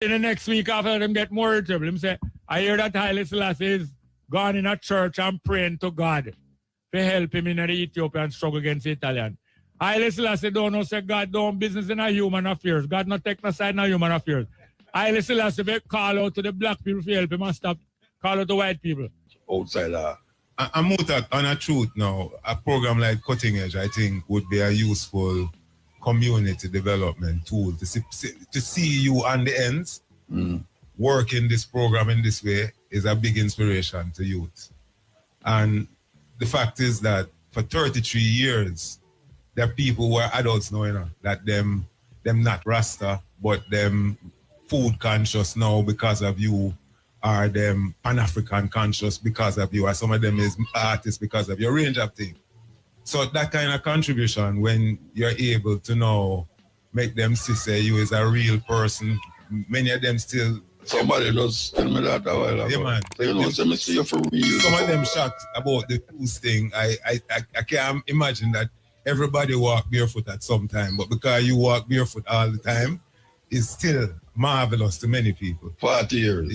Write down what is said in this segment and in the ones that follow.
In the next week after them get more irritable, him say, I hear that Haile Selassie is gone in a church and praying to God to help him in the Ethiopian struggle against the Italian. Haile Selassie don't know say God don't business in our human affairs. God not take no side in our human affairs. Haile Selassie be call out to the black people to help him and stop call out to white people. Outside I'm on a truth now, a program like Cutting Edge, I think, would be a useful community development tool to see you on the ends working this program in this way is a big inspiration to youth. And the fact is that for 33 years, there are people who are adults now, you know, that them not Rasta, but them food conscious now because of you, or them Pan-African conscious because of you, or some of them is artists because of your range of things. So that kind of contribution, when you're able to now make them see say you is a real person, many of them still... Somebody just tell me that a while ago. Yeah, man. So you know, so me see you for real. Some of them shocked about the Poos thing. I can't imagine that everybody walk barefoot at some time, but because you walk barefoot all the time, it's still marvelous to many people. 40 years.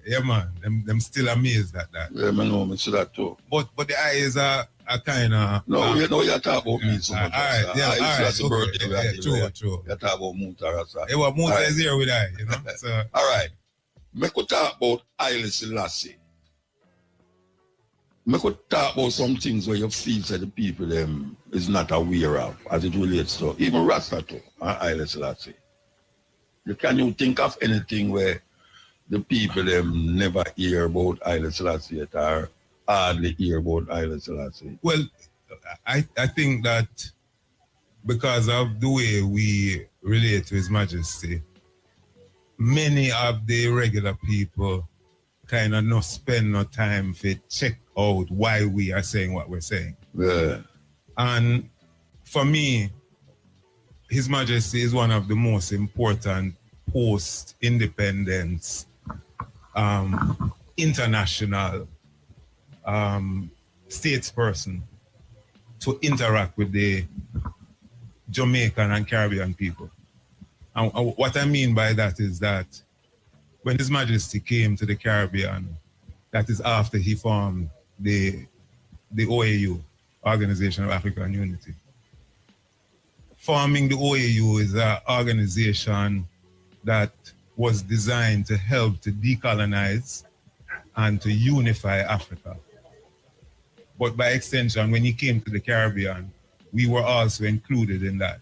Yeah, man. Them still amazed at that. Yeah, man, no, I see that too. But the eyes are kind of... No, you know, you talk about me so much. All right, yeah, that's okay. birthday. Yeah, true. You talk about Mutabaruka. Yeah, well, Muta is here with I, you know. So. All right. Me could talk about Haile Selassie. Me could talk about some things where you feel that the people is not aware of as it relates to even Rasta too, and Haile Selassie. Can you think of anything where the people never hear about Haile Selassie or hardly hear about Haile Selassie? Well, I think that because of the way we relate to His Majesty, many of the regular people kind of not spend no time to check out why we are saying what we're saying. Yeah. And for me, His Majesty is one of the most important post-independence international statesperson to interact with the Jamaican and Caribbean people. And what I mean by that is that when His Majesty came to the Caribbean, that is after he formed the OAU, Organization of African Unity. Forming the OAU is an organization that was designed to help to decolonize and to unify Africa. But by extension, when he came to the Caribbean, we were also included in that.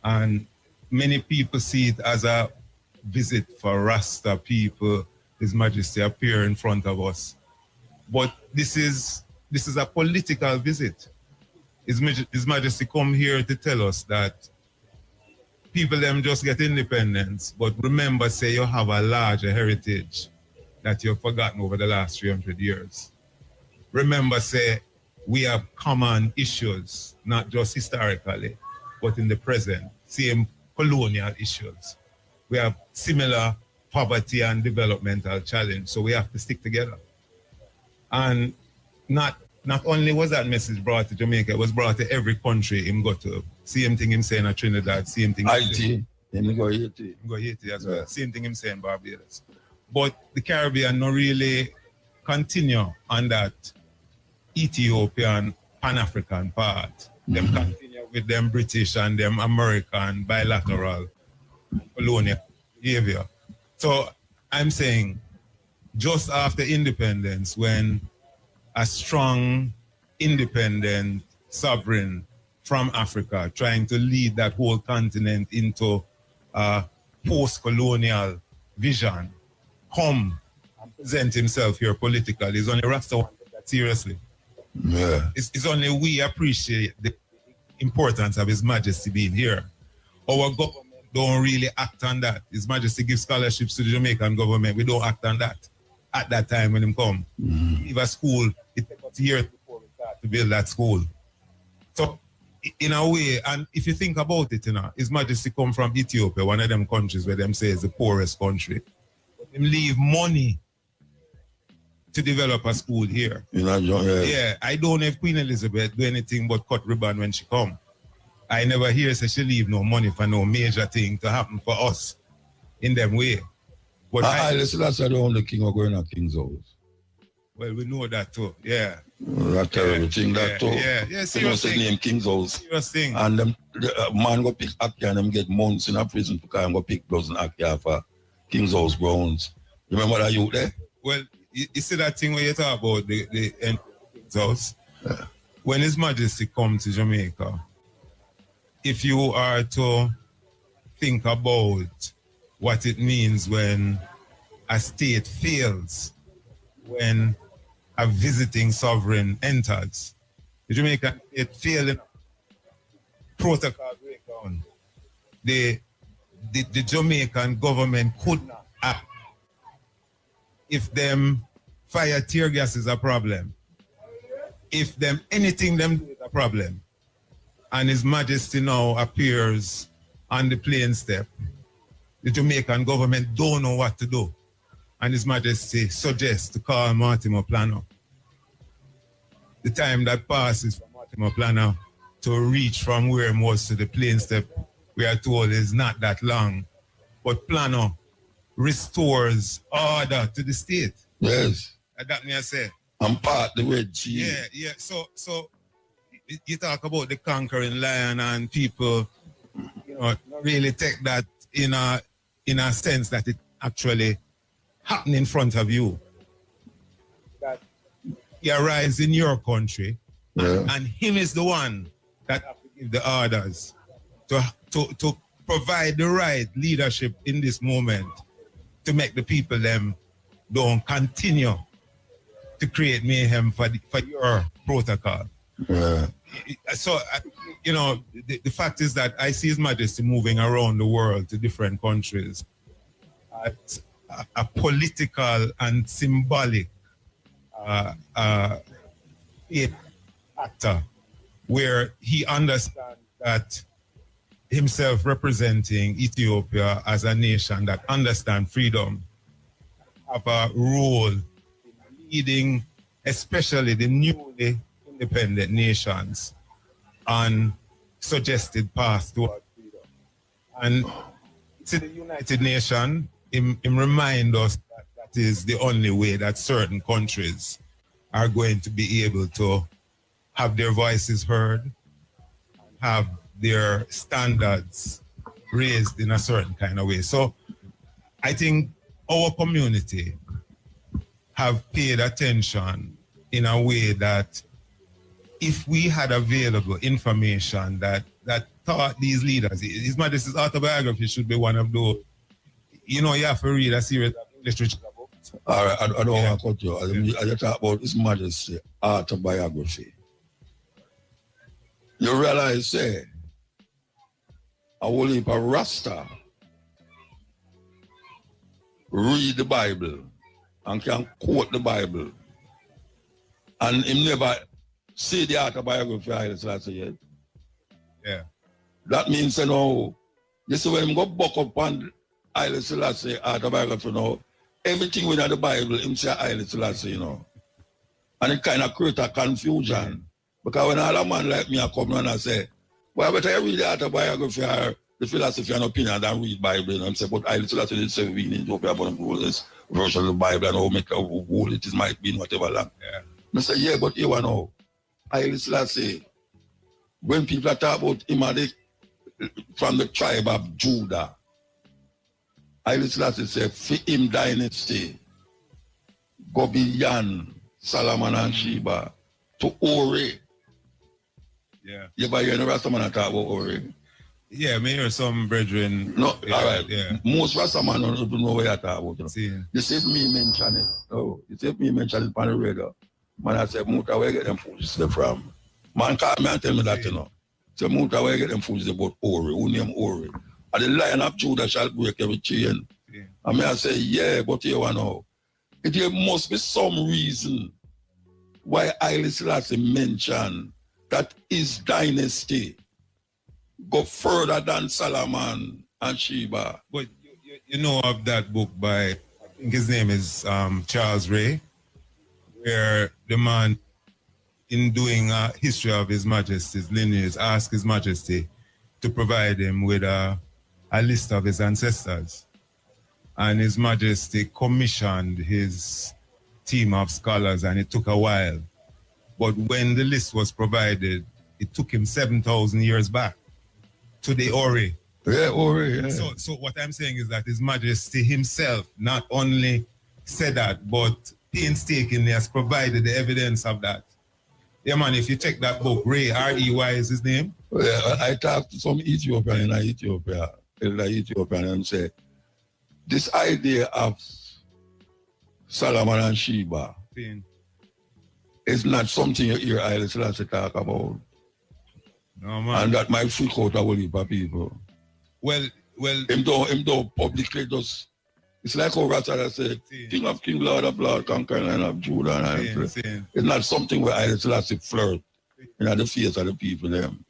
And many people see it as a visit for Rasta people, His Majesty appear in front of us. But this is a political visit. His Majesty come here to tell us that people them just get independence, but remember, say you have a larger heritage that you've forgotten over the last 300 years. Remember, say we have common issues, not just historically, but in the present, same colonial issues. We have similar poverty and developmental challenge, so we have to stick together. And not only was that message brought to Jamaica, it was brought to every country him go to. Same thing him saying at Trinidad, same thing Haiti. Him go Haiti. Him go Haiti as well. Yeah. Same thing him saying Barbados. But the Caribbean not really continue on that Ethiopian Pan-African part. Them continue with them British and them American bilateral colonial behavior. So I'm saying just after independence, when a strong, independent sovereign from Africa trying to lead that whole continent into a post-colonial vision, come and present himself here politically, is only Rasta one take that seriously. Yeah. It's only we appreciate the importance of His Majesty being here. Our government don't really act on that. His Majesty gives scholarships to the Jamaican government. We don't act on that at that time when him come. If a school, it takes us years before we start to build that school. So in a way, and if you think about it, you know, His Majesty come from Ethiopia, one of them countries where them say is the poorest country. But him leave money to develop a school here. Yeah, I don't know if Queen Elizabeth do anything but cut ribbon when she come. I never hear say she leave no money for no major thing to happen for us. in them way. But Haile Selassie the only king who going to King's house. Well, we know that too, yeah. That terrible thing, that too. Yeah, serious thing. Name King's house. Serious thing. And the man go pick Aki and them get months in a prison to come and go pick dozen Aki for King's house grounds. Remember that you there? Well, you see that thing where you talk about the King's house? Yeah. When His Majesty comes to Jamaica, if you are to think about what it means when a state fails, when a visiting sovereign enters, the Jamaican state failed, protocol break down. The Jamaican government could not act. If them fire tear gas is a problem, if them anything them do is a problem, and His Majesty now appears on the plane step, the Jamaican government don't know what to do. And His Majesty suggests to call Mortimer Plano. The time that passes for Mortimer Plano to reach from where he was to the plane step, we are told is not that long. But Plano restores order to the state. Yes. That me I say. And part the Red Sea. Yeah. So you talk about the conquering lion and people, really take that in a sense that it actually happened in front of you. That he arrives in your country, and him is the one that have to give the orders to provide the right leadership in this moment to make the people them don't continue to create mayhem for your protocol. Yeah. So, the fact is that I see His Majesty moving around the world to different countries at a political and symbolic actor, where he understands that himself representing Ethiopia as a nation that understands freedom, have a role in leading especially the newly independent nations on suggested path toward freedom. And to the United Nations, him remind us that is the only way that certain countries are going to be able to have their voices heard, have their standards raised in a certain kind of way. So I think our community have paid attention in a way that if we had available information that taught these leaders, His Majesty's autobiography should be one of those, you have to read a series of English literature books. All right, I don't want to cut you. I just talk about His Majesty's autobiography. You realize, say, a whole heap of Rasta read the Bible and can quote the Bible, and him never see the autobiography of Haile Selassie yet. Yeah. That means, you see when him go buck up on Haile Selassie autobiography, everything within the Bible, him say Haile Selassie, And it kind of create a confusion. Because when all a man like me come and I say, well, better read the autobiography or the philosophy and opinion than read Bible. And say, but Haile Selassie did say we in Ethiopia about this version of the Bible and how make a whole it is might be whatever long. Yeah. I say, yeah, but you know, Haile Selassie, when people talk about him from the tribe of Judah, Haile Selassie said, for him dynasty, go beyond Solomon and Sheba to Ori. Yeah. You ever hear the Rastaman talk about Ori? Yeah, me hear some brethren. No, all right. Yeah. Most Rastaman don't know what you talk about. See. You see if me mention it. Oh, you see if me mention it on the radio. Man, I say, Muta, where you get them foods from? Man call me and tell me that, Say, Muta, where you get them foods about Ori? Who name Ori? And the Lion of Judah shall break every chain. Yeah. And I say, yeah, but you know, there must be some reason why Haile Selassie mentioned that his dynasty go further than Solomon and Sheba. But you know of that book by, I think his name is Charles Ray, where the man, in doing a history of His Majesty's lineage, asked His Majesty to provide him with a list of his ancestors. and His Majesty commissioned his team of scholars, and it took a while. But when the list was provided, it took him 7,000 years back to the Ori. Yeah, Ori, yeah. So what I'm saying is that His Majesty himself not only said that, but painstakingly has provided the evidence of that. Yeah, man, if you check that book, Ray, R-E-Y is his name. Yeah, I talked to some Ethiopian in Ethiopia, and say, this idea of Solomon and Sheba is not something you hear Haile Selassie talk about. No, man. And that might freak out a whole heap of people. Well, him don't publicly just, it's like how Rasta said, King of King, Lord of Lord, Conqueror, Lion of Judah. It's not something where Haile Selassie flirt in the face of the people. Them.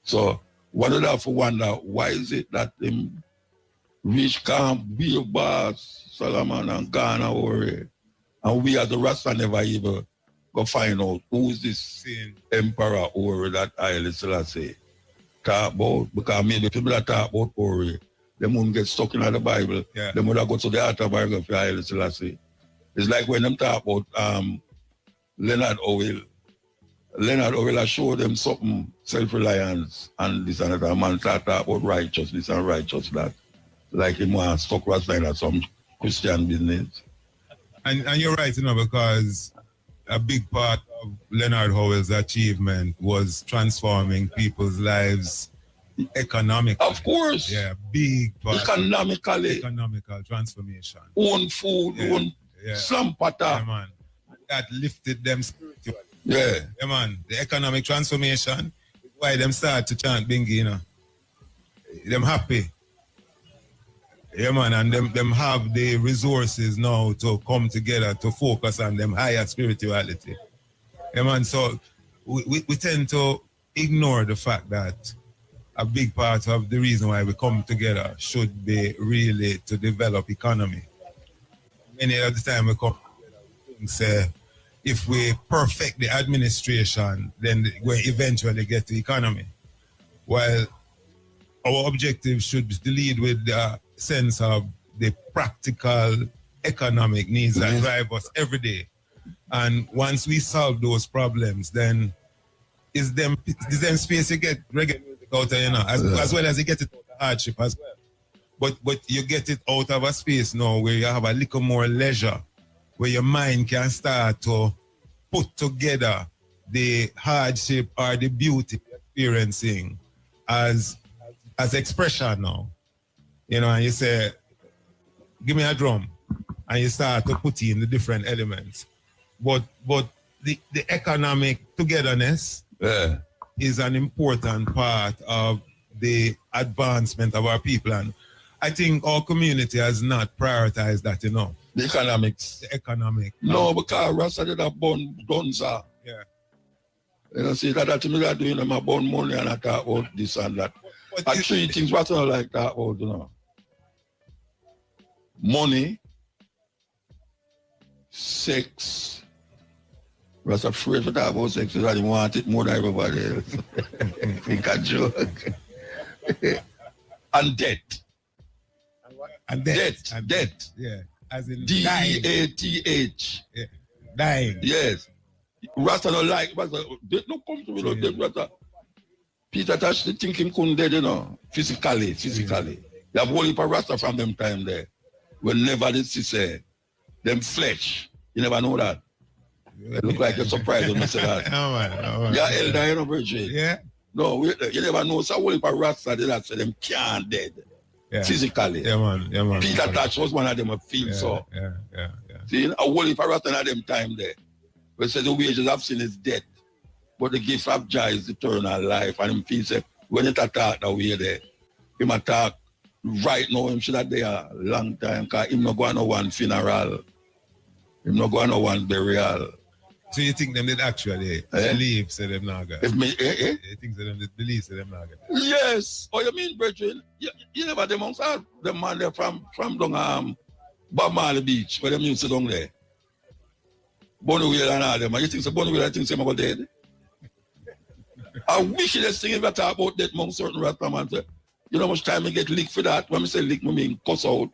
So one would have to wonder, why is it that them rich can't be a boss, Solomon and Ghana, Ori, and we as the Rasta never even go find out who is this emperor Ori that Haile Selassie talk about, because maybe people that talk about Ori, they wouldn't get stuck in the Bible. Yeah. They would have got to the autobiography of Haile Selassie. It's like when them talk about Leonard Howell. Leonard Howell has showed them something, self-reliance, and this and that. A man start talk about righteousness and righteous that. Like him was stuck right like some Christian business. And you're right, because a big part of Leonard Howell's achievement was transforming people's lives economically. Of course. Yeah, big part. Economical transformation. Own food, own slampata. Yeah, man. That lifted them spiritually. Yeah. Yeah, man. The economic transformation is why them start to chant Bingi, Them happy. Yeah, man, and them have the resources now to come together to focus on them higher spirituality. Yeah, man, so we tend to ignore the fact that a big part of the reason why we come together should be really to develop economy. Many of the time we come together, we think, say, if we perfect the administration, then we eventually get the economy. While our objective should be to lead with the sense of the practical economic needs that drive us every day. And once we solve those problems, then is them space to get reggae music out of, as well as you get it out of hardship as well. But you get it out of a space now where you have a little more leisure, where your mind can start to put together the hardship or the beauty you're experiencing as expression now. And you say, give me a drum, and you start to put in the different elements. But the economic togetherness is an important part of the advancement of our people. And I think our community has not prioritized that enough. The economics. The economic. No, because Rasta did a bun dunza. Yeah. See, that me that doing them a bun money and I talk about this and that. But three things what I like that about, Money, sex. Rasta afraid to talk about sex because he want it more than everybody else. Think a joke. And debt. And debt. Yeah. As in D-E-A-T-H. Yeah. Dying. Yes. Rasta don't like, Rasta, they don't come to me, no debt, Rasta. Peter Tosh, they think him couldn't dead, physically. They have whole heap of Rasta from them time there. Whenever they say, them flesh, you never know that. It look like you're surprised when you say that. No, man. Yeah, elder, Virgin. Yeah. No, you never know. So whole heap of Rasta, they that say them can't dead. Yeah. Physically. Yeah, man. Peter Tosh was one of them, I feel so. Yeah. See, a whole heap of Rasta at them time there. We say the wages of sin is death, but the gift of joy is eternal life. And him feel say, when you talk that way there, him attack right now, him should have there a long time, because him not going to one funeral. Him not going to one burial. So you think them did actually believe say them not going? You think them did believe say them not going? Yes. Oh, you mean, brethren? You never demonstrate the man there from down Bob Marley Beach, where them used to down there. Bonneville and all them. And you think so Bonneville, I think some about dead. I wish you thing if I talk about that among certain Rasta man. You know how much time I get licked for that? When I say lick, I mean cuss out.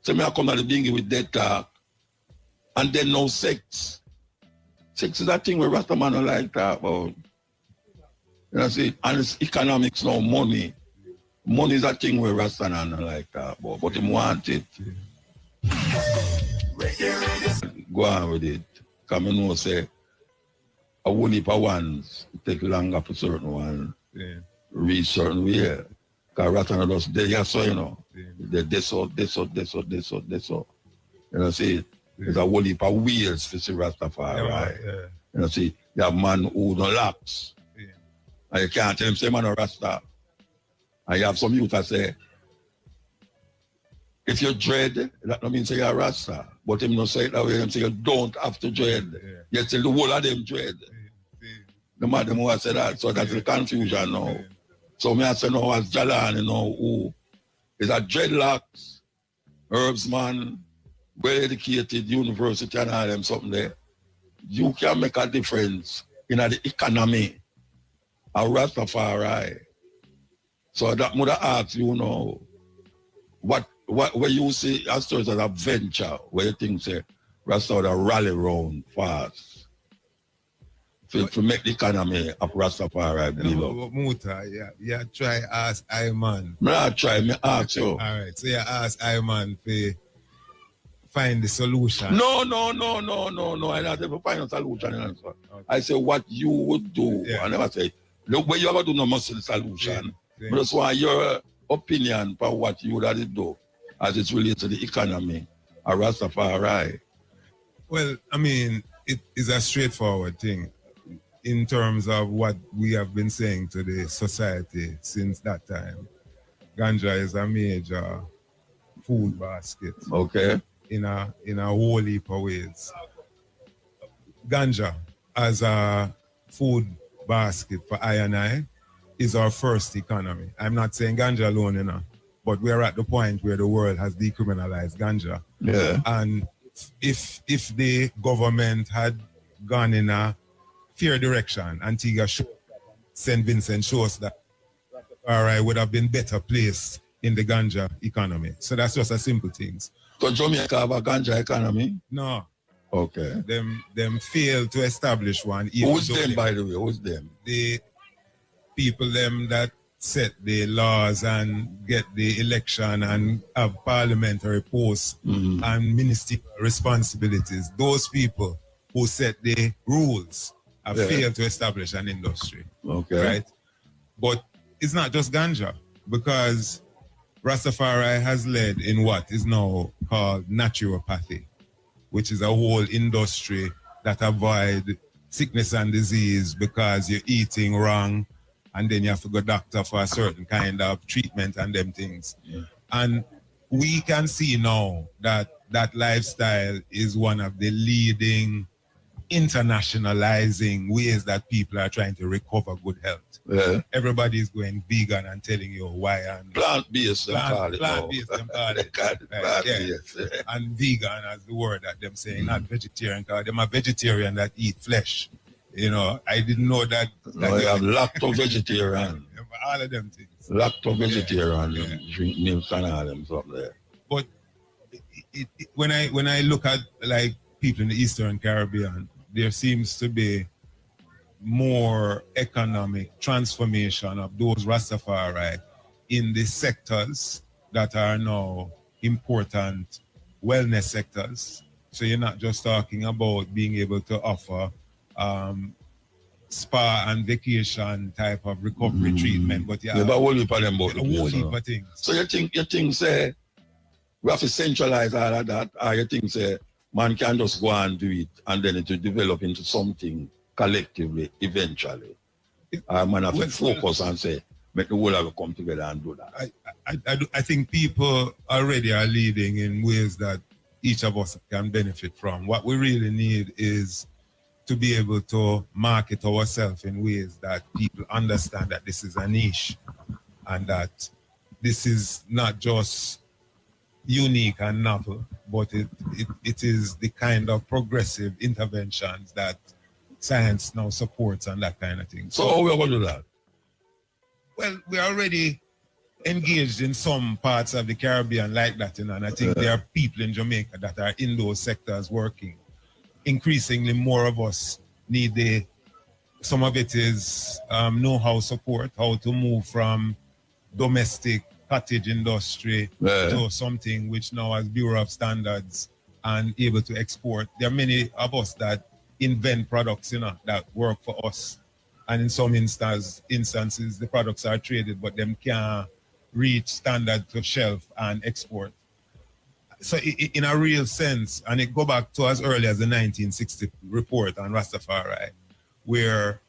So me I come to the bingy with dead talk. And then no sex. Sex is a thing where Rasta man don't like talk about. You know, see, and it's economics now, money. Money is a thing where Rasta man don't like talk about, but him want it. Go on with it. Because I know say a whole heap of ones take longer for certain one reach certain way. Because Rasta just there, so you know. They so. You know, see, there's a whole heap of wheels for see Rastafari. You know, see, you have man who don't locks. And you can't tell him, say, man, a Rasta. And you have some youth that say, if you're dread, that don't mean say you're a Rasta. But him not say it that way, him say you don't have to dread. You tell the whole of them dread. The madam who has said that, so that's the confusion now. So me I say no, as Jalan, you know, who is a dreadlocks, herbsman, well-educated, university and all them something there. You can make a difference in the economy of Rastafari. So that would ask you know, what where you see as a venture, where you think say Rasta would rally round fast to make the economy of Rastafari build up. Muta, yeah, try ask Iman. I try, me ask you. All right, so you ask Iman to find the solution. No. I never find a solution. Okay. I say what you would do. I never say, look, where you ever do no much the solution. But that's why your opinion for what you would do as it relates to the economy of Rastafari. Well, I mean, it is a straightforward thing in terms of what we have been saying to the society since that time. Ganja is a major food basket. Okay. In a whole heap of ways. Ganja as a food basket for I and I is our first economy. I'm not saying ganja alone, you know, but we're at the point where the world has decriminalized ganja. Yeah. And if the government had gone in a fair direction, Antigua St. Vincent shows that Rastafari would have been better placed in the ganja economy. So that's just a simple thing. So Jamaica have a ganja economy? No. Okay. Them failed to establish one. Who's them, by the way? Who's them? The people them that set the laws and get the election and have parliamentary posts and ministerial responsibilities. Those people who set the rules have failed to establish an industry. Okay. Right? But it's not just ganja, because Rastafari has led in what is now called naturopathy, which is a whole industry that avoid sickness and disease because you're eating wrong and then you have to go doctor for a certain kind of treatment and them things. Yeah. And we can see now that that lifestyle is one of the leading internationalizing ways that people are trying to recover good health. Yeah. Everybody is going vegan and telling you why. And plant-based, plant-based, them call it. Plant-based. Yeah. And vegan as the word that them saying, not vegetarian, because them are vegetarian that eat flesh. You know, I didn't know that. No, you have lacto-vegetarian. All of them things. Lacto-vegetarian, drink milk and all them stuff there. But when I look at like people in the Eastern Caribbean, there seems to be more economic transformation of those Rastafari in the sectors that are now important wellness sectors. So you're not just talking about being able to offer spa and vacation type of recovery treatment, but yeah, but whole heap of them both. A whole heap of things. So you think say we have to centralize all of that, or you think say man can just go and do it and then it will develop into something collectively eventually? Man have to focus and say, make the whole of it come together and do that. I think people already are leading in ways that each of us can benefit from. What we really need is to be able to market ourselves in ways that people understand that this is a niche and that this is not just unique and novel, but it is the kind of progressive interventions that science now supports and that kind of thing. So how are we going to do that? Well, we're already engaged in some parts of the Caribbean like that, you know, and I think there are people in Jamaica that are in those sectors working. Increasingly, more of us need some of it is know-how support, how to move from domestic cottage industry to something which now has Bureau of Standards and able to export. There are many of us that invent products, you know, that work for us. And in some instances, the products are traded, but them can't reach standard to shelf and export. So in a real sense, and it go back to as early as the 1960 report on Rastafari, where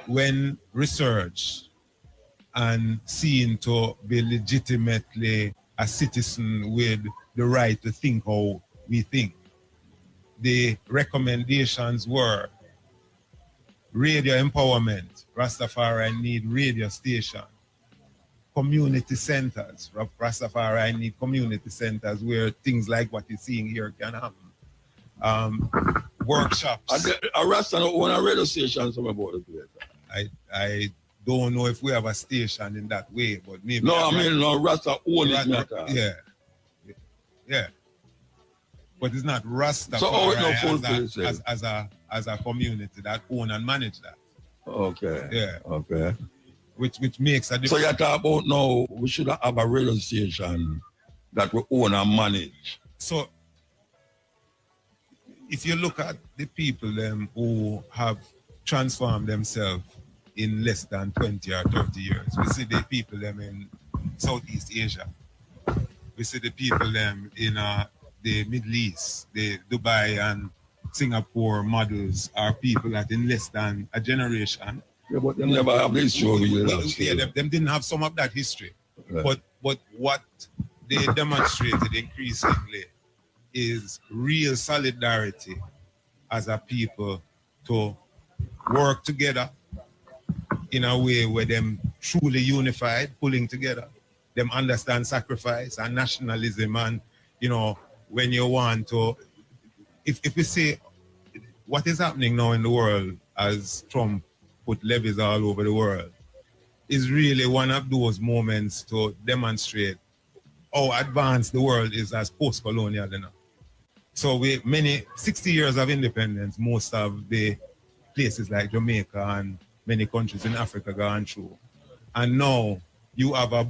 when research and seen to be legitimately a citizen with the right to think how we think, the recommendations were radio empowerment. Rastafari need radio station. Community centers. Rastafari need community centers where things like what you're seeing here can happen. Workshops. A Rasta own a radio station somewhere about the place. I don't know if we have a station in that way, but maybe. No, I mean, no, Rasta own it. Yeah. But it's not Rastafari so as a community that own and manage that. Okay. Yeah. Okay. Which makes a difference. So you talk about now we should have a radio station that we own and manage. So if you look at the people who have transformed themselves in less than 20 or 30 years, we see the people in Southeast Asia. We see the people in the Middle East, the Dubai and Singapore models are people that in less than a generation. Yeah, but they never have this story. Them didn't have some of that history. Right. But what they demonstrated increasingly is real solidarity as a people to work together in a way where them truly unified, pulling together. Them understand sacrifice and nationalism and, you know, when you want to, if we say what is happening now in the world as Trump put levies all over the world, is really one of those moments to demonstrate how advanced the world is as post-colonial, you know. So 60 years of independence, most of the places like Jamaica and many countries in Africa gone through. And now you have a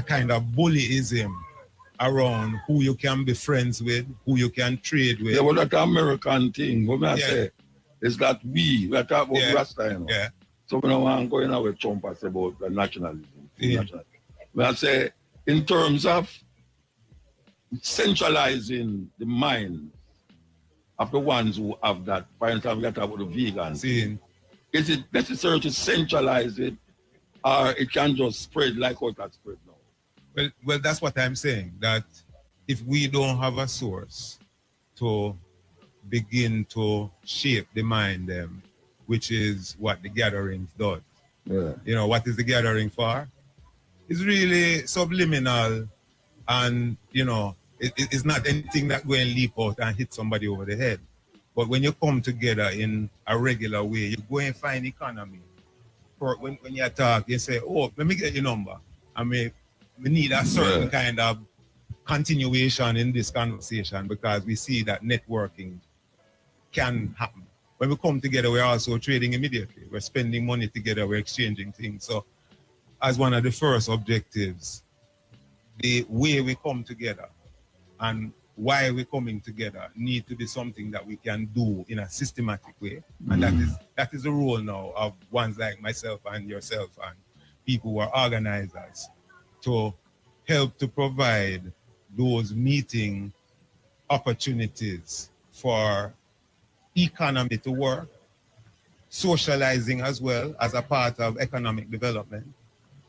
kind of bullyism around who you can be friends with, who you can trade with. Yeah, well, that's an American thing. What I say is that we are talking about Rasta, you know. Yeah. So when I want to go in with Trump, I say about the nationalism. When I say, in terms of centralizing the minds of the ones who have that, for instance, we talk about the vegans. Is it necessary to centralize it, or it can just spread like how it has spread now? Well, that's what I'm saying, that if we don't have a source to begin to shape the mind, which is what the gatherings does. Yeah. You know, what is the gathering for? It's really subliminal and, you know, it's not anything that go and leap out and hit somebody over the head. But when you come together in a regular way, you go and find economy. When you talk, you say, oh, let me get your number. I mean, we need a certain kind of continuation in this conversation because we see that networking can happen. When we come together, we're also trading immediately. We're spending money together, we're exchanging things. So as one of the first objectives, the way we come together and why we're coming together need to be something that we can do in a systematic way. And that is the role now of ones like myself and yourself and people who are organizers to help to provide those meeting opportunities for economy to work, socializing as well as a part of economic development.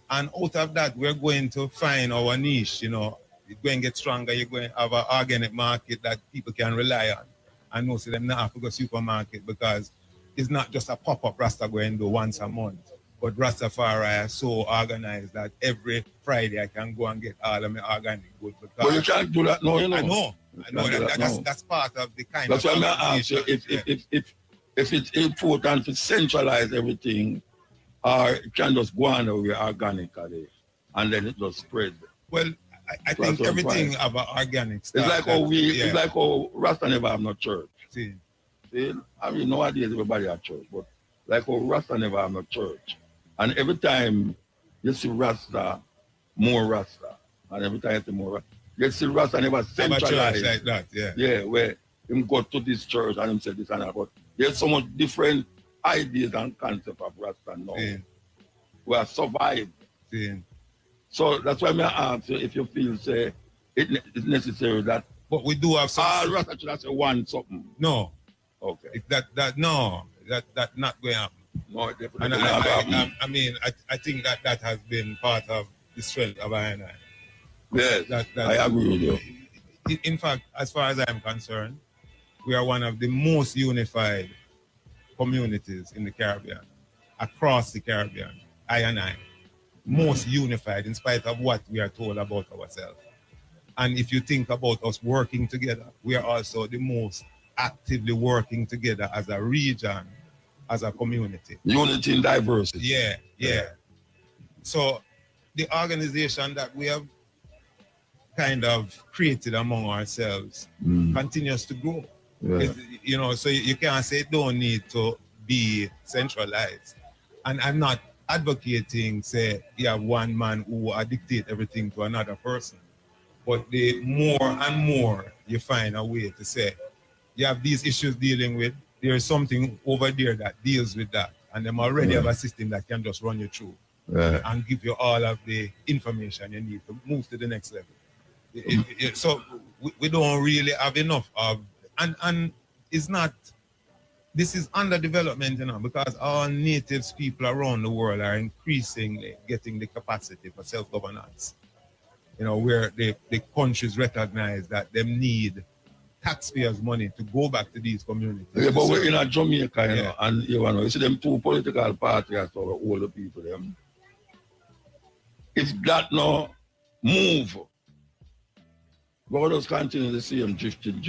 And out of that, we're going to find our niche, you know. You're going to get stronger, you're going to have an organic market that people can rely on. And most of them not have to go supermarket because it's not just a pop-up Rasta going to do once a month. But Rastafari are so organized that every Friday I can go and get all of my organic goods. But you can't do that now, you know. I know. That's part of the kind that's of... That's why I ask you if it's important to centralize everything, or it can just go on with organically. and then it just spread. Well, I think everything about organic stuff. It's like how it's like how Rasta never have no church. See, I mean, nowadays everybody have church, but like how Rasta never have no church. And every time you see Rasta, more Rasta. And every time you see more Rasta, you see Rasta never centralized. Like that, yeah. Yeah, where him go to this church and him say this and that. But there's so much different ideas and concepts of Rasta now. We have survived. So that's why I ask you if you feel say it's necessary that. But we do have some. Rasta should have say one something. No. Okay. That not going to happen. No, definitely. And I mean, I think that has been part of the strength of INI. Yes, I agree with you. In fact, as far as I'm concerned, we are one of the most unified communities in the Caribbean, across the Caribbean, INI. Most unified in spite of what we are told about ourselves. And if you think about us working together, we are also the most actively working together as a region, as a community. Unity in diversity. Yeah. So the organization that we have kind of created among ourselves continues to grow. Yeah. So you can't say it don't need to be centralized. And I'm not advocating, say, you have one man who dictate everything to another person. But the more and more you find a way to say, you have these issues dealing with, there is something over there that deals with that. And them already have a system that can just run you through and give you all of the information you need to move to the next level. So we don't really have enough of, and it's not, this is underdevelopment, because our natives people around the world are increasingly getting the capacity for self-governance. Where the countries recognize that they need taxpayers' money to go back to these communities. Yeah, but we're in Jamaica, and you see them two political parties, all the people, them. If that no move, God just continue to see them drifting.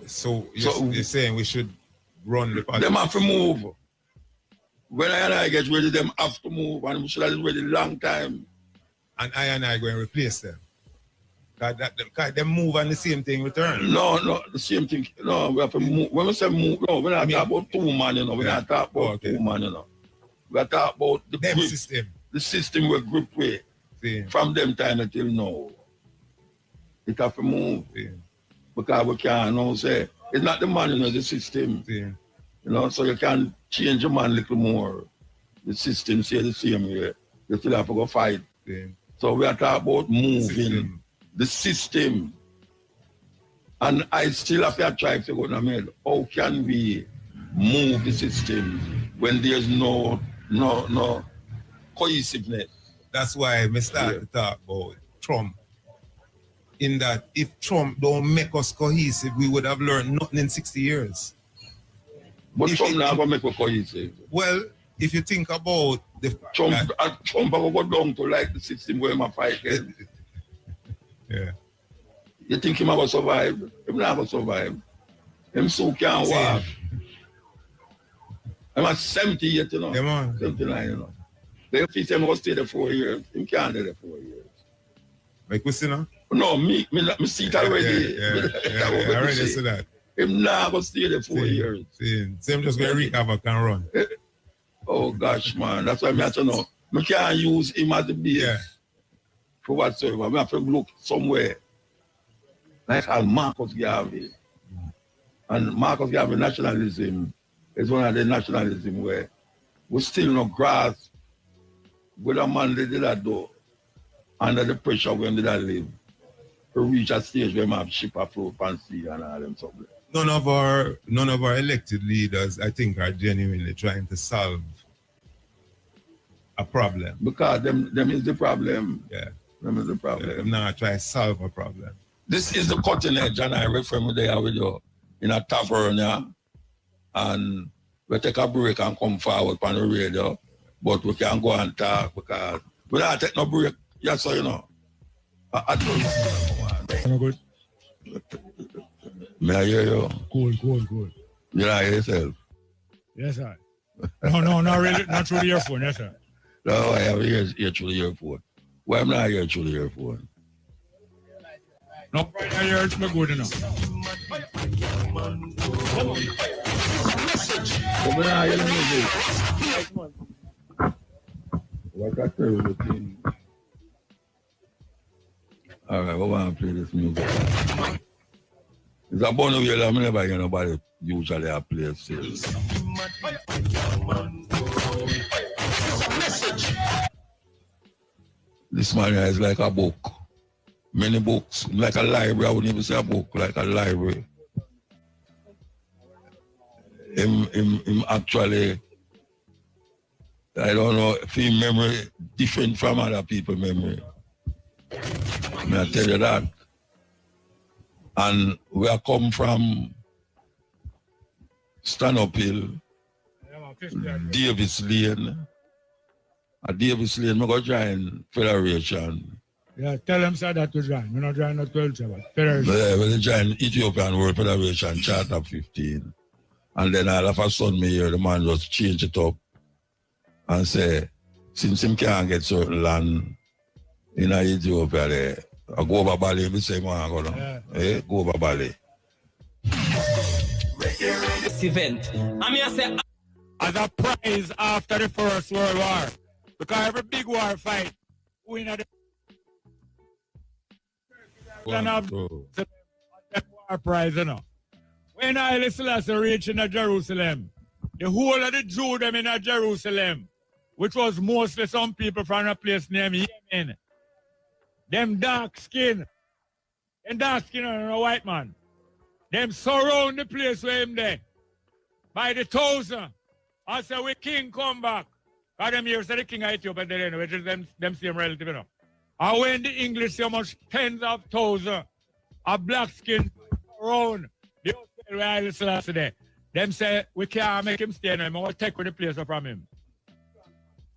So you're saying we should run the party? Them have to move. When I get ready, them have to move, and we should have ready long time. And I going to replace them. Because they move and the same thing return. No, the same thing. No, we have to move. When we say move, no, we're not talking about 2 man, we're not talking about 2 man, We're talking about the grip, system. The system we're gripped with. From them time until now. It have to move. Because we can't say, it's not the man, the system. So you can change your man a little more. The system say the same way. You still have to go fight. So we are talking about moving the system. And I still have to try to go to the how can we move the system when there's no cohesiveness? That's why we start to talk about Trump. In that if Trump don't make us cohesive, we would have learned nothing in 60 years. But Trump never make us cohesive. Well, if you think about the Trump will go down to like the system where my fight is. You think he will survive? He never survive. Him so can't walk. I'm at 78, 79, They think him will stay there 4 years. He can't stay there 4 years. Like we see now? No, me see it already. I already see that. Him never stay there 4 years. Same just where recover can run. Oh gosh, man, that's why I have to know. I can't use him as the base for whatsoever. I have to look somewhere like Marcus Garvey. And Marcus Garvey nationalism is one of the nationalism where we still not grasp what a man did that do under the pressure when did I live to reach a stage where we have ship afloat and sea and all them something. None of our elected leaders, I think, are genuinely trying to solve a problem. Because them is the problem. Yeah. Them is the problem. Them not trying to solve a problem. This is the cutting edge, and I read from there with you in a tavern, and we take a break and come forward on the radio, but we can go and talk because we don't take no break. Yes, so I don't. Good. May I hear you? Cool. You don't hear yourself? Yes, sir. No, not really, not through the earphone, yes, sir. No, I have here through the airport. Why am I not here through the airport? No, right now you're good enough. Come on, hear the music. What a terrible thing. All right, we want to play this music. It's a bone of yellow. I never hear nobody usually play still. This man is like a book. Many books. Like a library. I wouldn't even say a book. Like a library. Him actually, I don't know, if his memory different from other people's memory. I tell you that. And we are come from Stanhope Hill, Davis Lane. At Davis Lane, I go join Federation. Yeah, tell them so that to join. We're not joining the 12 Federation. Yeah, we join Ethiopian World Federation, Charter 15. And then all of a sudden, me hear the man just change it up and say, since him can't get certain land in Ethiopia there, I go over Bali, we say, man, go down. Yeah. Go over Bali. This event, say, as a prize after the First World War, because every big war fight, we know the war prize, you know. When Haile Selassie reached in Jerusalem, the whole of the Jews them in Jerusalem, which was mostly some people from a place named Yemen, them dark skin and a white man, them surround the place where him there by the thousand. I say, we king come back. Because them here say the king of Ethiopia, there, which is them same relative, you know. And when the English see how much tens of thousands of black skin around the hotel where Haile Selassie there, them say, we can't make him stay now. We want to take the place from him.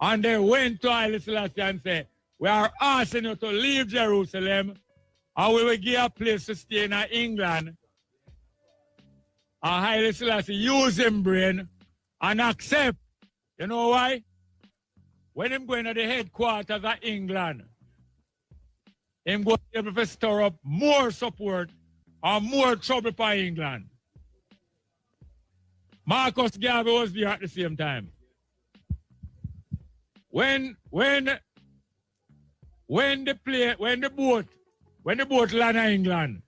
And they went to Haile Selassie and said, we are asking you to leave Jerusalem and we will give a place to stay in England. And Haile Selassie use him brain and accept. You know why? When him going to the headquarters of England, him going to be able to stir up more support and more trouble for England. Marcus Garvey was there at the same time. When the boat land in England,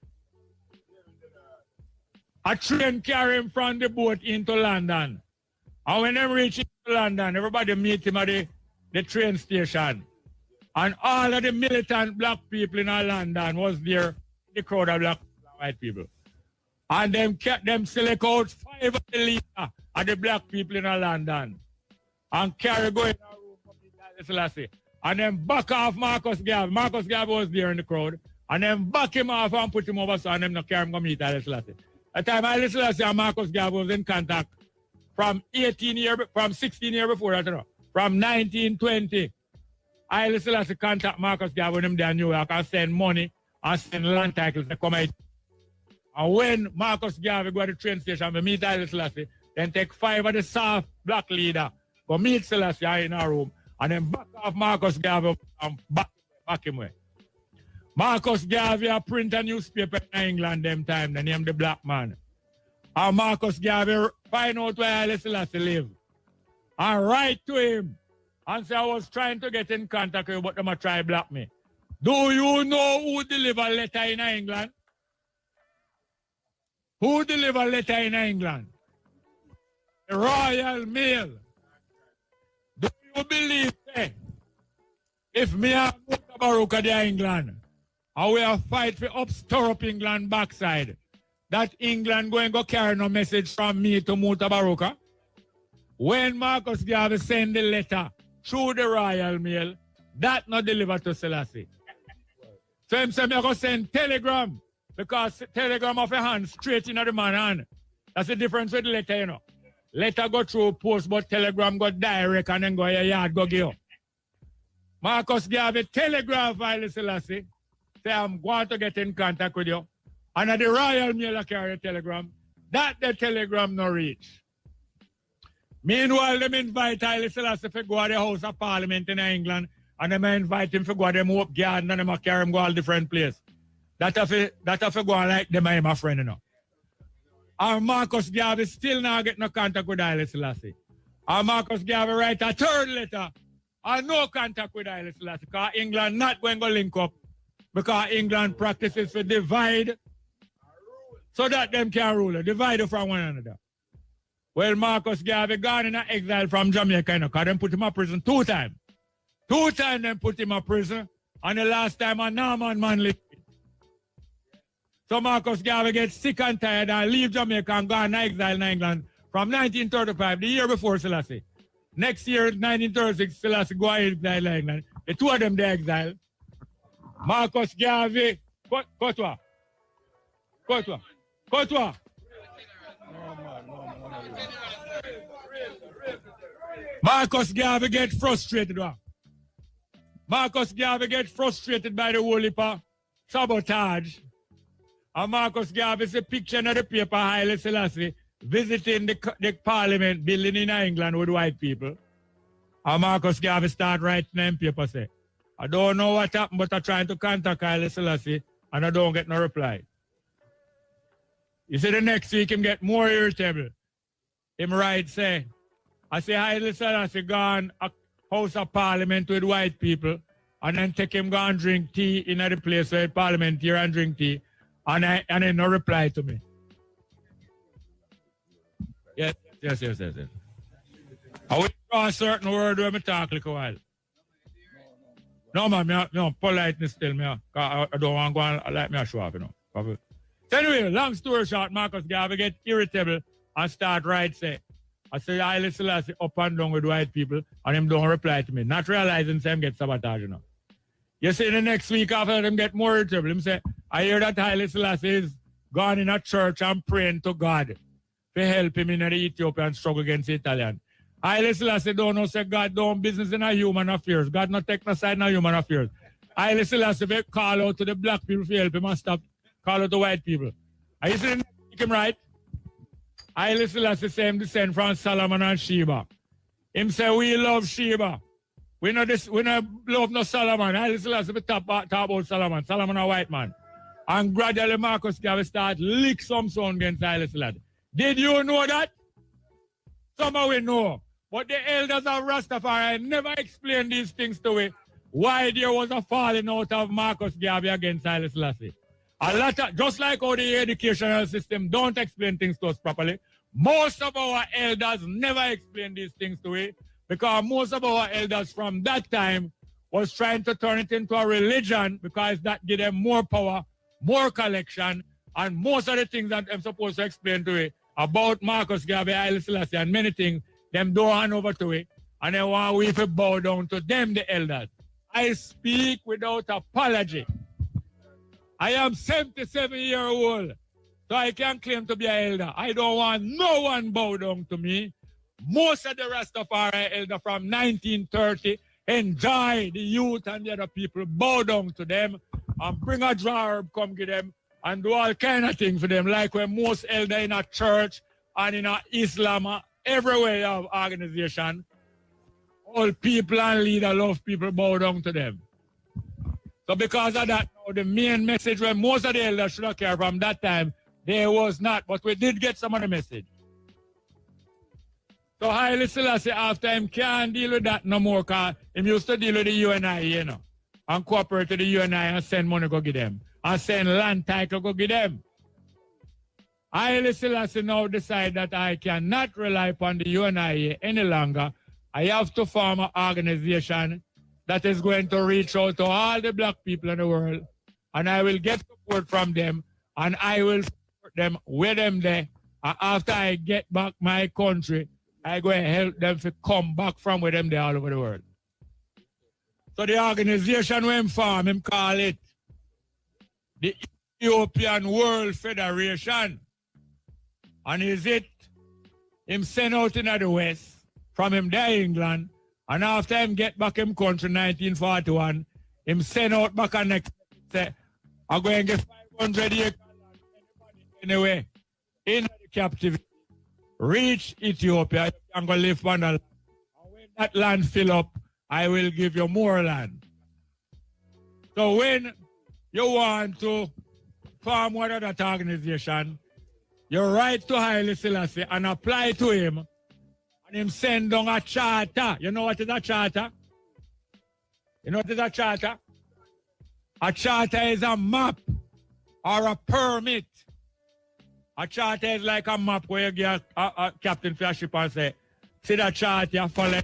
a train carry him from the boat into London. And when they reach London, everybody meet him at the train station. And all of the militant black people in London was there, the crowd of black and white people. And them select out 5 of the leaders of the black people in London. And carry going in a room from Haile Selassie. And then back off Marcus Garvey. Marcus Garvey was there in the crowd. And then back him off and put him over so and them not carry him to meet Haile Selassie. At the time Haile Selassie and Marcus Garvey was in contact from 16 years before that, you know. From 1920. Haile Selassie contact Marcus Garvey when him there in New York and send money and send land titles to come out. And when Marcus Garvey go to the train station to meet Haile Selassie, then take 5 of the soft black leader go meet Selassie in a room and then back off Marcus Garvey and back him away. Marcus Garvey print a newspaper in England them time, the name The Black Man. And Marcus Garvey find out where Haile Selassie live. And write to him and say, I was trying to get in contact with you, but them a try block me. Do you know who deliver letter in England? Who deliver letter in England? The Royal Mail. Do you believe that if me and Mutabaruka there in England, and we are fight for stir up England backside, that England going to carry no message from me to Mutabaruka? When Marcus Garvey send the letter through the Royal Mail, that not delivered to Selassie. So him say me go send telegram, because telegram of a hand straight into the man hand. That's the difference with the letter, you know. Letter go through post, but telegram go direct and then go your yard go give you. Marcus Garvey telegraph Haile Selassie, say I'm going to get in contact with you. And at the Royal Mail I carry a telegram. That the telegram no reach. Meanwhile, them invite Haile Selassie to go to the House of Parliament in England, and them invite him to go to them Hope Garden, and them carry him go all different places. That have to go like them and my friend, you know. And Marcus Garvey still not get no contact with Haile Selassie. And Marcus Garvey write a third letter and no contact with Haile Selassie because England not going to link up because England practices to divide so that them can rule, divide from one another. Well, Marcus Garvey gone in exile from Jamaica, you know, because them put him in prison 2 times. 2 times them put him in prison, and the last time a Norman Manley. So Marcus Garvey gets sick and tired and leave Jamaica and go in exile in England from 1935, the year before Selassie. Next year, 1936, Selassie go in exile in England. The 2 of them they exile. Marcus Garvey, Kotwa. Marcus Garvey get frustrated. Marcus Garvey get frustrated by the whole heap of sabotage. And Marcus Garvey is a picture in the paper Haile Selassie visiting the parliament building in England with white people. And Marcus Garvey start writing in paper say, I don't know what happened, but I'm trying to contact Haile Selassie and I don't get no reply. You see the next week him get more irritable. Him write say, I say Haile Selassie gone a House of Parliament with white people and then take him go and drink tea in the place where Parliament here and drink tea. And then no reply to me. Yes. I will draw a certain word when I talk like a while. No, man, no, politeness still, me. I don't want to go and let me show up, you know. So anyway, long story short, Marcus Garvey get irritable and start say, I say Haile Selassie up and down with white people and him don't reply to me. Not realizing him get sabotage, you know. You see, the next week after them get more irritable, him say, I hear that Haile Selassie is gone in a church and praying to God to help him in the Ethiopian struggle against the Italian. Haile Selassie don't know say God don't business in a human affairs. God not take no side in a human affairs. Haile Selassie be call out to the black people to help him and stop call out to white people. Are you saying him right? Haile Selassie say him descend from Solomon and Sheba. Him say we love Sheba. We not love no Solomon. Haile Selassie be talk about Solomon. Solomon a white man. And gradually Marcus Garvey start lick some sound against Haile Selassie. Did you know that? Some of we know. But the elders of Rastafari never explained these things to me. Why there was a falling out of Marcus Garvey against Haile Selassie. A lot of, just like how the educational system don't explain things to us properly, most of our elders never explain these things to me because most of our elders from that time was trying to turn it into a religion because that gave them more power, more collection, and most of the things that I'm supposed to explain to it about Marcus Garvey, Haile Selassie, and many things, them don't hand over to it, and they want we to bow down to them, the elders. I speak without apology. I am 77 years old, so I can claim to be an elder. I don't want no one bow down to me. Most of the rest of our elder from 1930 enjoy the youth and the other people, bow down to them and bring a jar come give them and do all kind of things for them, like when most elder in a church and in a Islam, everywhere of organization, all people and leader love people bow down to them. So because of that, now the main message when most of the elders should have cared from that time, there was not, but we did get some of the message. So Haile Selassie after him can't deal with that no more because he used to deal with the UNI, you know, and cooperate with the UNI and send money go give them, and send land title go give them. Haile Selassie now decide that I cannot rely upon the UNI any longer. I have to form an organization that is going to reach out to all the black people in the world, and I will get support from them, and I will support them with them there. And after I get back my country, I go and help them to come back from with them there all over the world. So the organization when form, him call it the Ethiopian World Federation. And is it him sent out in the West from him there in England, and after him get back in country 1941, him send out back and next say, I'm going to get 500 acres anyway in the captivity. reach Ethiopia, you can go live on the land. And when that land fill up, I will give you more land. So when you want to form one of that organization, you write to Haile Selassie and apply to him, and him send down a charter. You know what is a charter? You know what is a charter? A charter is a map or a permit. A charter is like a map where you get a captain for a ship and say, see that charter, you follow.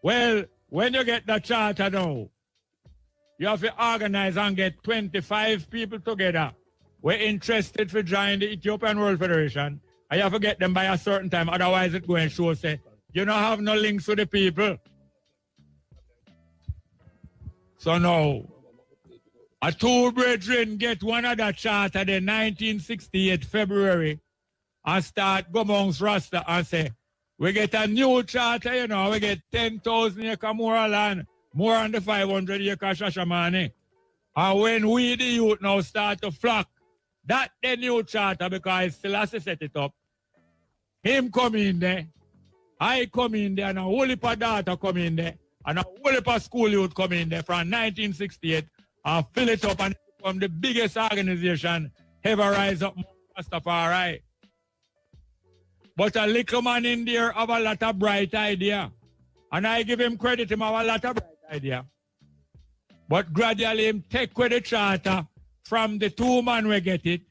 Well, when you get the charter now, you have to organize and get 25 people together. We're interested to join the Ethiopian World Federation. And you have to get them by a certain time, otherwise it go and show say, you don't have no links with the people. So now, a two brethren get one of the charter the 1968 February and start go amongst Rasta and say, we get a new charter, you know, we get 10,000 acre more land, more than the 500 acre Shashamane. And when we, the youth, now start to flock, that the new charter, because Selassie set it up, him come in there, I come in there, and a whole heap of data come in there, and a whole heap of school youth come in there from 1968 and fill it up and become the biggest organization ever rise up Rastafari. But a little man in there have a lot of bright idea. And I give him credit, him have a lot of bright idea. But gradually him take with the charter from the two man we get it,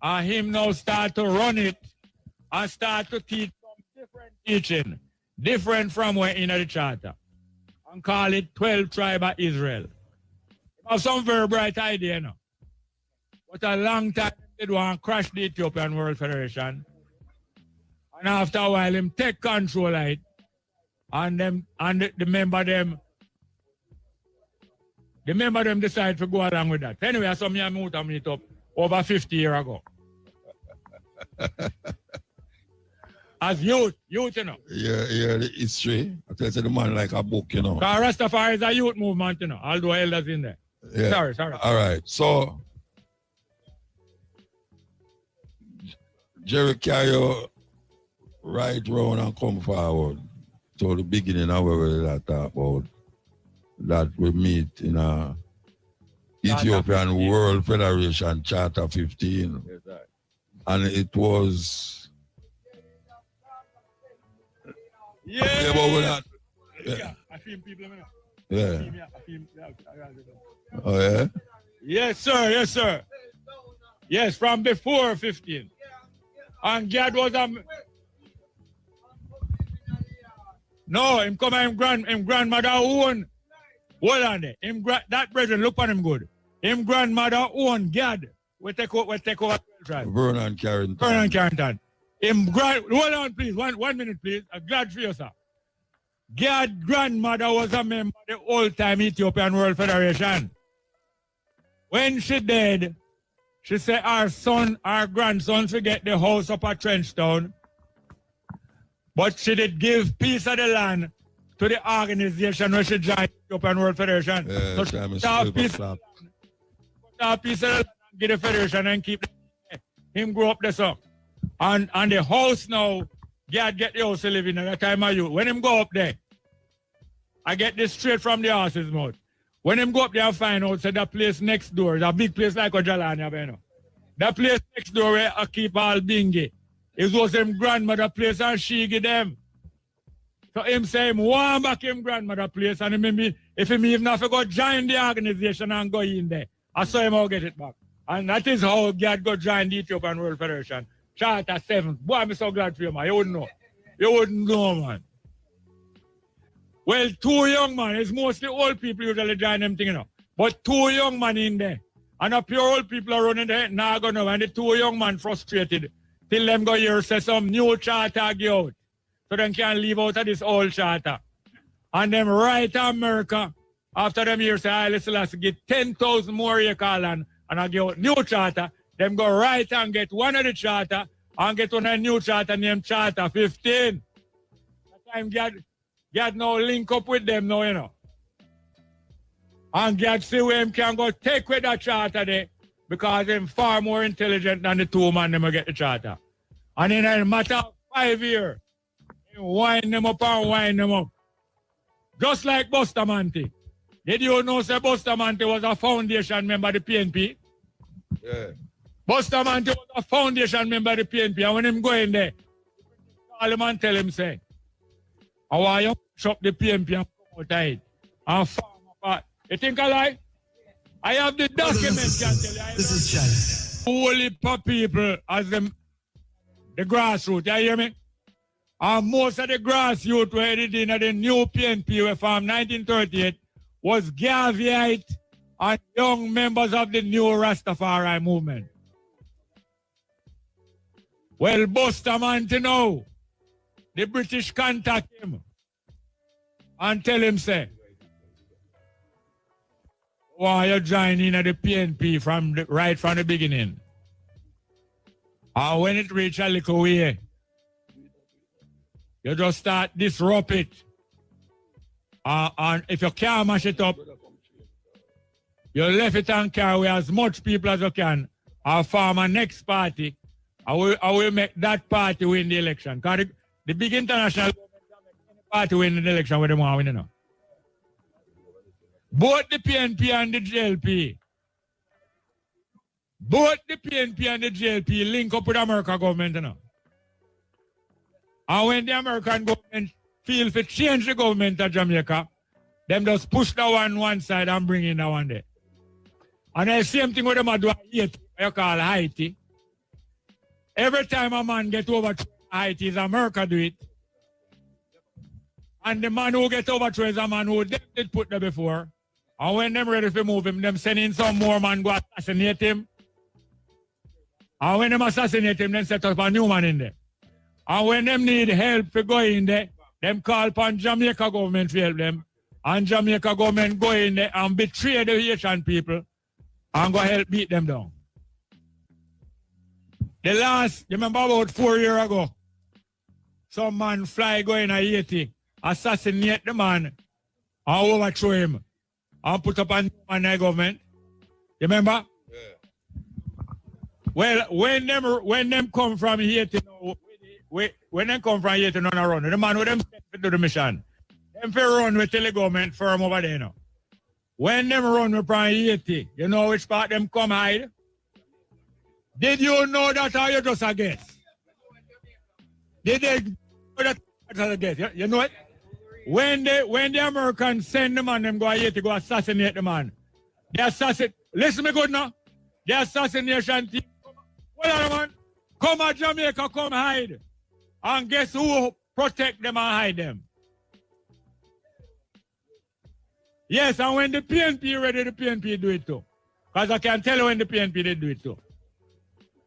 and him now start to run it and start to teach some different teaching, different from where in the charter. And call it 12 Tribe of Israel. Have some very bright idea now. But a long time they want to crash the Ethiopian World Federation. And after a while him take control of it. And the member them decide to go along with that. Anyway, I saw me and Muta meet up over 50 years ago. As youth, you know. Yeah, the history. I tell you, the man like a book, you know. Because Rastafari is a youth movement, you know, although elders in there. Yeah. Sorry. All right. So, Jerry carry you right round and come forward to the beginning of where we talk about that we meet in a Ethiopian World Federation Charter 15. Yes, sir. And it was... Yeah. I feel people. Yeah. Oh, yeah? Yes, sir. Yes, from before 15. And God was a... No, him come him grandmother own. Hold on there. That brethren, look on him good. Him grandmother own God. We take over tribe. Vernon Carrington. Hold on, please. One minute, please. I'm glad for you, sir. God grandmother was a member of the old-time Ethiopian World Federation. When she died, she said our grandson should get the house up at Trenchtown. But she did give piece of the land to the organization where she joined the Ethiopian World Federation. Yeah, so she put a piece of the land, give the federation and keep him grow up there, so. And the house now, God get the house to live in at that time of youth. When him go up there, I get this straight from the horse's mouth. When him go up there and find out, say that place next door, a big place like Ojalania, you know. That place next door where I keep all bingy. It was him grandmother place and she give them. So him say him want back him grandmother place and if him even have to go join the organization and go in there, I saw him all get it back. And that is how God go join the Ethiopian World Federation. Charter 7. Boy, I'm so glad for you, man. You wouldn't know. You wouldn't know, man. Well, 2 young men, it's mostly old people usually join them thing, you know. But 2 young men in there. And the pure old people are running there, now go now. And the 2 young men frustrated. Till them go here say some new charter get out. So them can leave out of this old charter. And them right to America, after them here say, Haile Selassie get 10,000 more acre land and I get out new charter. Them go right and get one of the charter and get on a new charter named Charter 15. That time God now link up with them now, you know. And God see where him can go take with that charter there because him far more intelligent than the 2 men them will get the charter. And in a matter of 5 years, wind them up and wind them up. Just like Bustamante. Did you know that Bustamante was a foundation member of the PNP? Yeah. Bustamante was a foundation member of the PNP. And when him go in there, call him and tell him, say, I want you to shop the PNP and come out of it. And farm apart. You think I lie? I have the documents, can tell you. This is Chance. Only for people as them, the grassroots, you hear me? And most of the grassroots were headed in the new PNP were from 1938 was Gaviite and young members of the new Rastafari movement. Well, Bustamante now, the British contact him and tell him, say, why you join in at the PNP right from the beginning? And when it reach a little way, you just start disrupt it. And if you can't mash it up, you left it and carry as much people as you can and form a next party. I will make that party win the election. Because the big international party win the election where they want to win, you know. Both the PNP and the GLP. Both the PNP and the GLP link up with the American government, you know. And when the American government feel to change the government of Jamaica, them just push the one side and bring in the one there. And the same thing with them do Haiti, you call Haiti. Every time a man get over to Haiti, is America do it. And the man who get over to is a man who did put there before. And when them ready to move him, them send in some more man go assassinate him. And when them assassinate him, then set up a new man in there. And when them need help to go in there, them call upon Jamaica government to help them. And Jamaica government go in there and betray the Haitian people and go help beat them down. The last, you remember about 4 years ago, some man fly go in Haiti, assassinate the man, and overthrow him, and put up a new man in the government. You remember? Yeah. Well, when them come from Haiti, when them come from Haiti, no run. The man with them to do the mission. Them for run with the government firm over there now. When them run with from Haiti, you know which part them come hide? Did you know that or you just a guess? Did they know that as a guess? You know it? When the Americans send the man, them go to Haiti, go assassinate the man. They assassinate. Listen me good now. The assassination team. Well, man, come to Jamaica, come hide. And guess who protect them and hide them? Yes, and when the PNP ready, the PNP do it too. Because I can tell you when the PNP they do it too.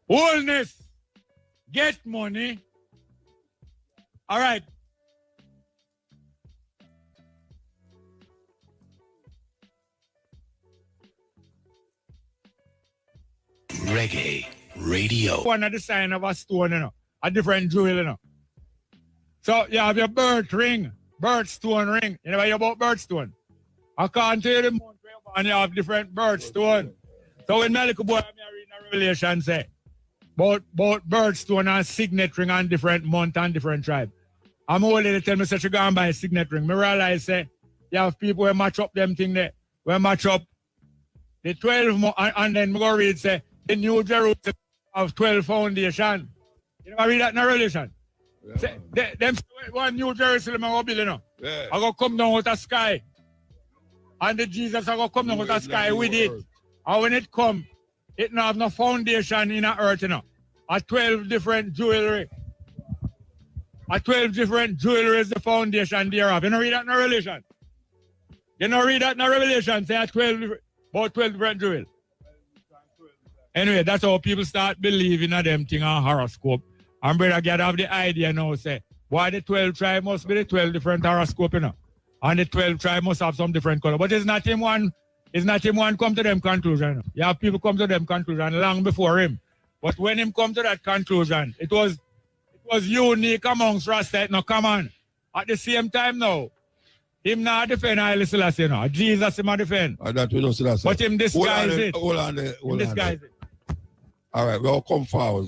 Wholeness, get money. All right. Reggae Radio. One of the sign of a stone, you know, a different jewel, you know. So you have your birthstone ring. You know about birthstone? According to the month and you have different birthstone. So when my little boy I'm reading a Revelation say about birthstone and signet ring and different month and different tribe. I'm old lady tell me such a go and buy a signet ring. Me realize say you have people who match up them thing there. We match up the 12 and then we go read say the New Jerusalem of 12 foundation. You know I read that in a Revelation? Yeah. Say, them one New Jerusalem I go build, you know. Yeah. I go come down with the sky. And the Jesus I go come down with the sky with it. And when it come, it not have no foundation in the earth, you know. A 12 different jewelry. A 12 different jewelry is the foundation thereof. You know read that in a Revelation? You know read that in a Revelation? Say about 12 different jewels. Anyway, that's how people start believing in them thing on horoscope. And brother get have the idea now, say, why the 12 tribe must be the 12 different horoscope, you know. And the 12 tribe must have some different color. But it's not him one come to them conclusion. You know. You have people come to them conclusion long before him. But when him come to that conclusion, it was unique amongst Rasta. Now come on. At the same time now, him not defend Haile Selassie, you know. Jesus him not defend. That we don't see that. But him disguise it. Hold on there. Disguise it. All right, we'll come forward.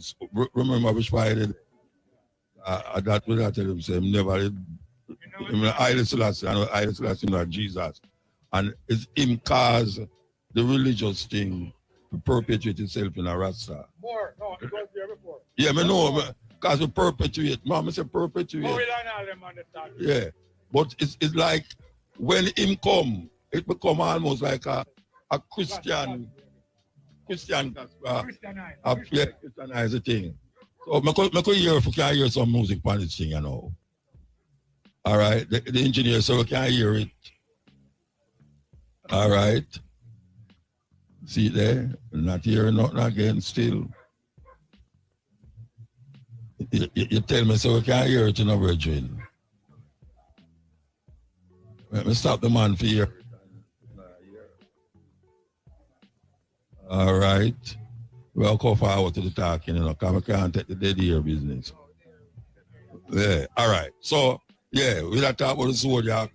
Remember which part it is. That will I tell him, say, never, Haile Selassie, I know Haile Selassie, not Jesus. And it's him cause the religious thing to perpetuate itself in a Rasta. More, no, it was there before. Yeah, I know, because we perpetuate. Mama say perpetuate. Oh, we don't all them understand. Yeah, but it's like when him come, it become almost like a Christian, Christianize the thing. So I could hear if we can hear some music on this thing, you know. All right, the engineer, so we can hear it. All right. See there, not hearing nothing again still. You tell me so we can't hear it in a virgin. Let me stop the man for here. All right. We'll go forward to the talking, you know, because we can't take the dead ear business. Yeah, all right. So, yeah, we'll talk about the soldier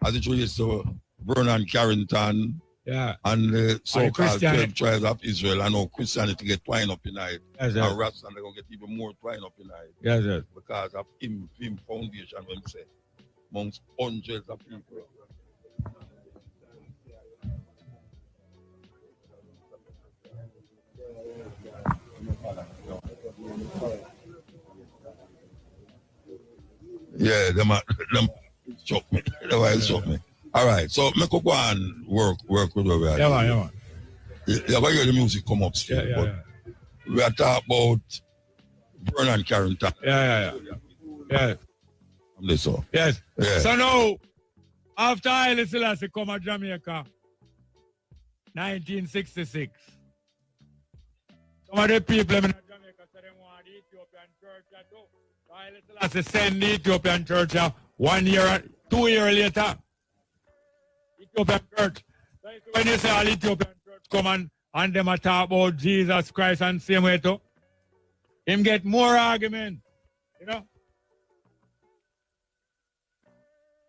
as it relates to Vernon Carrington. Yeah. And the so-called 12 tribes of Israel. I know Christianity get twined up in it. Yes, and Rasta they're going to get even more twined up in it. Yes, yes. Because of him foundation, when say, amongst hundreds of people. Yeah, them shock me. Otherwise, shock me. All right, so me could go and work with where we are. Yeah, man, yeah, man. Yeah, but hear the music come up still. Yeah. We are talking about Vernon Carrington. Yeah. Yes. Yes. Yeah. So now, after Haile Selassie come to Jamaica, 1966, some of the people in Jamaica said they want the Ethiopian church too. So Haile Selassie send the Ethiopian church 1 year, 2 years later. Ethiopian church. So when you say all Ethiopian church come and them talk about Jesus Christ and same way too, him get more argument, you know.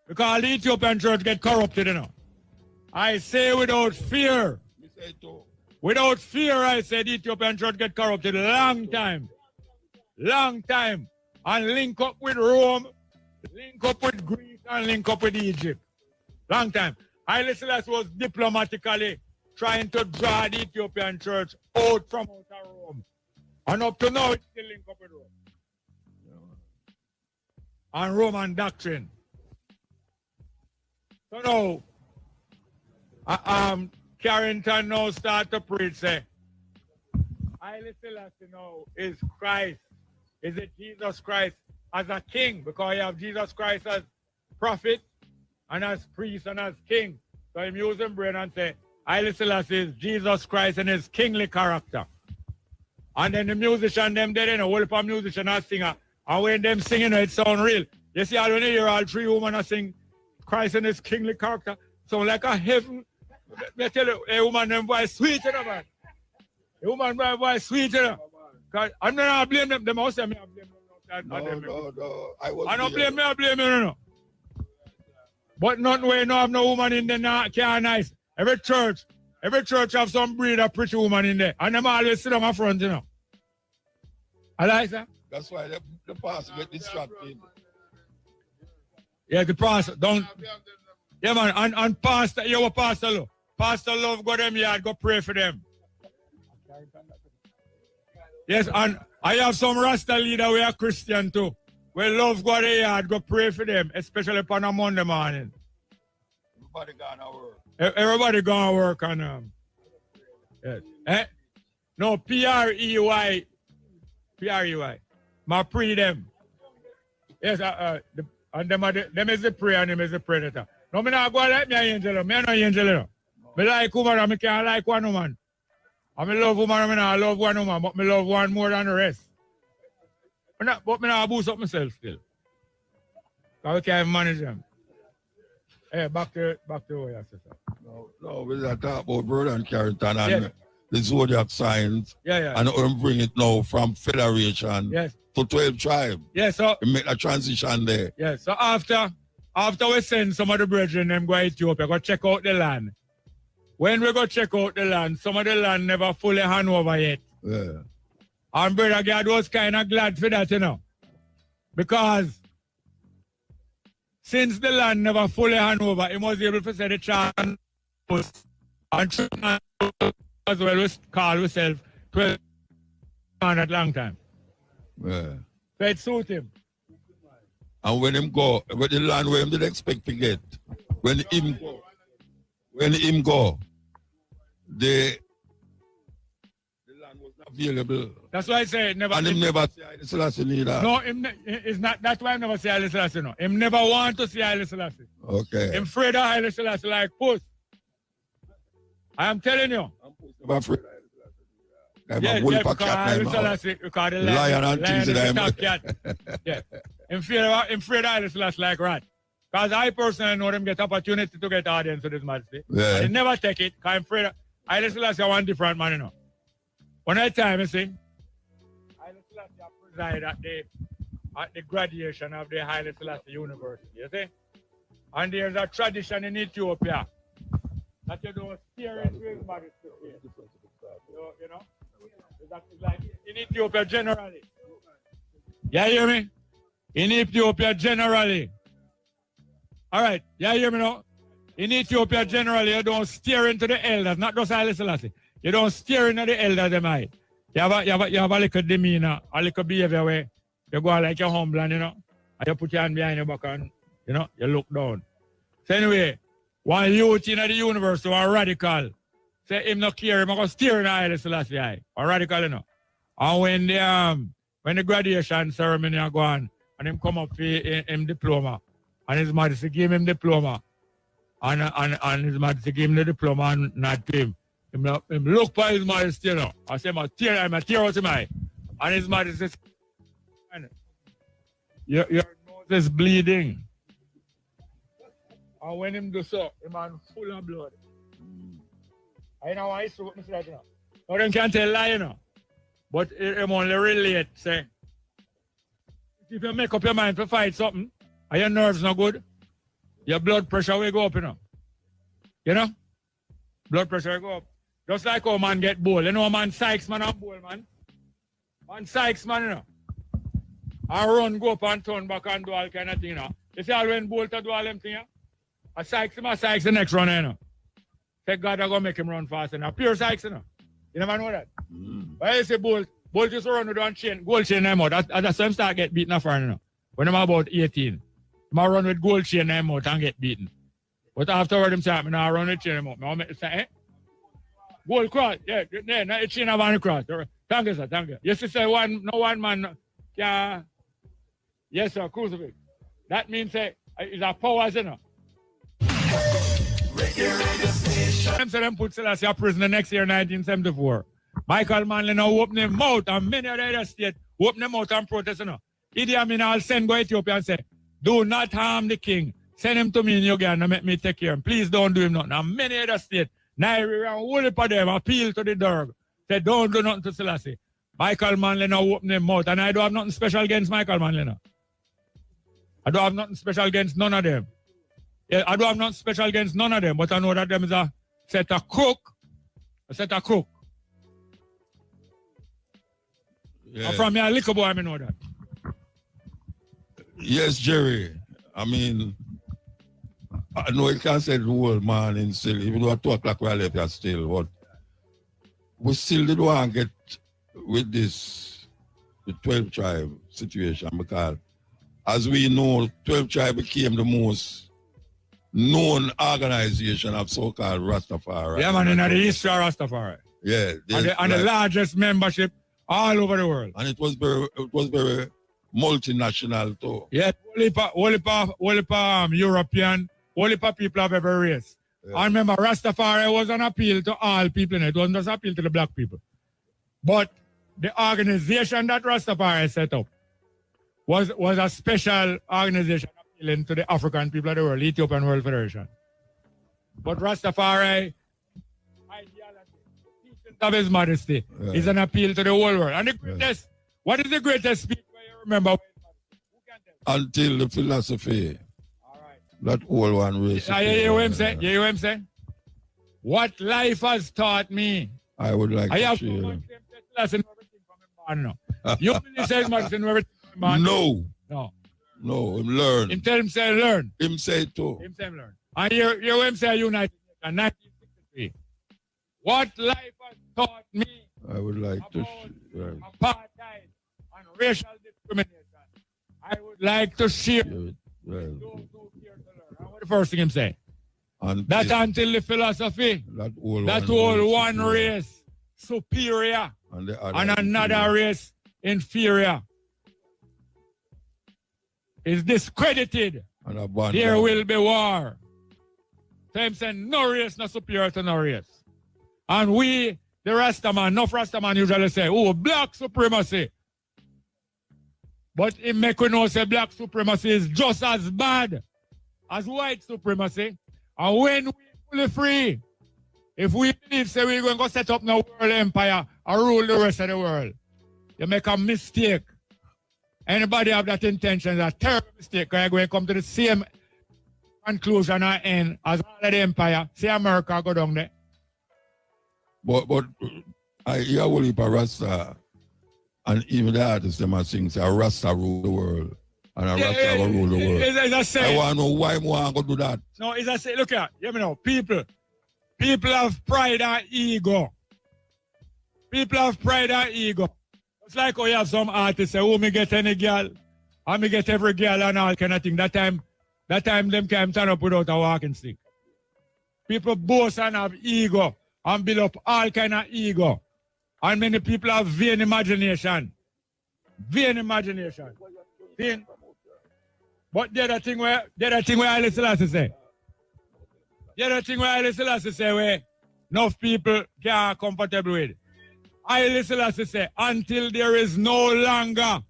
Because the Ethiopian church get corrupted, you know. I say without fear. Without fear, I said the Ethiopian church get corrupted long time. And link up with Rome, link up with Greece, and link up with Egypt. Long time. Haile Selassie was diplomatically trying to draw the Ethiopian church out from out of Rome. And up to now, it's still linked up with Rome. And Roman doctrine. So now, Carrington now start to preach, say, Haile Selassie now is Christ. Is it Jesus Christ as a king? Because you have Jesus Christ as prophet and as priest and as king. So I'm using brain and say, Haile Selassie is Jesus Christ and his kingly character. And then the musician, them there, a whole of musician and singer. And when them singing, it sound real. You see, when you hear all three women sing Christ and his kingly character, sound like a heaven. I tell you, a woman them voice sweet, you know, man. A woman voice sweet, you know. Cause I'm not blame them. Them also me I blame them. No. I don't blame me. I blame you, no. But nothing where you don't have no woman in there now can't nice. Every church have some breed of pretty woman in there. And them always sit on my front, you know. I like that. That's why the pastor get distracted. Yeah, the pastor don't. Yeah, man, and pastor, you a pastor love. Pastor love go them yard, go pray for them. Yes, and I have some Rasta leader we are Christian too. We love go the yard, go pray for them, especially upon a Monday morning. Everybody gonna work. Everybody gonna work on yes. No, P-R-E-Y. Ma pre them. Yes, and them is the prayer and them is the predator. No, me not go like me an angel. Me no angel. No. Me like woman and me can't like one woman. And me love woman and me not love one woman, but me love one more than the rest. But me not boost up myself still. Because we can't manage them. Hey, back to what you said. No, we are talking about Vernon Carrington and the zodiac signs. Yeah. And I'm bring it now from Federation to 12 tribes. Yeah, so we make a transition there. Yeah, so after we send some of the brethren them go to Ethiopia, go check out the land. When we go check out the land, some of the land never fully hand over yet. Yeah. And Brother God was kind of glad for that, you know. Because since the land never fully hand over, he was able to say the chant and as well as call himself 12 at long time. Yeah. So it suit him. And when him go, when the land where him did expect to get, when him go, the land was not available. That's why I say never. And him never say Haile Selassie neither. No, it's not. That's why I never say Haile Selassie. No, him never want to see Haile Selassie. Okay. Him afraid of Haile Selassie like puss. I am telling you. I'm afraid of Haile Selassie. Yeah, because Haile Selassie, because the lion and things is that the top cat. Yeah. Him afraid of Haile Selassie like rat. Because I personally know them get opportunity to get audience with this majesty. Yeah. They never take it because I'm afraid of Haile Selassie one different man, you know. One at a time, you see, Haile Selassie preside at the graduation of the Haile Selassie University, you see? And there's a tradition in Ethiopia that you don't steer into his majesty. You know? That is like in Ethiopia generally. You hear me? In Ethiopia generally. All right, you hear me now? In Ethiopia generally, you don't steer into the elders, not just Haile Selassie. You don't steer into the elders, them eye. You have a little demeanor, a little behavior where you go like you're humble, and, you know, and you put your hand behind your back and, you know, you look down. So anyway, one youth in the university, one radical, say him not care, him going to steer in Haile Selassie eye. Or radical, you know. And when the graduation ceremony are going, and him come up for him diploma, and his majesty gave him diploma, and his majesty gave him the diploma and not to him. Him look for his majesty, you know. I say, I'm tear out him eye. And his majesty says, your nose is bleeding. And when him do so, him man full of blood. I know why he's so me say that, you know. Now them can't tell lie, you know. But him only relate, say. If you make up your mind to fight something, and your nerves not good, your blood pressure will go up, you know. You know? Blood pressure will go up. Just like how man get bold. You know, man Sykes, man, and bold, man. Man Sykes, man, you know. And run, go up and turn back and do all kind of thing, you know. You see how when bold to do all them things, you know? A Sykes the next runner, you know. Say God are going to make him run fast, you know. Pure Sykes, you know. You never know that. But you say bold just run with one chain, gold chain in them out. That's why him start get beaten up for, you know. When I'm about 18. I run with gold chain in them out and get beaten. But afterward, him say, I run with chain in them out. I make say, eh? Gold cross, yeah, not a chain of one cross. Thank you, sir, thank you. Yes, you say no one man can, yes, sir, crucifix. That means, say, it's a power, you know. Them say them put Selassie in prison the next year, 1974. Michael Manley now open them mouth, and many of the other states open them mouth and protest, you know. Idi Amin I'll send go to Ethiopia and say, do not harm the king. Send him to me in Uganda and make me take care of him. Please don't do him nothing. And many other states, Nigeria and all of them appeal to the Derg. Say, don't do nothing to Selassie. Michael Manley now open them mouth, and I don't have nothing special against Michael Manley now. I don't have nothing special against none of them. Yeah, I don't have nothing special against none of them, but I know that them is a set of crook. A set of crook. Yeah. I'm from here, little boy, I know that. Yes, Jerry. I mean, I know you can't say the whole morning still, even though at 2 o'clock we are left here still, but we still did want to get with this, the 12 tribe situation, because as we know, 12 tribe became the most known organization of so-called Rastafari. Yeah, man, in the history of Rastafari. Yeah. And the largest membership all over the world. And it was very multinational too. Yeah, European, people of every race. Yeah. I remember Rastafari was an appeal to all people in it. It wasn't just an appeal to the black people. But the organization that Rastafari set up was a special organization appealing to the African people of the world, Ethiopian World Federation. But Rastafari ideology, the teachings of his majesty, is an appeal to the whole world. And the greatest, what is the greatest speech you remember? Until the philosophy. All right. That whole one race. You hear what I'm saying? You hear what I'm saying? What life has taught me. I would like I to have share. lesson everything from him, no. You really say much in everything from him, No. No. No, him learn. Him tell him say learn. Him say too. Him say learn. And here him say United in 1963. What life has taught me I would like to. apartheid and racial discrimination, I would like to share Well, those who care to learn. And what the first thing him say? and That until the philosophy, that whole one race superior and, the other and another race inferior is discredited, and abandon. there will be war. So him saying no race no superior to no race. And we, the Rastaman, enough Rastaman usually say, oh, black supremacy. But it make we know say black supremacy is just as bad as white supremacy. And when we fully free, if we believe say we're going to set up no world empire and rule the rest of the world, you make a mistake. Anybody have that intention, that's a terrible mistake, because you're going to come to the same conclusion and end as all of the empire. See America go down there. But I hear a whole heap of Rasta, and even the artists them are saying say a Rasta rule the world, and a Rasta will rule the world. I want to know why I want to do that. No, it's a say, look at, you know, people have pride and ego. People have pride and ego. It's like how you have some artists say, oh, me get any girl, and me get every girl and all kind of thing. That time them can't turn up without a walking stick. People boast and have ego and build up all kind of ego. And many people have vain imagination. Vain imagination. Vain. But the other thing where Haile Selassie say, where enough people can't comfortable with. Haile Selassie say, until there is no longer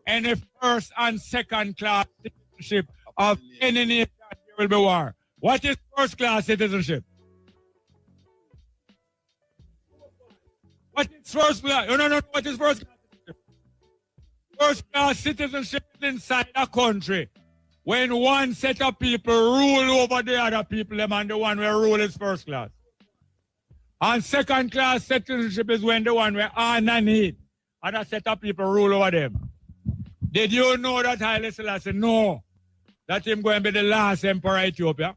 any first and second class citizenship of any nation, there will be war. What is first class citizenship? What is first class? No. What is first class citizenship? First class citizenship is inside a country when one set of people rule over the other people, them and the one where rule is first class. And second class citizenship is when the one where honor need and a set of people rule over them. Did you know that Haile Selassie know that him going to be the last emperor of Ethiopia?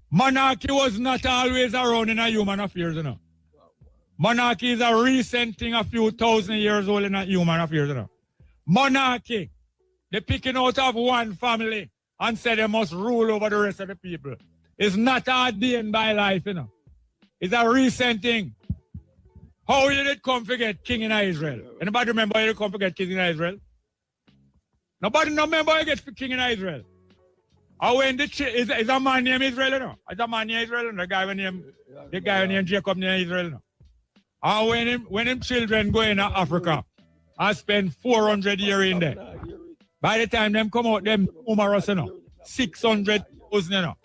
Monarchy was not always around in a human affairs, you know. Monarchy is a recent thing, a few thousand years old in a human affairs, you know. Monarchy, they picking out of one family and say they must rule over the rest of the people. It's not ordained by life, you know. It's a recent thing. How you did come forget king in Israel? Anybody remember how you come forget king in Israel? Nobody remember how you get king in Israel. Or when the is a man named Israel, you know? Is a man named Israel, you know? The guy named Jacob named Israel, you know? And when him children go in Africa and spend 400 years in there, by the time them come out, them numerous, you know, 600,000, you know.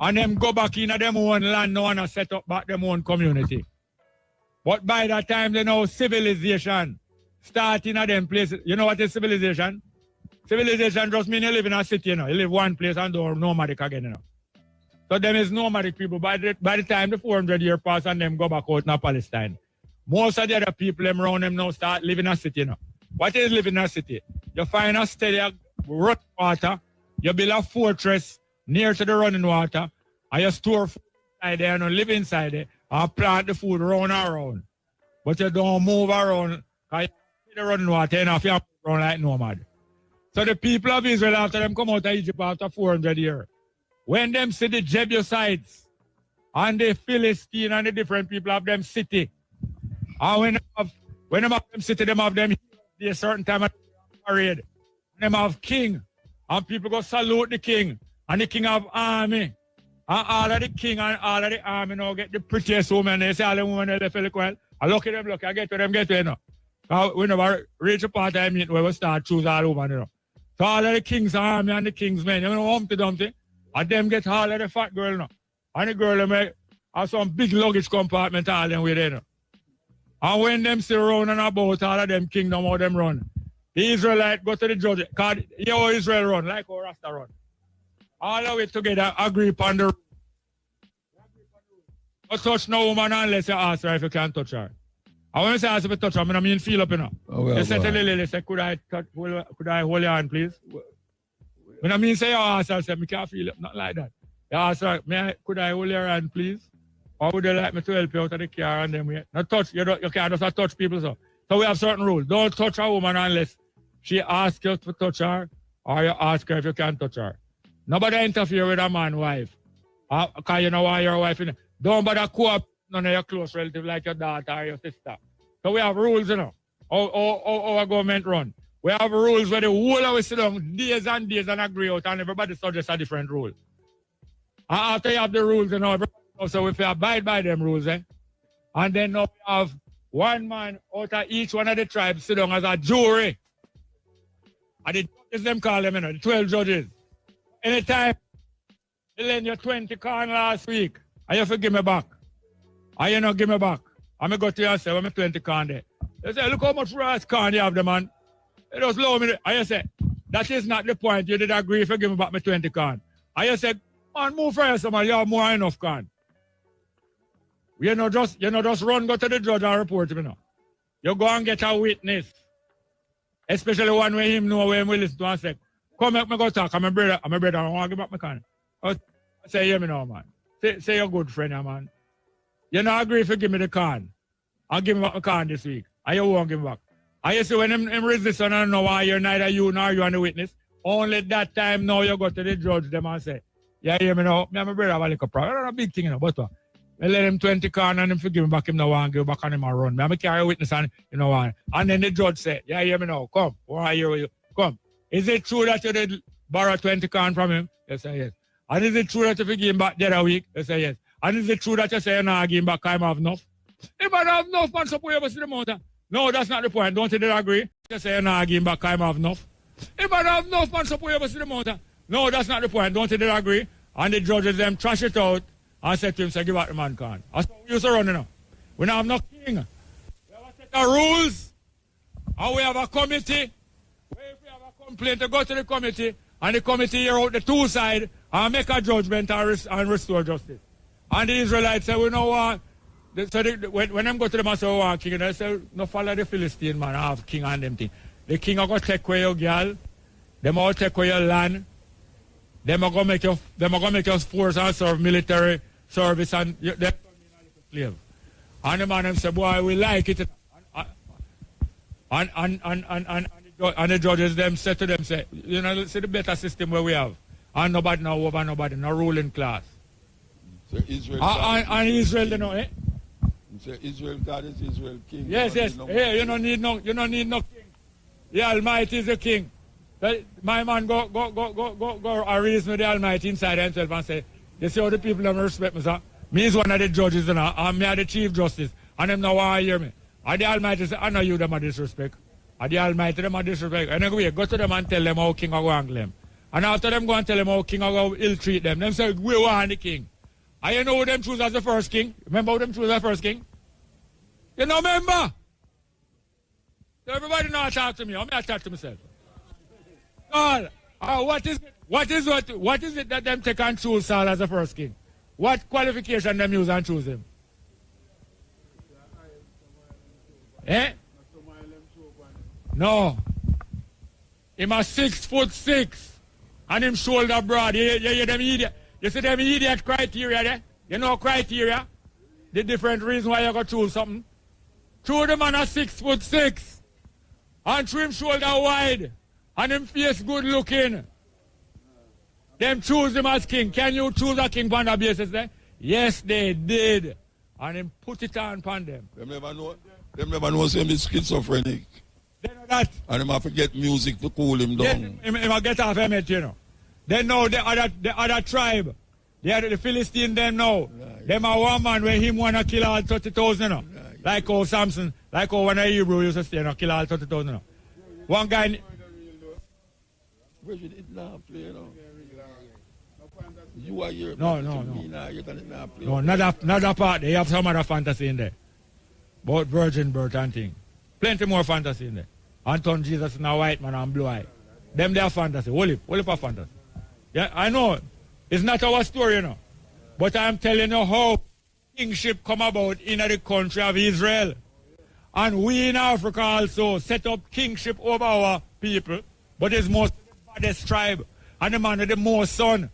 And them go back in them own land now and set up back them own community. But by that time, they know civilization starting at them places. You know what is civilization? Civilization just means you live in a city, you know. You live one place and don't nomadic again, you know. So them is nomadic people. By the time the 400 years pass and them go back out in Palestine, most of the other people them around them now start living in a city, you know. What is living in a city? You find a steady running water, you build a fortress near to the running water, and you store food inside there and live inside there and plant the food round and around. But you don't move around because you see the running water enough, you move around like nomad. So the people of Israel, after them come out of Egypt after 400 years, when them see the Jebusites and the Philistine and the different people of them city, and when them have them city, them have them a certain time of parade, and them have king, and people go salute the king, and the king have army, and all of the king and all of the army now get the prettiest woman. They say all the women they feel well. I look at them, look, I get to them, you know. We never reach a part I meet where we start choose all women, you know. So all of the king's army and the king's men, you know, Humpty Dumpty, and them get all of the fat girl, you know. And the girl them have some big luggage compartment all them with them, you know. And when them sit around and about all of them kingdom, how them run, the Israelite go to the judge, because you know how Israel run, like how Rasta run. All of it together agree upon the rule. Don't touch no woman unless you ask her if you can touch her. I want to say I have to touch her. I mean feel up, you know. Oh, well, They said to well. Lily, they said, could I hold your hand, please? When I mean say you ask her, I said, I can't feel it. Not like that. You ask her, could I hold your hand, please? Or would you like me to help you out of the car and then we not touch, you can't just touch people so. So we have certain rules. Don't touch a woman unless she asks you to touch her or you ask her if you can touch her. Nobody interfere with a man's wife. Because you know why your wife in. Don't bother co-op none of your close relatives like your daughter or your sister. So we have rules, you know. How our government run. We have rules where the whole of us sit down days and days and agree out and everybody suggests a different rule. And after you have the rules, you know, so if you abide by them rules, and then now we have one man out of each one of the tribes sit down as a jury. And the judges them call them, you know, the 12 judges. Anytime you lend your 20 corn last week, and you have to give me back. And you know, give me back. I'm going to go to you and say, well, I'm 20 corn there. They say, look how much rice corn you have, the man. They just lower me. And you say, that is not the point. You did agree if you give me back my 20 corn. And you say, man, move for you, man. You have more than enough corn. You know, just run, go to the judge and report him, you know. You go and get a witness. Especially one where him know where him will listen to and say, come make me go talk. I'm a brother, I want to give back my corn. I say, hear me now, man. Say you're a good friend, man. You not agree if you give me the corn. I'll give me back my corn this week. And you won't give me back. And you see when him resist and I don't know why you're neither you nor you and the witness, only that time now you go to the judge them and say, yeah, hear me now. Me and my brother have a little problem. That's not a big thing, you know, but I let him 20 corn and him forgive me back him now and give back on him and run. Me carry a witness and you know what. And then the judge say, yeah, hear me now. Come. Why hear you? Come. Is it true that you did borrow 20 corn from him? Yes, I yes. And is it true that you forgive him back the other week? Yes, I yes. And is it true that you say you're not give him back time have enough? If I don't have enough, man, suppose you ever see the mountain. No, that's not the point. Don't you agree? You say you're not give him back time have enough. If I don't have enough, man, suppose you ever see the mountain. No, that's not the point. Don't you agree? And the judges them trash it out and said to him, say, give out the man corn. That's what we used to run, you know. We don't have no king. We have a set of rules. And we have a committee. Where if we have a complaint, to go to the committee, and the committee hear out the two sides and make a judgment and restore justice. And the Israelites say, we know what? So when them go to them and say, oh, our king, they say, no follow the Philistine, man, I have king and them thing. The king are going to take away your girl. Them all take away your land. Them are going to make you force and serve military service and they're turning a little slave. And the man them say, boy, we like it. And the judges them say to them, say, you know, see the better system where we have. And nobody now over nobody, no ruling class. So Israel and Israel, you know, eh? So Israel God is Israel king. Yes, yes. Hey, you don't need no king. The Almighty is the king. My man go and reason with the Almighty inside himself and say, you see how the people don't respect me, sir? Me is one of the judges, you know, and me are the chief justice. And them now want to hear me. And the Almighty say, I know you them are disrespect. And the Almighty them are disrespect. And then go to them and tell them how king are going to them. And after them go and tell them how king are going to ill-treat them, them say, we want the king. And you know who them choose as the first king? Remember who them choose as the first king? You know, remember? So everybody now talk to me. I'm going to talk to myself. Saul, what is it that them take and choose Saul as the first king? What qualification them use and choose him? Eh? No. Him a 6'6", and him shoulder broad. You them idiot. You see them idiot criteria there? You know criteria? The different reason why you got to choose something. Choose the man a 6'6", and trim shoulder wide, and him face good looking. Them choose him as king. Can you choose a king on the basis there? Yes, they did. And him put it on upon them. Them never know him is schizophrenic. They know that. And him have to get music to cool him down. Him get off him, you know. They know the other tribe. The Philistine, them know. Right. Them are one man where him want to kill all 30,000, you know. Right. Like how Samson, like how when a Hebrew used to say, you know, kill all 30,000, you know. One guy... You are here. No. No, not that part. They have some other fantasy in there. About virgin birth and thing. Plenty more fantasy in there. Anton Jesus and a white man and blue eye. Them they are fantasy. Whole heap of fantasy. Yeah, I know. It's not our story, you know. But I'm telling you how kingship come about in the country of Israel. And we in Africa also set up kingship over our people. But it's most the baddest tribe. And the man with the most son.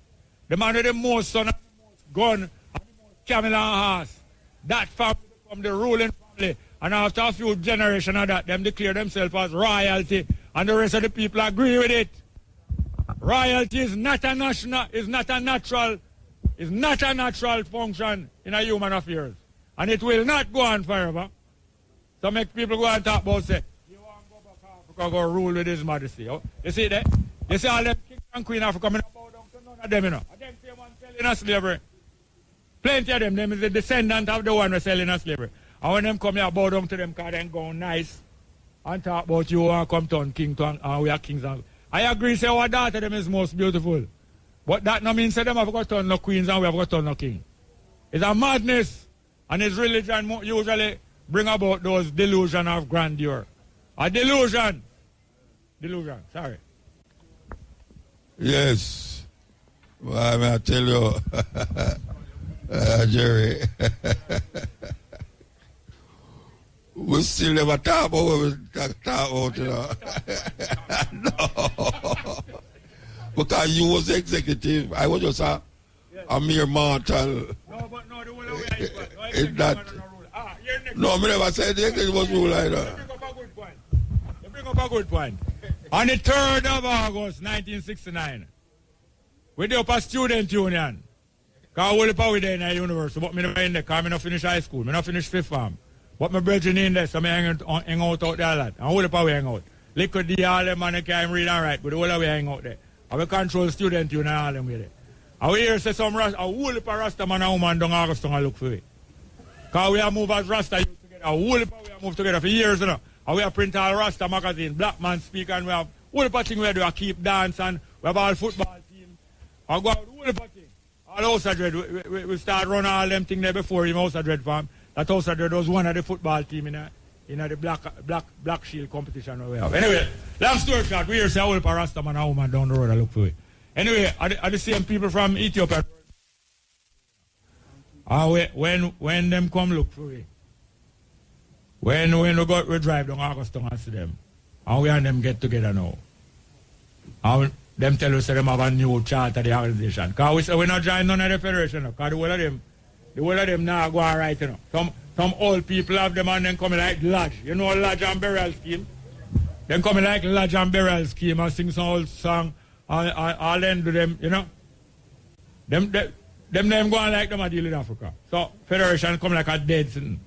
The man with the most son and the most gun and the most camel and horse. That family become the ruling family. And after a few generations of that, them declare themselves as royalty. And the rest of the people agree with it. Royalty is not a natural function in a human affairs. And it will not go on forever. So make people go and talk about say, you want to go back to Africa, go rule with his majesty. Oh? You see that? You see all them king and queen Africa, I bow down to none of them, you know. And them same one selling us slavery. Plenty of them is the descendant of the one who selling us slavery. And when them come here, bow down to them because they go nice and talk about you want to come to king to and we are kings. I agree, say our daughter them is most beautiful. But that no means say them have got to turn no queens and we have got to turn no king. It's a madness. And his religion usually bring about those delusion of grandeur. A delusion. Delusion, sorry. Yes. Well, I tell you, Jerry, we still never talk about what we talk about, you know. No. Because you was executive. I was just a mere mortal. No, but no, the whole way it's not. No, I never said the executive was rule like that. You bring up a good point. On the 3rd of August, 1969, we did up a student union. Because I was we there in the university, but I never in there because I not finish high school. I not finish 5th form. But my brethren in there, so I hang out there a lot. And hold up we hang out. Liquid D, all them man can't read and write, but the whole of we hang out there. And we control student union and all them with it. And we hear say some Rasta, a whole heap of Rasta man and woman down August and look for it. Because we have moved as Rasta youth together. A whole heap we have moved together for years, you know. And we have print all Rasta magazine, Black Man Speak, and we have whole heap of things we do. We keep dance and we have all football team. And go out whole heap of things. All House of Dread, we start running all them things there before him House of Dread farm. That House of Dread was one of the football team in the black shield competition we have. Anyway, long story short, we hear say a whole heap of Rasta man and woman down the road and look for it. Anyway, are the same people from Ethiopia. When them come look for it. When we drive down August and see them. And we and them get together now. And them tell us that them have a new chart of the organization. Because we say we're not joining none of the federation. Because the whole of them now go all right, you know. Some old people have them and then coming like lodge. You know lodge and burial scheme? Them coming like lodge and burial scheme and sing some old song. I'll end with them, you know. Them go on like them a deal in Africa. So federation come like a dead thing.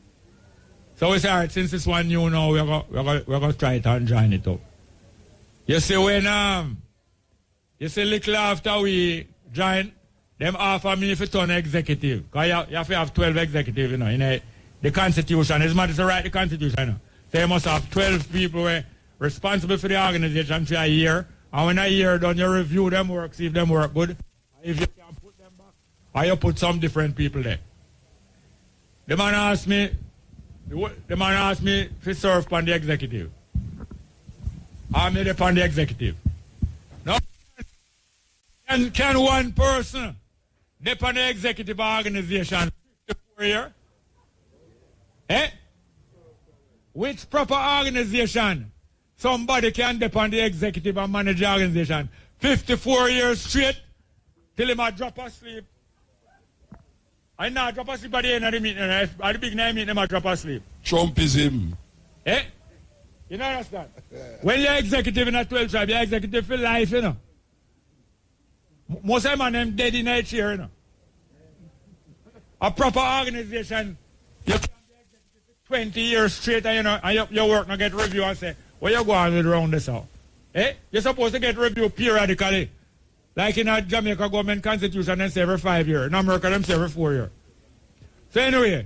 So we say, all right, since this one new now, we're going to try it and join it up. You see when you see little after we join, them offer me if you turn executive. Because you have to have 12 executive, you know, in the constitution. It's not to write the constitution, you know. So you must have 12 people who are responsible for the organization for a year. And when a year done, you review them work, see if them work good. If you can put them back, or you put some different people there. The man asked me to serve on the executive. I'm upon the executive. Now, can one person depend on the executive organization 54 years? Eh? Which proper organization? Somebody can depend on the executive and manage the organization 54 years straight till him a drop asleep. I not drop asleep at the end of the meeting. At the big name meeting, him a drop asleep. Trumpism. Eh? You know understand? When you're executive in a 12 tribe, you're executive for life, you know. Most of them dead in each year, you know. A proper organization, you can be executive for 20 years straight, and, you know, and your work not get review and say, what you going with around this out? Eh? You're supposed to get review periodically. Like in a Jamaica government constitution, they say every 5 years. In America, them say every 4 years. So anyway,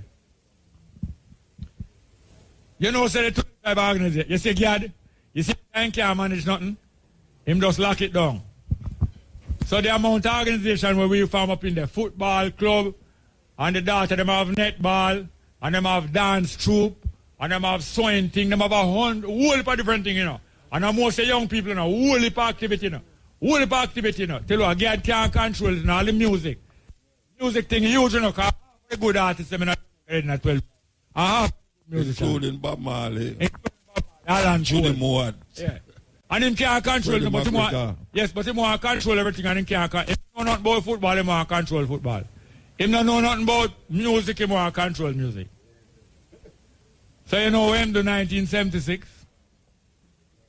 you know, say the 2 tribe organization. You see God, you see he can't manage nothing. Him just lock it down. So the amount of organization where we form up in the football club, and the daughter, them have netball, and them have dance troupe, and them have sewing thing, them have a whole heap of different things, you know. And most of young people, you know, whole heap of activity, you know. Whole heap of activity, you know. Tell you, God can't control it, you know, all the music. Music thing huge, you know, because half the good artists, them in a 12. And half musician. Including Bob Marley. Alan Judy Cole. Moore. Yeah. And him can't control Freddie but him want, Africa. yes, but him want to control everything and him can't if he know nothing about football, him want to control football. Him don't know nothing about music, him want to control music. So you know when the 1976,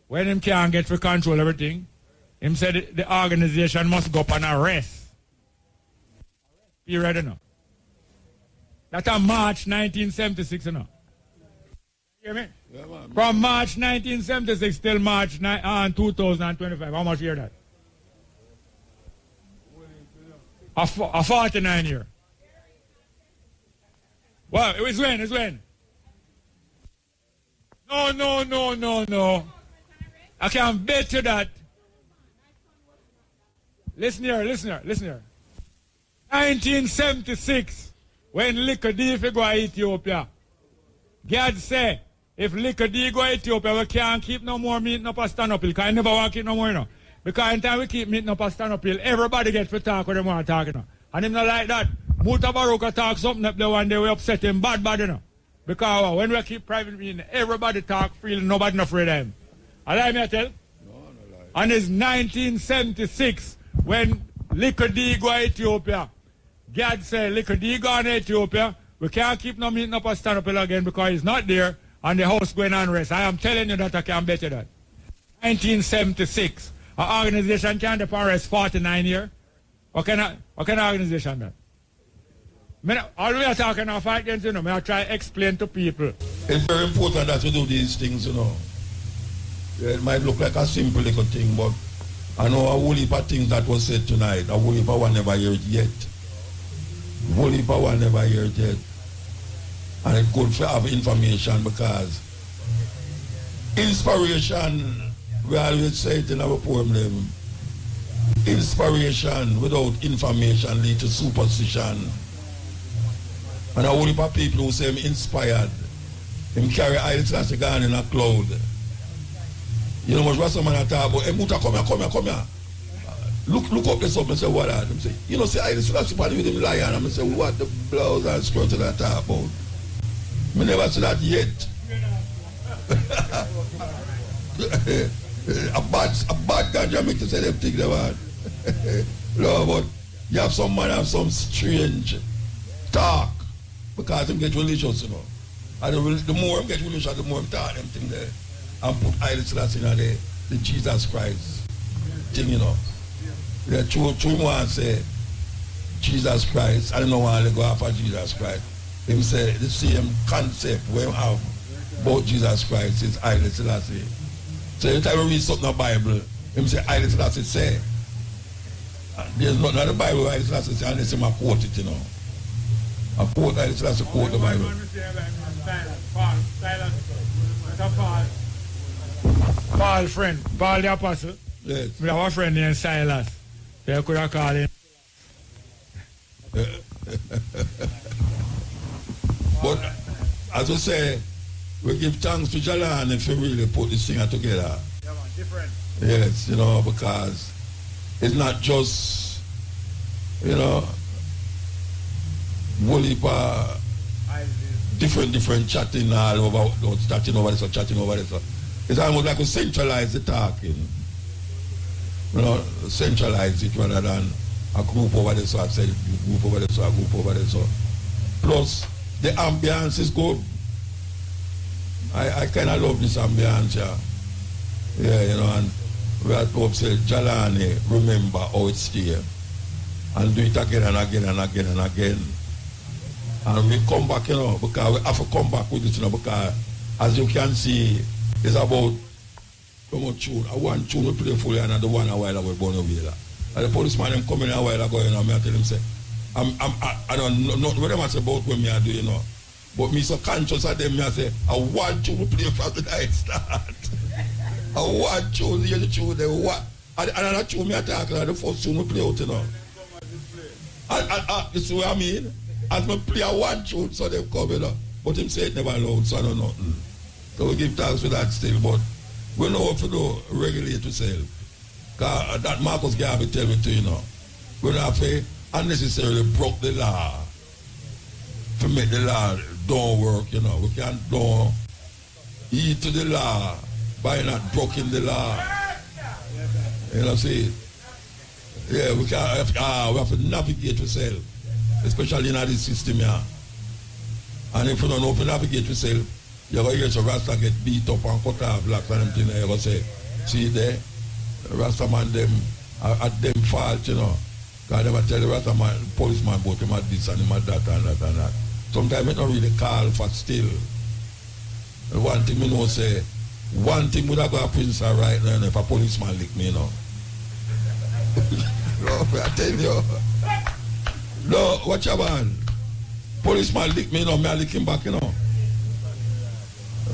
when him can't get to control everything, him said the organization must go up on a rest. You ready now? That's on March 1976, you know. You hear me? Yeah, man. From March 1976 till March 2025. How much year that? A 49 year. Well, it's when? No. I can bet you that. Listen here. 1976, when Liquor D go to Ethiopia, God say, if Liquor D go to Ethiopia, we can't keep no more meeting up a stand up hill, because I never want to keep no more, you know. Because in time we keep meeting up a stand up hill, everybody gets to talk what they want to talk, you know. And him not like that. Mutabaruka talk something up there one day, we upset him bad, you know. Because when we keep private meeting, everybody talk freely, nobody not afraid of him. I lie me I tell? No lie. And it's 1976 when Liquor D go to Ethiopia. God said, Liquor D go to Ethiopia. We can't keep no meeting up a stand up hill again because he's not there and the house going on rest. I am telling you that I can bet you that. 1976. An organization can't depend rest 49 years. What kind of organization that? All we are talking about fight against, you know, I try to explain to people. It's very important that you do these things, you know. It might look like a simple little thing, but I know a whole heap of things that was said tonight. A whole heap of one never heard yet. A whole heap of one never heard yet. And it's good to have information because inspiration, we always say it in our poem level. Inspiration without information leads to superstition. And a whole heap of people who say I'm inspired, him carry Haile Selassie gone in a cloud. You know what some man talk about, hey Muta, come here. Look up this up and say, what are them say? You know, say Haile Selassie party with him lion. And I say, what the blouse and skirt that I talk about? I never see that yet. a bad ganja make to say them think about. No, but you have some man have some strange talk because him get religious, you know. And the more him get religious, the more him talk them thing there. And put Haile Selassie in the Jesus Christ thing, you know. The true one say Jesus Christ. I don't know why they go after Jesus Christ. Him say the same concept we have about Jesus Christ is Haile Selassie. So every time we read something in the Bible, him say Haile Selassie say. There's nothing in the Bible Haile Selassie say unless him quote it, you know. I quote Haile Selassie quote the Bible. Paul friend, Paul the apostle. Yes. We have a friend named Silas. They could have called him. But as I say, we give thanks to Jalan if you really put this thing together. Yeah, man, different. Yes, you know, because it's not just, you know, different chatting all over, chatting over this or chatting over this. It's almost like we centralize the talking. You know, centralize it rather than a group over this, so I said a group over this, so a group over this. So. Plus, the ambience is good. I kind of love this ambience, yeah. Yeah, you know, and we have to say, Jalani, remember how it's here. And do it again and again and again and again. And we come back, you know, because we have to come back with this, you know, because as you can see, it's about tune. One tune we play fully and the one a while ago born over here. And the policeman them coming a while ago, you know, I tell him say, I don't know what them say about when me I do, you know. But me so conscious of them, me I say, I want you to play from the night start. I want you to hear the tune, they what? And another tune me I talk, the first tune we play out, you know. You see what I mean? As me play a one tune, so they come, you know. But him say it never loud, so I don't know nothing. So we give thanks for that still, but we know what to do, regulate yourself. Because that Marcus Garvey tell me to, you know, we don't have to unnecessarily broke the law to make the law don't work, you know. We can't don't eat to the law by not broken the law. You know, see? Yeah, we have to navigate ourselves, especially in this system here. And if you don't know how to navigate yourself, you're going to hear some Rasta get beat up and cut off blacks and them things. You're going to say, see there, Rasta man, them, at them fault, you know. Because I never tell the Rasta man, policeman about him at this and him at that and that and that. Sometimes I don't really call for still. One thing I know say, one thing would have got a prison right now if a policeman lick me, you know. No, I tell you. No, watch your man. Policeman lick me, you know, me I lick him back, you know.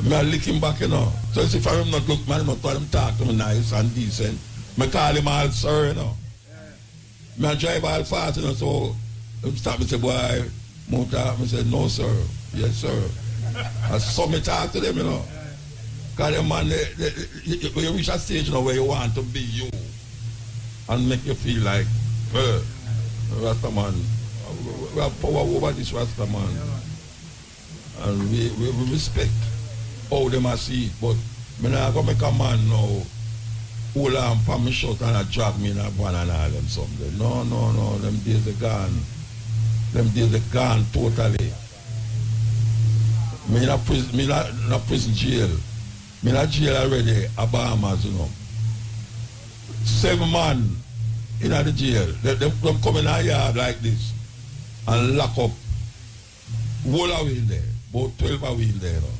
Me I lick him back, you know. So if I him not look, man, not tell him talk to me nice and decent. Me call him all sir, you know. Me I drive all fast, you know, so him stop me say, boy, Muta, me say, no sir, yes sir. And so me talk to them, you know. Because the man, when you reach a stage, you know, where you want to be you and make you feel like, Rasta man, we have power over this Rasta man. And we respect how they must see it. But I'm not going to make a man now hold on for me short and drag me in a van and all them something. No, them days are gone. Them days are gone totally. Me in a prison jail. Me in a jail already, a Bahamas, you know. 7 men in the jail. Them come in a yard like this and lock up whole a wheel there, about 12 a wheel there, you know.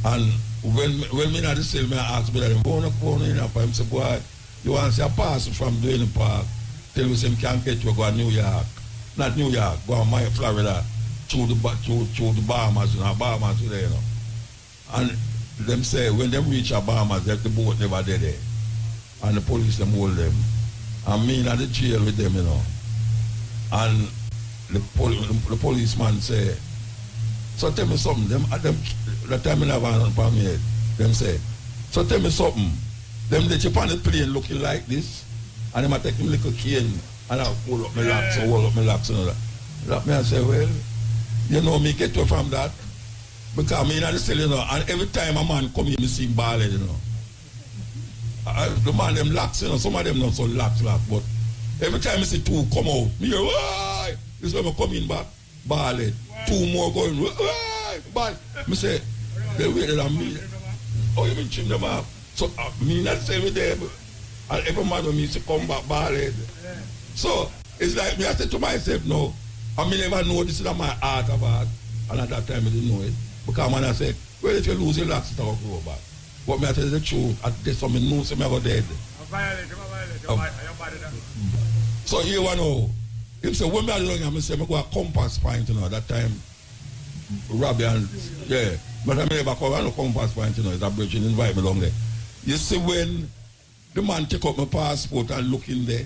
And when me in the cell, me ask me that them go in a him say, boy, you want to see a pass from Duane Park, tell me him can't get you go to New York. Not New York, go to Florida, through the Bahamas, you know, Bahamas there, you know. And them say when them reach a Bahamas, the boat never there. And the police them hold them. And me in the jail with them, you know. And the policeman say, so tell me something. The time I have on my head, them say, so tell me something. Them they chip on the plane looking like this, and them I take him little cane and I hold up my locks and hold up my locks and all that. That me I say, well, you know me get you from that. Because me in the cell, you know, and every time a man come here, me see him ballhead, you know. The man them locks, you know, some of them not so locks, but every time I see 2 come out, me hear, why? This when I come in back, ballhead. 2 more going, why? But me say, they waited on me. Oh, you mean trim them up? So me not say with them, and every man when me to come back ballhead. So it's like me I say to myself now, I me never know this is my heart about, and at that time I didn't know it. Because man I say, well if you lose your locks, it will grow back. But me I tell you the truth, at this time I know so I go dead. So here one know, if say when I long I say I go a compass point, you know, at that time, Robbie and yeah. But I never come on a compass point, you know, it's a bridge and invite me along there. You see when the man take up my passport and look in there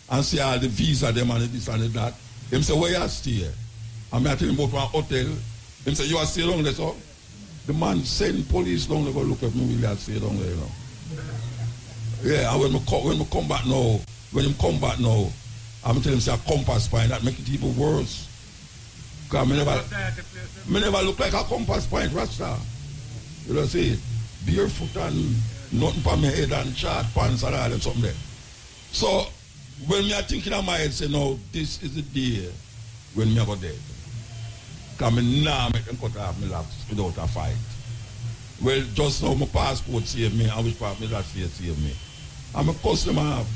and see all the visa them and this and that, him say, where you stay? And I tell him about one hotel. Him say, you are stay down there, so? The man send police down there go look at me, really I stay down there, you know. Yeah, and when we come back now, I'm telling him say a compass point, that make it even worse. Because me never look like a compass point, Rasta. You know, see, barefoot and nothing for my head and short pants and all and something there. So, when me are thinking of my head, say, no, this is the day when me go dead. Because me now make them cut off my locks without a fight. Well, just now my passport saved me, and which part my last year saved me. And my customer have.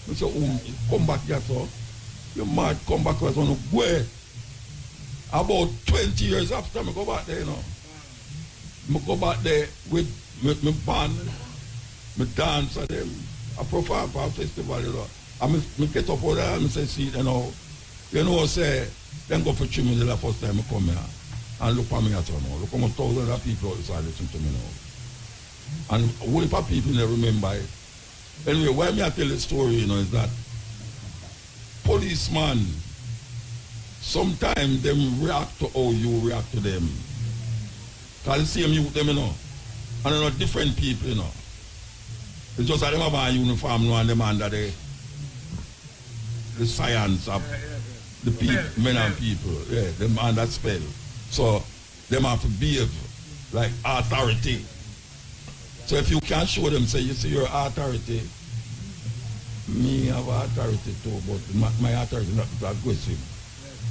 I say, oh, come back here, so. You might come back as one of where? About 20 years after, I go back there, you know. I go back there with my band, my dance, and them. I perform for a festival, you know. And I get up over there and I say, see, you know, say, then go for trimming the first time I come here. And look at me at all now. Look how thousands of people outside listen to me now. And a whole heap of people never remember it. Anyway, why me I tell the story, you know, is that policeman, sometimes them react to how you react to them. Because the same youth them, you know. And they're not different people, you know. It's just that them have a uniform now and them under the science of the people, men and people, yeah, them under spell. So them have to behave like authority. So if you can show them, say, you see your authority, me have authority too, but my authority is not aggressive.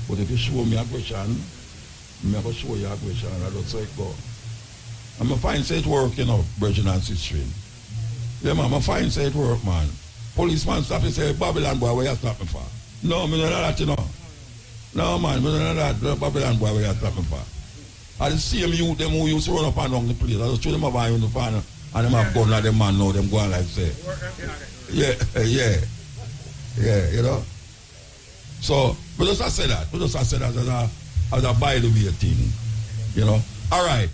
But if you show me aggression, me have to show you aggression, and that's how it go. I'm a fine say it work, you know, Virgin and Sister. Yeah, man, I'm a fine say it work, man. Policeman stop and say, Babylon boy, where you stop me for? No, me don't know that, you know. No, man, me don't know that, Babylon boy, where you stop me for? I the same youth, them who used to run up and down the place. I just show them have a uniform and them have gun like them man now, them go on like say. Yeah, you know. So, we just say that. We just say that as a by the way thing, you know. All right.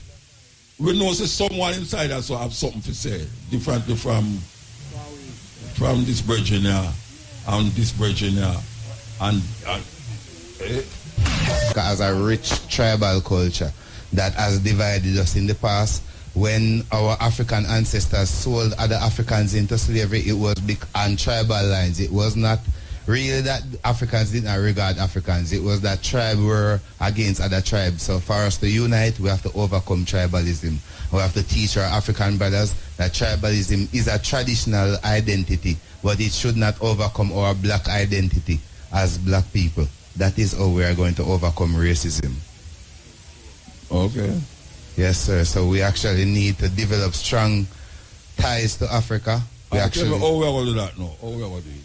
We know say someone inside us will have something to say, differently from this Virginia and this Virginia and as a rich tribal culture that has divided us in the past. When our African ancestors sold other Africans into slavery, it was big on tribal lines. It was not really that Africans did not regard Africans. It was that tribe were against other tribes. So for us to unite, we have to overcome tribalism. We have to teach our African brothers that tribalism is a traditional identity, but it should not overcome our black identity as black people. That is how we are going to overcome racism. Okay. Yes, sir. So we actually need to develop strong ties to Africa. We actually. Tell me how we are going to do that now. How we are going to do it?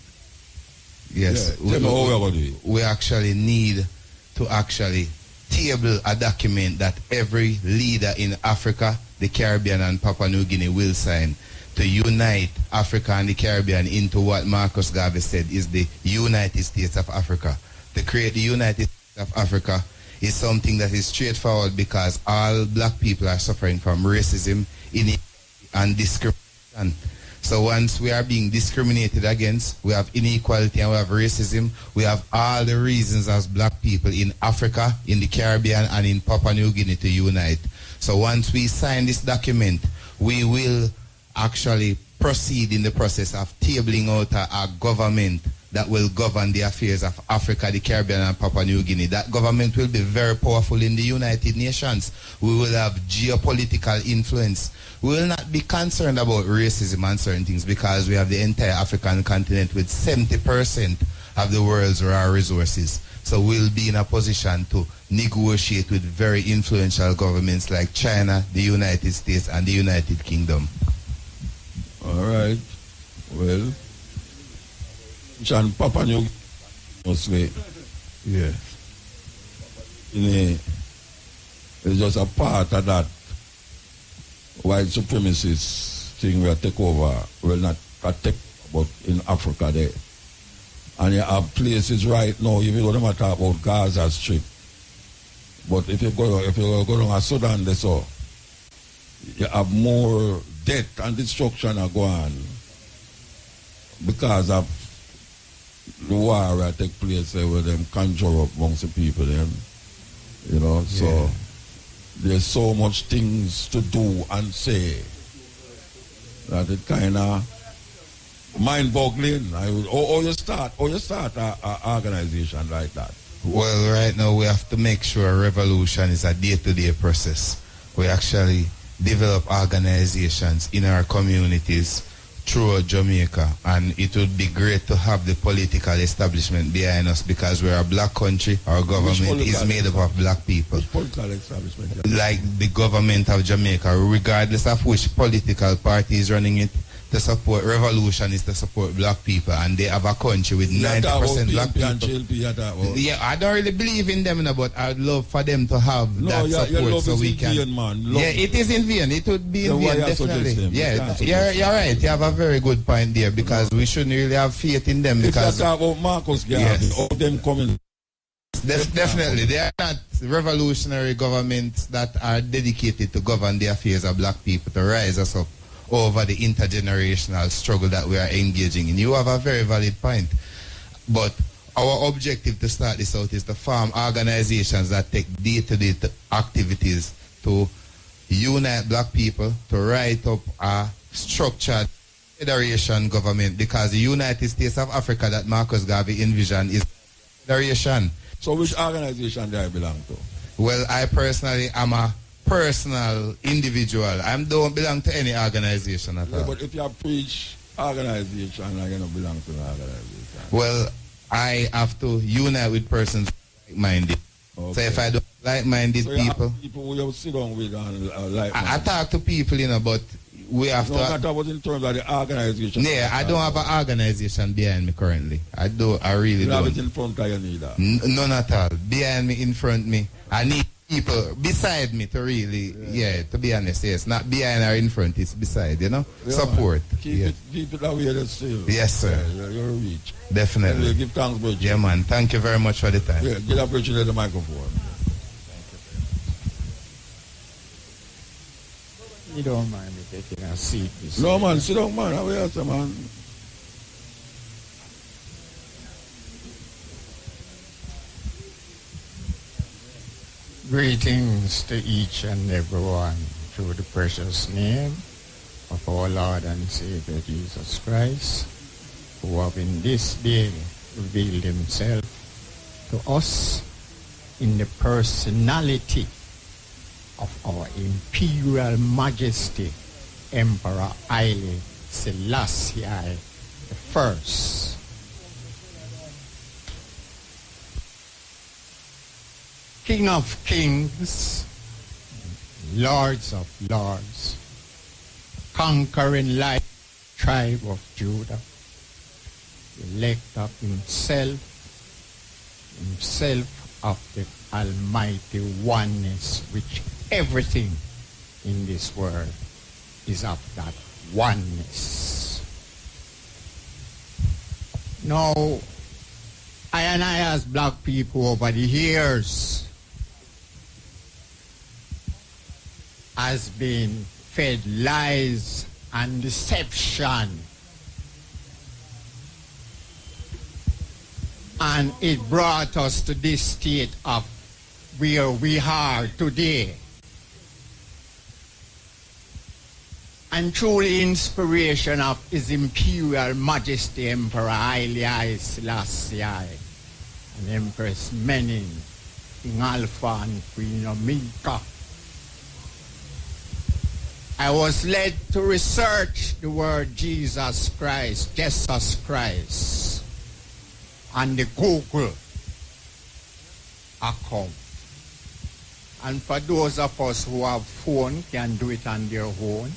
Yes. Yeah, tell me how we are going to do it. We actually need to actually table a document that every leader in Africa, the Caribbean and Papua New Guinea will sign to unite Africa and the Caribbean into what Marcus Garvey said is the United States of Africa. To create the United States of Africa is something that is straightforward because all black people are suffering from racism, inequality, and discrimination. So once we are being discriminated against, we have inequality and we have racism, we have all the reasons as black people in Africa, in the Caribbean, and in Papua New Guinea to unite. So once we sign this document, we will actually proceed in the process of tabling out a government that will govern the affairs of Africa, the Caribbean, and Papua New Guinea. That government will be very powerful in the United Nations. We will have geopolitical influence. We will not be concerned about racism and certain things because we have the entire African continent with 70% of the world's raw resources. So we'll be in a position to negotiate with very influential governments like China, the United States, and the United Kingdom. All right. Well, John Papa New mostly, yeah. It's just a part of that white supremacist thing will take over, will not take, but in Africa there. And you have places right now, even though they talk about Gaza Strip. But if you go to Sudan, they saw you have more death and destruction are going on because of the war that take place there where them conjure up amongst the people them. You know, so there's so much things to do and say that it kinda mind-boggling. Or you start an organization like that. Well, right now we have to make sure revolution is a day-to-day process. We actually develop organizations in our communities throughout Jamaica, and it would be great to have the political establishment behind us because we're a black country. Our government is made up of black people. Which political establishment? Like the government of Jamaica, regardless of which political party is running it, to support revolution is to support black people, and they have a country with 90% black people. Yeah, I don't really believe in them, but I'd love for them to have that support so we can. Yeah, it is in vain. It would be in vain, definitely. Yeah, you're right. You have a very good point there because we shouldn't really have faith in them because. If you talk about Marcus Garvey, all them coming. Definitely, they are not revolutionary governments that are dedicated to govern the affairs of black people, to rise us up over the intergenerational struggle that we are engaging in. You have a very valid point. But our objective to start this out is to form organizations that take day-to-day activities to unite black people, to write up a structured federation government, because the United States of Africa that Marcus Garvey envisioned is federation. So which organization do I belong to? Well, I personally am a personal individual. I don't belong to any organization at all. But if you preach organization, I don't belong to an organization. Well, I have to unite with persons like-minded. Okay. So if I don't like-minded so people... people who you sit down with and like-minded. I talk to people, but we have to... No, that was in terms of the organization. Yeah, I don't have an organization behind me currently. I really don't. You have it in front of you neither? None at all. Behind me, in front of me. I need people beside me to really, to be honest, yes. Not behind or in front, it's beside, support. Keep it that way still. Yes, sir. Yeah, you're reach. Definitely. Give thanks, Bridget. Yeah, man. Thank you very much for the time. Yeah, get up, Bridget, the microphone. You don't mind me taking a seat. No, man. Sit down, man. How are you, man? Greetings to each and everyone through the precious name of our Lord and Savior Jesus Christ, who have in this day revealed himself to us in the personality of our Imperial Majesty, Emperor Haile Selassie I. King of kings, Lords of lords, conquering lion, tribe of Judah, elect of himself of the almighty oneness, which everything in this world is of that oneness. Now, I as black people over the years has been fed lies and deception. And it brought us to this state of where we are today. And through the inspiration of His Imperial Majesty Emperor Haile Selassie and Empress Menen, King Alpha and Queen Omega, I was led to research the word Jesus Christ, and the Google account. And for those of us who have phone can do it on their own.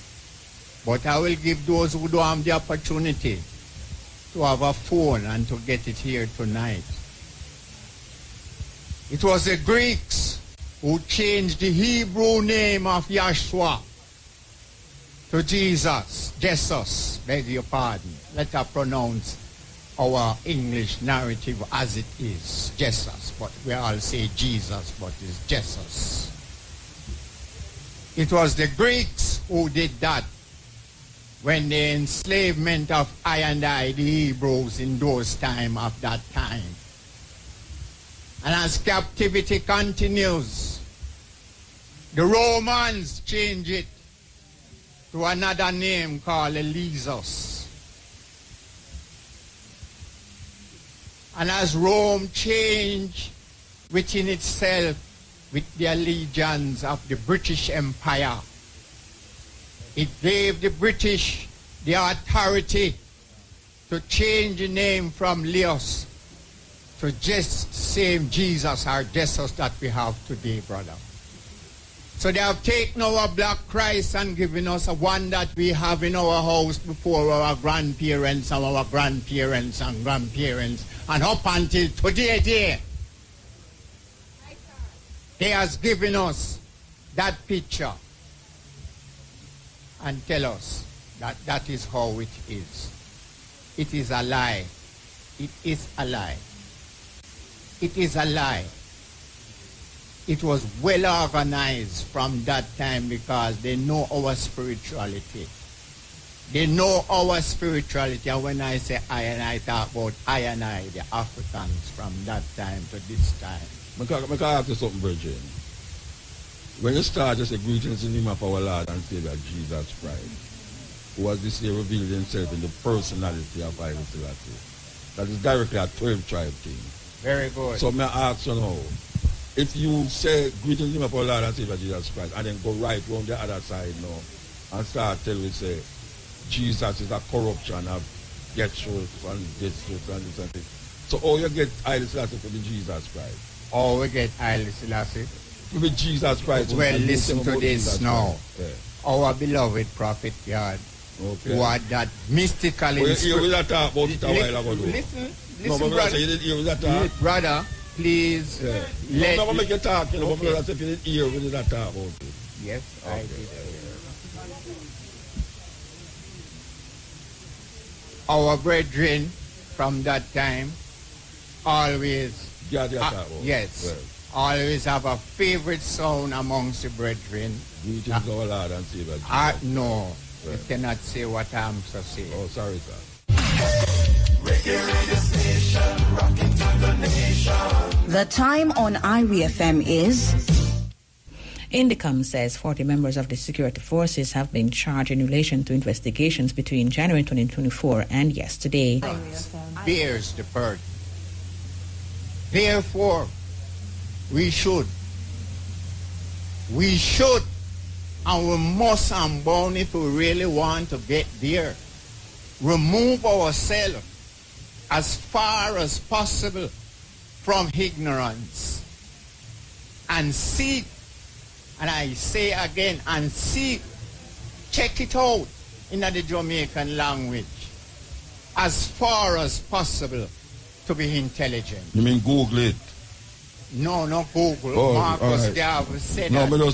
But I will give those who don't have the opportunity to have a phone and to get it here tonight. It was the Greeks who changed the Hebrew name of Yahshua to Jesus, beg your pardon. Let us pronounce our English narrative as it is, Jesus, but we all say Jesus, but it's Jesus. It was the Greeks who did that when the enslavement of I and I, the Hebrews in those time of that time. And as captivity continues, the Romans change it to another name called Elisos. And as Rome changed within itself with the allegiance of the British Empire, it gave the British the authority to change the name from Leos to just same Jesus or Jesus that we have today, brother. So they have taken our black Christ and given us a one that we have in our house before our grandparents and our grandparents and grandparents and up until today. He has given us that picture and tell us that that is how it is. It is a lie. It is a lie. It is a lie. It was well organized from that time because they know our spirituality. They know our spirituality. And when I say I and I talk about I and I, the Africans from that time to this time. I can ask you something, Virgin. When you start, just say greetings in the name of our Lord and Savior Jesus Christ, who has this year revealed himself in the personality of Haile Selassie. That is directly a 12 tribe thing. Very good. So may I ask you now, if you say greetings in the name of our Lord and Savior Jesus Christ, and then go right round the other side now, and start telling me say, Jesus is a corruption of get truth and this truth and this and this. So how you get Haile Selassie to be Jesus Christ? How we get Haile Selassie? To be Jesus Christ. Well, listen to this now. Yeah. Our beloved prophet God, who had that mystical You hear that talk about it a while ago. Listen, No, but brother. you didn't hear that talk. Brother, please. Yeah. No, make you talk, you know, but brother, if you didn't hear, we did that talk about it. Yes, I did. Our brethren from that time always, yes, always have a favorite sound amongst the brethren. Greetings our Lord and Savior. No, you cannot say what I'm to say. Oh, sorry, sir. The time on IRIFM is... Indicom says 40 members of the security forces have been charged in relation to investigations between January 2024 and yesterday. Bears the burden. Therefore, we should, and we must and bound if we really want to get there, remove ourselves as far as possible from ignorance and seek, and I say again, and seek, check it out in the Jamaican language, as far as possible to be intelligent. You mean Google it? No, not Google. Oh, Marcus, right. they have said no, that. No,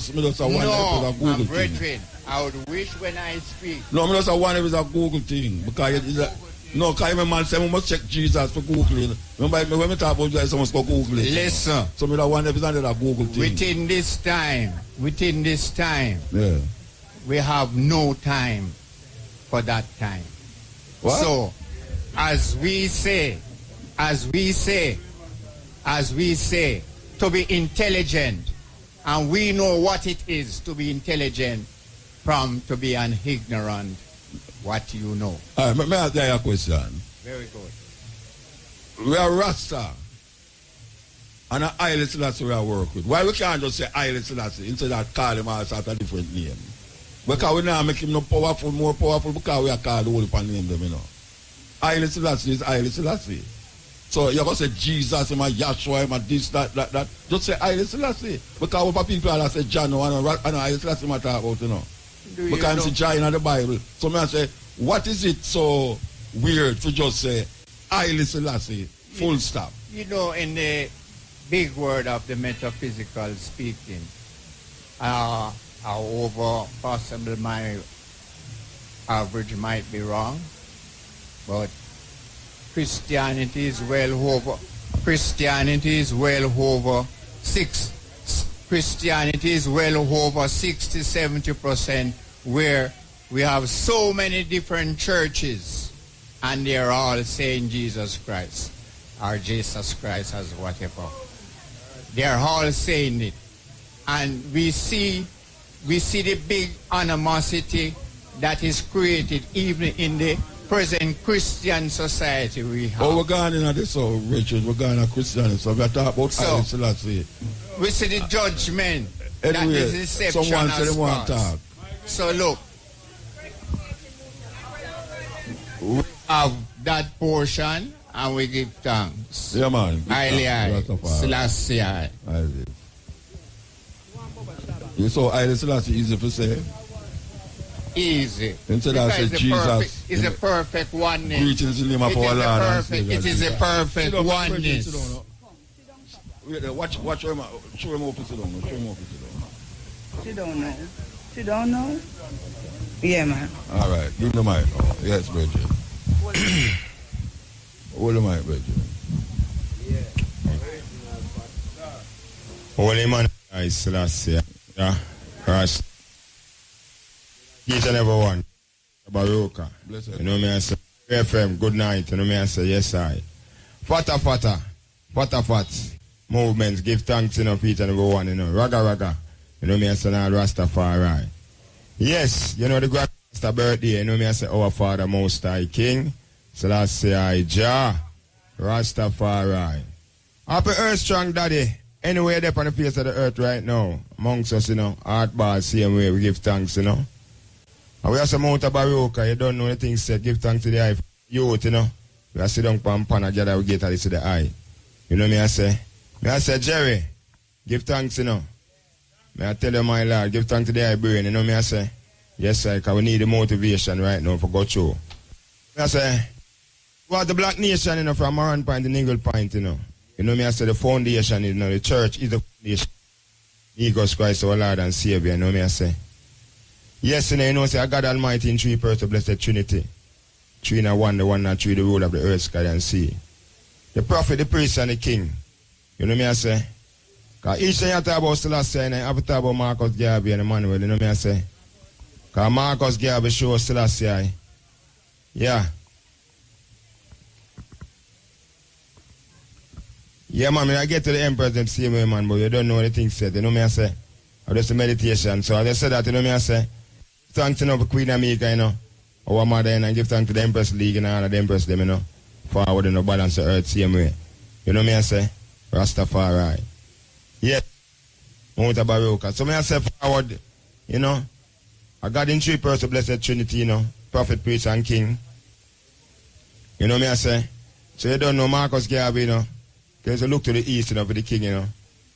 my brethren, I would wish when I speak. No, I just want it is a Google thing. Because it is a, no, because my man said we must check Jesus for Googling. Remember, when we talk about Jesus, someone must go Google it. Listen. So I don't want it is a Google thing. Within this time, yeah, we have no time for that time. What? So, as we say, to be intelligent, and we know what it is to be intelligent from to be an ignorant, what you know. All right, may I ask you a question? Very good. We are Rasta, and a Haile Selassie we are work with. Why we can't just say Haile Selassie instead of call him as a different name? Because we now make him more powerful because we are called all upon name them, you know. Haile Selassie is Haile Selassie. So you're going to say Jesus, my Yahshua, my this, that. Just say Haile Selassie. Because what people are say John and Haile Selassie matter about, you know. Because I'm John in the Bible. So I say, what is it so weird to just say Haile Selassie, full stop? You know, in the big word of the metaphysical speaking, however possible my average might be wrong, but Christianity is well over 60-70%, where we have so many different churches and they're all saying Jesus Christ or Jesus Christ as whatever. They're all saying it. And we see the big animosity that is created even in the present Christian society we have. Oh, we're going into this, so Richard, we're going to Christianity, so we're talking about Haile Selassie. We see the judgment, anyway, that is deception. Someone said they want to talk. So look, we have that portion and we give thanks. Yeah, man. Haile Selassie. You saw Haile Selassie easy to say? Easy. Instead of say Jesus. It's a perfect oneness. Greetings in the name of our Lord. It is a perfect oneness. Watch him. Show him up. She don't know. She don't know? Yeah, man. All right. Give the mic. Oh, yes, Bridget. Hold the mic, Bridget. Holy man, Haile Selassie. Yeah. Christ. Each and every one. Mutabaruka. You know me, I say, FM, good night. You know me, I say, yes, I. Fata. Movements, give thanks enough each and every one, you know. Raga. You know me, I say, now Rastafari. Yes, you know the grand Rasta birthday, you know me, I say, our Father Most High King, Selassie I Jah, Rastafari. Happy Earth Strong Daddy. Anywhere there on the face of the earth right now, amongst us, heartball, same way, we give thanks, And we have some Mutabaruka, you don't know the things said, give thanks to the eye. Youth, We have sit down pan pan together, we get at this to the eye. You know me, I say, Jerry, give thanks, May I tell you, my Lord, give thanks to the eye brain, me, I say, yes, sir, because we need the motivation right now for go through. I say, what the black nation, from Moran Point to Niggle Point, me, I say the foundation, the church is the foundation. Jesus Christ, our Lord and Savior, me, I say. Yes, say, God Almighty in three persons, blessed Trinity. Three in one, the one and three, the rule of the earth, sky and sea. The prophet, the priest, and the king. You know me, I say? Because each time you talk about Selassie, and I have to talk about Marcus Garvey and Emmanuel, you know me, I say? Because Marcus Garvey shows Selassie. Yeah. Yeah, man, I get to the emperor them same way, man, but you don't know what the thing said. You know me, I say? I just a meditation. So I just said that, you know me, I say? Thanks to Queen Amika, our mother, and give thanks to the Empress League and all of the Empress, them, forward, balance the earth same way. You know me, I say? Rastafari. Yeah. Mutabaruka. So me, I say forward, I got in three persons, blessed Trinity, prophet, priest, and king. You know me, I say? So you don't know Marcus Garvey, There's a look to the east, for the king, You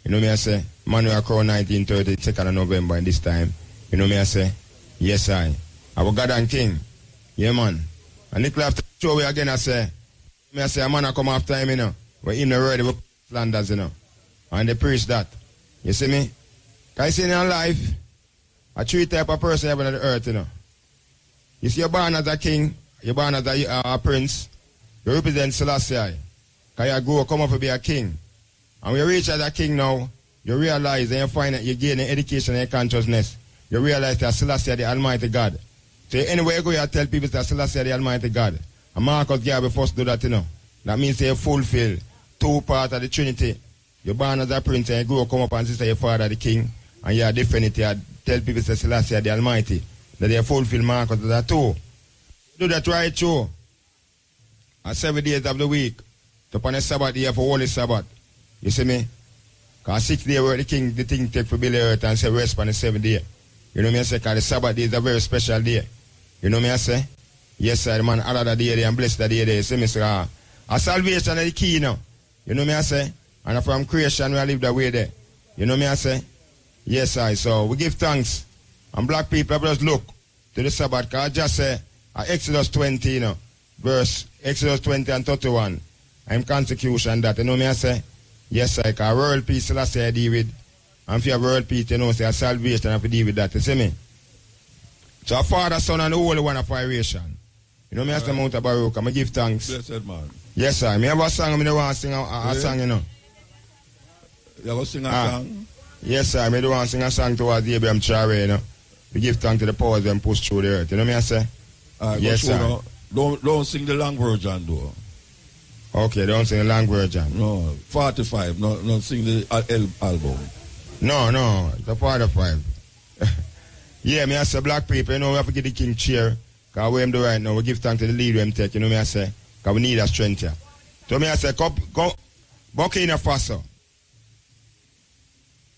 know me, I say? Manuel Crow 1930, 2nd of November, in this time. You know me, I say? Yes, I. Our God and King. Yeah, man. And Nicola after show we again, I say, a man I come after him, We're in the road with Flanders, And they preach that. You see me? Can I see in your life, a three type of person having on the earth, You see, you're born as a king, you're born as a prince, you represent Selassie. Because you grow, come up to be a king. And when you reach as a king now, you realize and you find that you gain education and consciousness. You realize that Selassie is the Almighty God. So anywhere you go, you tell people that Selassie is the Almighty God. And Marcus Garvey first do that, That means you fulfill two parts of the Trinity. You're born as a prince and you grow, come up and say your father the king. And you are different. You tell people that Selassie is the Almighty. That they fulfill Marcus as a two. Do that right through. On 7 days of the week. Upon a Sabbath day for Holy Sabbath. You see me? Because 6 days where the thing take for build the earth and say rest on the 7th day. You know me I say? Because the Sabbath day is a very special day. You know me I say? Yes, sir, man, another day there and bless the day there. You see me, sir? A salvation is the key now. You know me I say? And from creation we live that way there. You know me I say? Yes, sir. So we give thanks. And black people just look to the Sabbath. Because I just say Exodus 20, verse Exodus 20 and 31. I'm consecration that. You know me I say? Yes, sir. Because world peace, Selassie I deal with. And if you have world peace, say a salvation, I have to deal with that. You see me? So a Father, Son, and the Holy One of creation. You know me I say Mutabaruka. I give thanks. Blessed man. Yes, sir. Me have a song, I don't want to sing a song, You have to sing a song? Yes, sir. I don't want to sing a song towards Abraham Chare, We give thanks to the powers and push through the earth. You know me I say? Yes, sir. Don't sing the long version, though. Okay, don't sing the long version. No, 45. No, sing the album. No, the 45. Yeah, me I say black people, we have to give the king cheer. Because we do right now, we give thanks to the leader we take, me I say. Because we need a strength here. So me I say, go Burkina Faso.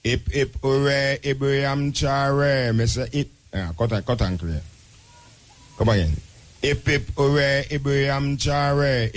Ip, hooray, Ibrahim Chare. Me say, cut and clear. Come again. Hip hip hooray, Ibrahim Chare,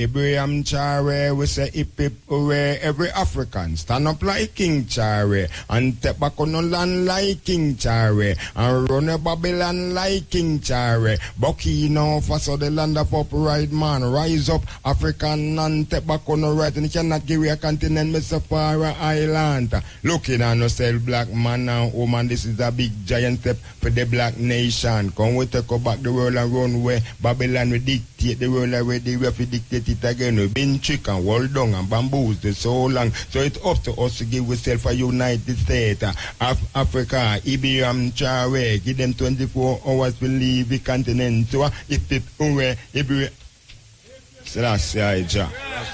we say hip hip hooray, every African stand up like King Chare, and take back on the land like King Chare, and run a Babylon like King Chare. Burkina Faso, the land of upright man, rise up African and take back on the right, and you cannot give a continent, Mr. Farah Island. Looking at yourself, black man and woman, this is a big giant step for the black nation. Come we take back the world and run away. Babylon will dictate the world already. We have to dictate it again. We've been tricked and walled down and bamboozled so long. So it's up to us to give ourselves a United States of Africa. Ibrahim Chare, give them 24 hours to leave the continent. So if it Ibrahim Selassie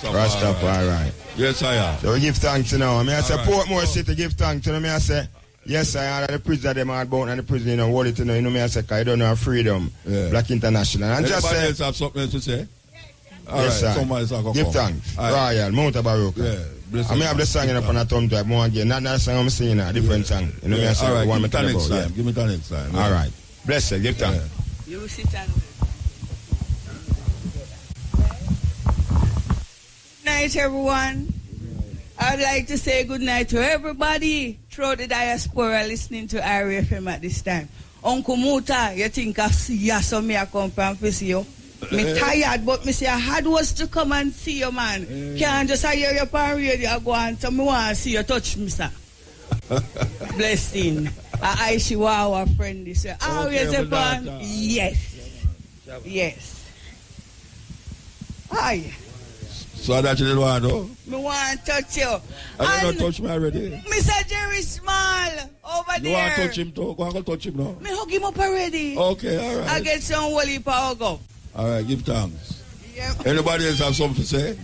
Rastafari. Yes, I am. So we give thanks now. I mean, I support more city, give thanks. You know me, I say. Yes, I had the prison them hard bound and the prison, what it, you know me, I say, I don't know freedom. Yeah. Black International. And anybody just say, else have something to say? All yes, right, somebody's give thanks. Royal, Mutabaruka. Yeah. I may have the song up on a thumb drive more again. Not that song I'm singing, a different song. You know me, I say, all right, one give me that next about, time. Give me that next time. All right. Bless you, give time. You sit and... Good night, everyone. I'd like to say good night to everybody throughout the diaspora listening to RFM at this time. Uncle Muta, you think I see you, so me I come from to see you. Me tired, but me say I had was to come and see you, man. Can't just hear you on radio go on, so me want to see you touch me, sir. Blessing. I she our friend this year. Always upon. Yes. Yes. Aye. So that you didn't want to? Me want to touch you. I don't touch me already. Mr. Jerry Small over there. You want to touch him too? Go and go touch him now. Me hug him up already. Okay, all right. I get some holy power go. All right, give thanks. Yep. Anybody else have something to say?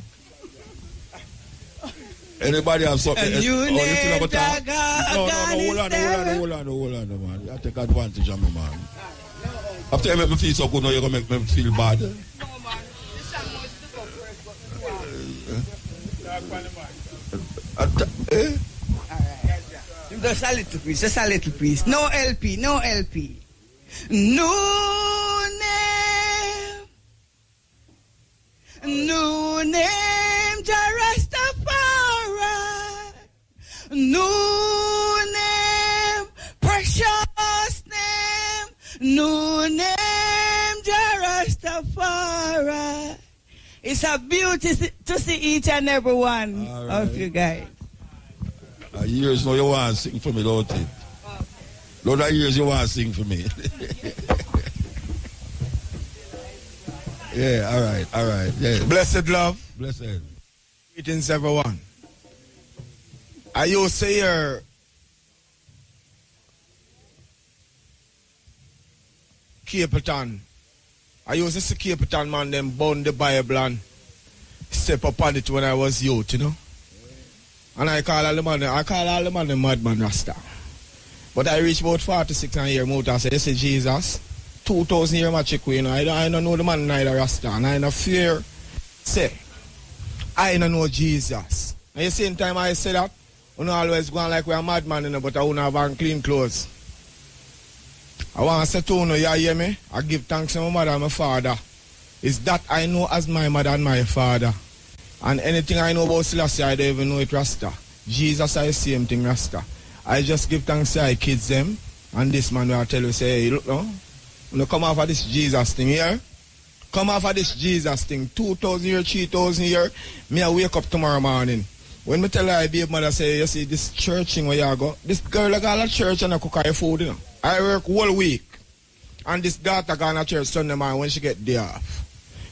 Anybody have something? And you name hold on, man. I take advantage of me, man. After you make me feel so good, now you're going to make me feel bad. No, man. This song was to go first. All right. Just a little piece, just a little piece. No LP, no LP. New name, Rastafari. New name, precious name. New name, Rastafari. It's a beauty to see each and every one of you guys. Years now you want to sing for me, don't it? Lot of years you want to sing for me. Yeah, all right. Yeah. Blessed love. Blessed. Greetings, everyone. I used to hear Capleton. I used to see Capleton, man, them burn the Bible and step upon it when I was youth, you know. And I call all the man the madman Rasta. But I reached about 46 and hear out and say, this is Jesus. 2,000 years magic, you know. I don't know the man neither Rasta. And I no fear say, I don't know Jesus. And the same time I say that, you know, always going like we're a madman, you know, but I won't have on clean clothes. I want to say to you, you hear me? I give thanks to my mother and my father. It's that I know as my mother and my father. And anything I know about Selassie, I don't even know it Rasta. Jesus, I same thing Rasta. I just give thanks to my kids them. And this man will tell you, say, hey, look now. You know, come off of this Jesus thing here. Come off of this Jesus thing. 2,000 years, 3,000 years. Me I wake up tomorrow morning. When me tell her, I baby mother say, you see, this church thing where you go, this girl I go to church and I cook her food, you know. I work whole week. And this daughter go to church Sunday morning when she get day off.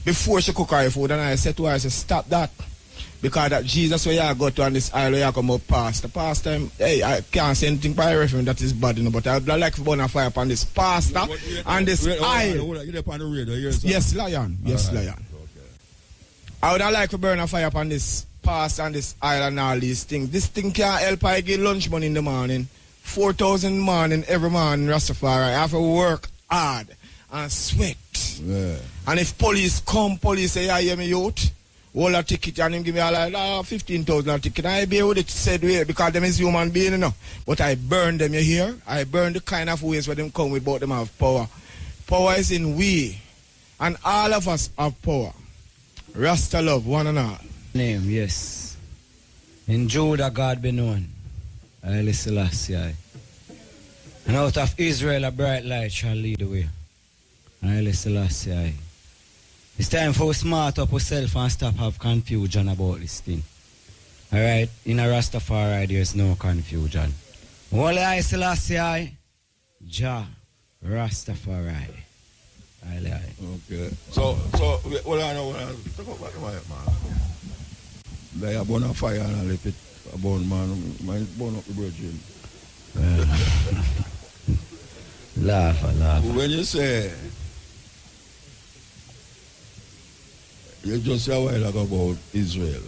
Before she cook her food, and I said to her, I said, stop that. Because that Jesus where you go to on this isle where you come up past. The pastor, hey, I can't say anything by reference that is bad, you know, but I'd like to burn a fire upon this pastor and this isle. Yes, Lion. Yes, Lion. Okay. I would like to burn a fire upon this pastor and this isle and all these things. This thing can't help I get lunch money in the morning. 4,000 morning, every morning, Rastafari. I have to work hard and sweat. Yeah. And if police come, police say, I hear me youth. Hold a ticket and him give me a like 15,000 ticket. I be with it said way because them is human being, you know. But I burn them, you hear? I burn the kind of ways where them come with, but them have power. Power is in we. And all of us have power. Rasta love, one and all. Name, yes. In Judah God be known. Haile Selassie. And out of Israel a bright light shall lead the way. Haile Selassie. It's time for us smart up ourselves and stop have confusion about this thing. Alright? In a Rastafari there's no confusion. Only Haile Selassie, Jah Rastafari. Okay. So, what I know, talk about the white man. They are born on fire and I left it a born man. Man born up the virgin. Laugh. When you say, you just say a while ago about Israel.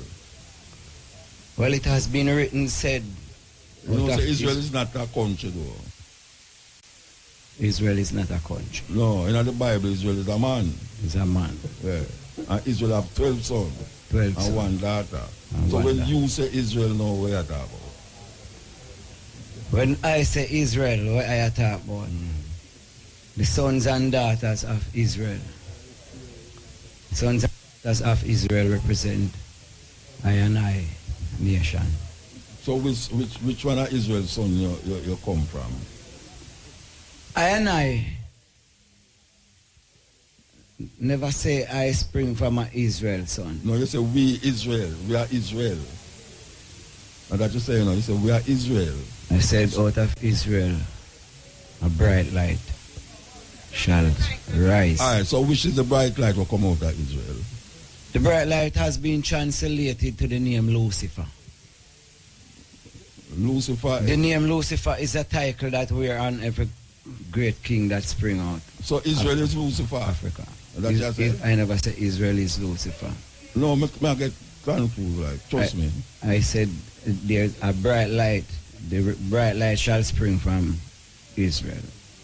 Well, it has been written, said. You know, Israel is not a country, though. Israel is not a country. No, in the Bible, Israel is a man. He's a man. Yeah. And Israel have 12 sons 12 and one daughter. And so one when daughter. you say Israel, know what you talk about? When I say Israel, what I talk about? The sons and daughters of Israel. Sons and daughters of Israel represent I and I nation. So which one of Israel's son you come from? I and I never say I spring from an Israel son. No, you say we Israel. We are Israel. And that you say, you say we are Israel. I said out of Israel a bright light shall rise. All right, so which is the bright light will come out of Israel? The bright light has been translated to the name Lucifer. Lucifer. The name Lucifer is a title that we're on every great king that spring out. So Israel is Lucifer. Africa. I never said Israel is Lucifer. No, I get confused. Like, trust me. I said there's a bright light. The bright light shall spring from Israel.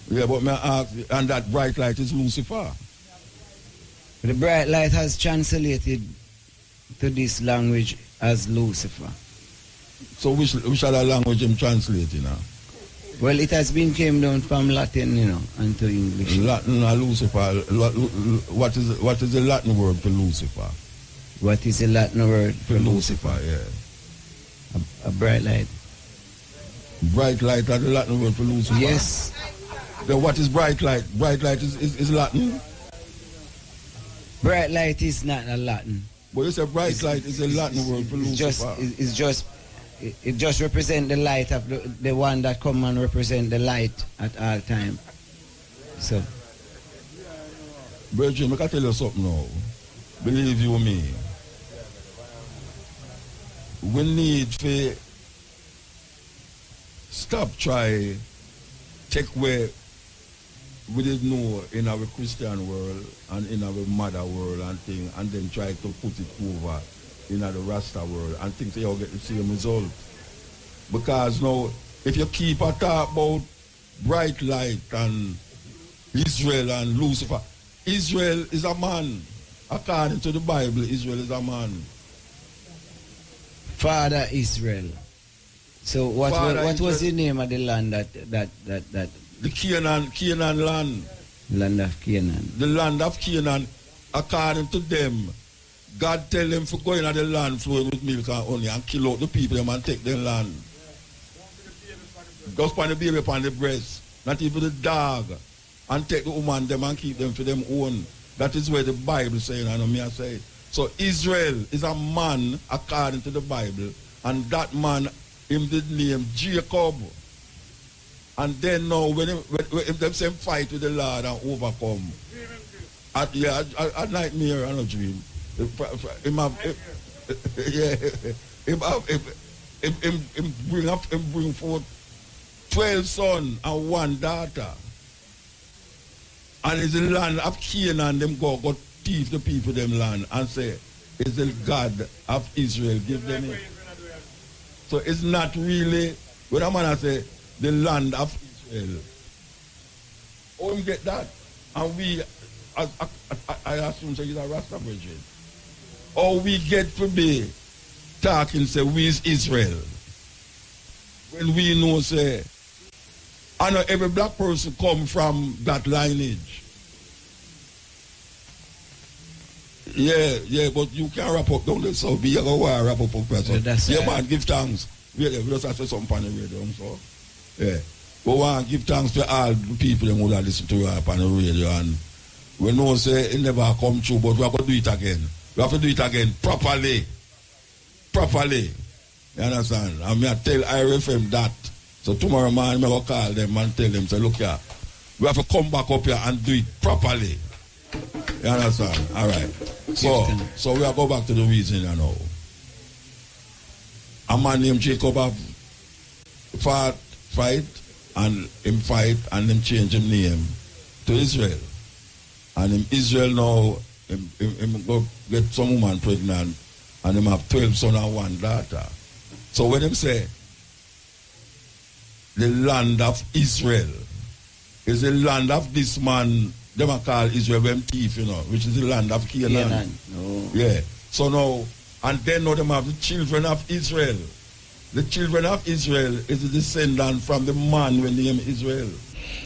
Yeah, but may I ask, and that bright light is Lucifer. The bright light has translated to this language as Lucifer. So which other language I'm translating now? Well, it has been came down from Latin, into English. Latin or Lucifer. What is the Latin word for Lucifer? What is the Latin word for Lucifer? Yeah. A bright light. Bright light is the Latin word for Lucifer. Yes. Then what is bright light? Bright light is Latin. Bright light is not a Latin. But you say bright light is a Latin word for Lucifer. It just represents the light of the one that come and represent the light at all time. So, Virgin, I can tell you something now. Believe you me. We need to stop try take where we didn't know in our Christian world and in our mother world and thing, and then try to put it over in the Rasta world and think they'll get the same result. Because now, if you keep a talk about bright light and Israel and Lucifer, Israel is a man. According to the Bible, Israel is a man. Father Israel. So what was the name of the land that the Canaan land. Land of Canaan. The land of Canaan, according to them, God tell them to go in the land flowing with milk and honey and kill out the people them and take their land. Just put the baby upon the breast, not even the dog, and take the woman them and keep them for them own. That is where the Bible saying, and me I say. So Israel is a man according to the Bible, and that man him did name Jacob. And then now when them same fight with the Lord and overcome. At nightmare and a dream. Him bring forth 12 sons and one daughter. And it's the land of Canaan, them go thief the people them land and say, it's the God of Israel, give them it. So it's not really, when a man say, the land of Israel. Oh, we get that. And we, I assume say, he's a Rasta virgin. Or we get to be talking, say, we is Israel. When we know, say, I know every black person come from that lineage. Yeah, but you can't wrap up down there, so be a wrap up person. Yeah, man, give thanks. We just have to say something on the radio, so. Yeah. We want to give thanks to all the people who would listen to you on the radio, and we know say it never come true, but we have to do it again. We have to do it again properly. Properly. You understand? And me I tell IRFM that. So tomorrow morning I will call them and tell them, say, look here, we have to come back up here and do it properly. You understand? All right. So we are go back to the reason now. A man named Jacob have fight and him fight and him change him name to Israel. And in Israel now, him go get some woman pregnant and him have 12 sons and one daughter. So when him say, the land of Israel is the land of this man them are called Israel them thief, you know, which is the land of Canaan. No. Yeah. So now, and then now them have the children of Israel. The children of Israel is a descendant from the man when named Israel.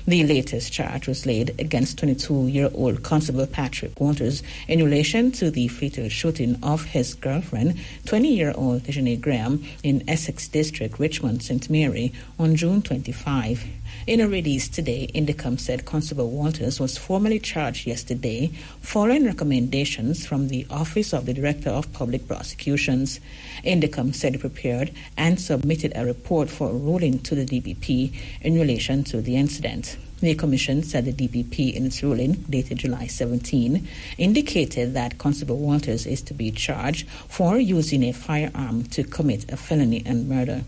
The latest charge was laid against 22-year-old Constable Patrick Walters in relation to the fatal shooting of his girlfriend, 20-year-old Dejane Graham, in Essex District, Richmond, St. Mary, on June 25. In a release today, Indicom said Constable Walters was formally charged yesterday following recommendations from the Office of the Director of Public Prosecutions. Indicom said it prepared and submitted a report for a ruling to the DPP in relation to the incident. The Commission said the DPP, in its ruling dated July 17, indicated that Constable Walters is to be charged for using a firearm to commit a felony and murder.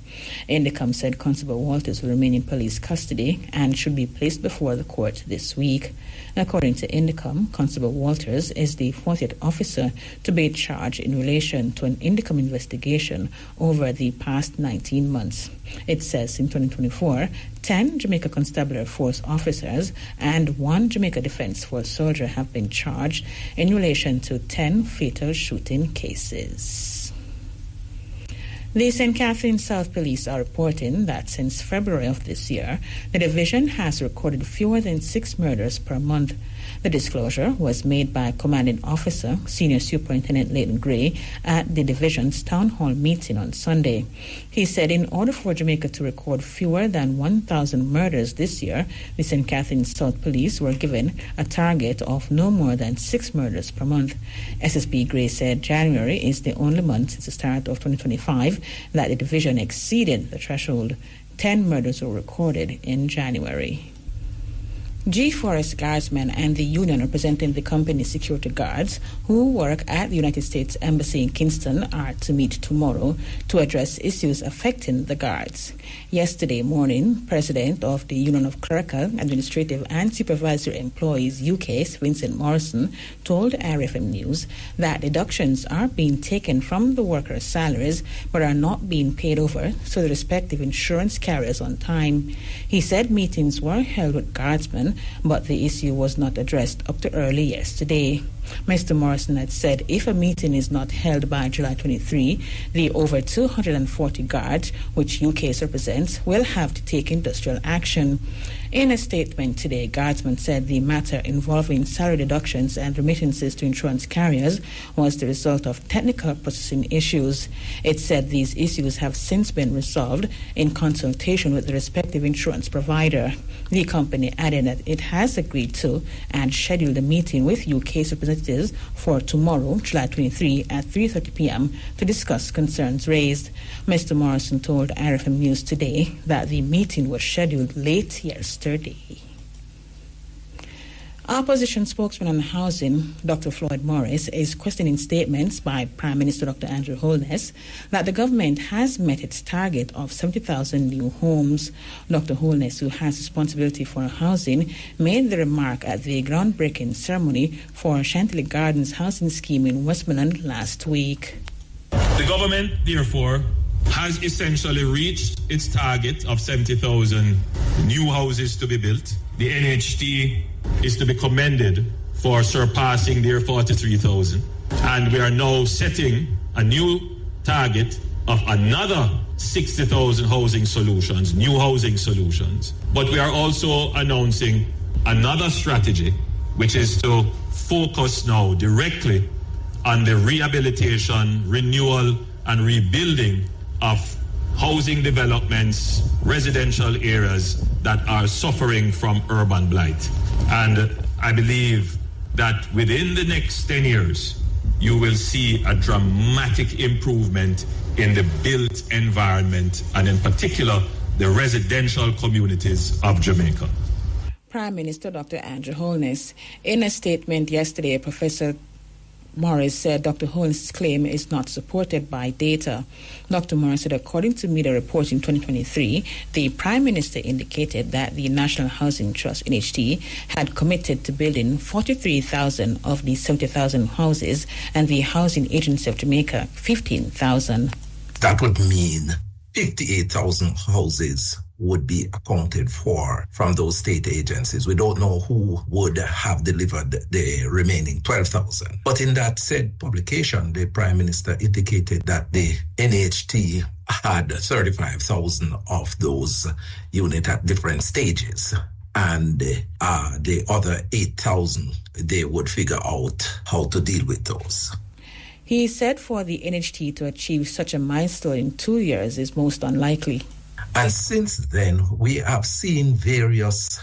Indicom said Constable Walters will remain in police custody and should be placed before the court this week. According to Indicom, Constable Walters is the 40th officer to be charged in relation to an Indicom investigation over the past 19 months. It says in 2024, 10 Jamaica Constabulary Force officers and 1 Jamaica Defence Force soldier have been charged in relation to 10 fatal shooting cases. The St. Catherine South Police are reporting that since February of this year, the division has recorded fewer than 6 murders per month. The disclosure was made by Commanding Officer, Senior Superintendent Leighton Gray, at the division's town hall meeting on Sunday. He said in order for Jamaica to record fewer than 1,000 murders this year, the St. Catherine South Police were given a target of no more than 6 murders per month. SSP Gray said January is the only month since the start of 2025 that the division exceeded the threshold. 10 murders were recorded in January. G-Forest Guardsmen and the union representing the company's security guards who work at the United States Embassy in Kingston are to meet tomorrow to address issues affecting the guards. Yesterday morning, President of the Union of Clerical, Administrative and Supervisory Employees UK, Vincent Morrison, told RFM News that deductions are being taken from the workers' salaries but are not being paid over to the respective insurance carriers on time. He said meetings were held with guardsmen, but the issue was not addressed up to early yesterday. Mr. Morrison had said if a meeting is not held by July 23, the over 240 guards, which UK represents, will have to take industrial action. In a statement today, Guardsmen said the matter involving salary deductions and remittances to insurance carriers was the result of technical processing issues. It said these issues have since been resolved in consultation with the respective insurance provider. The company added that it has agreed to and scheduled a meeting with UK's representatives for tomorrow, July 23, at 3:30 p.m. to discuss concerns raised. Mr. Morrison told RFM News today that the meeting was scheduled late yesterday. Opposition spokesman on housing, Dr. Floyd Morris, is questioning statements by Prime Minister Dr. Andrew Holness that the government has met its target of 70,000 new homes. Dr. Holness, who has responsibility for housing, made the remark at the groundbreaking ceremony for Chantilly Gardens housing scheme in Westmoreland last week. The government, therefore, has essentially reached its target of 70,000 new houses to be built. The NHT is to be commended for surpassing their 43,000. And we are now setting a new target of another 60,000 housing solutions, new housing solutions. But we are also announcing another strategy, which is to focus now directly on the rehabilitation, renewal, and rebuilding of housing developments, residential areas that are suffering from urban blight. And I believe that within the next 10 years, you will see a dramatic improvement in the built environment and in particular, the residential communities of Jamaica. Prime Minister Dr. Andrew Holness. In a statement yesterday, Professor Morris said Dr. Holness' claim is not supported by data. Dr. Morris said according to media reports in 2023, the Prime Minister indicated that the National Housing Trust, NHT, had committed to building 43,000 of the 70,000 houses and the Housing Agency of Jamaica 15,000. That would mean 58,000 houses would be accounted for from those state agencies. We don't know who would have delivered the remaining 12,000. But in that said publication, the Prime Minister indicated that the NHT had 35,000 of those units at different stages. And the other 8,000, they would figure out how to deal with those. He said for the NHT to achieve such a milestone in 2 years is most unlikely. And since then, we have seen various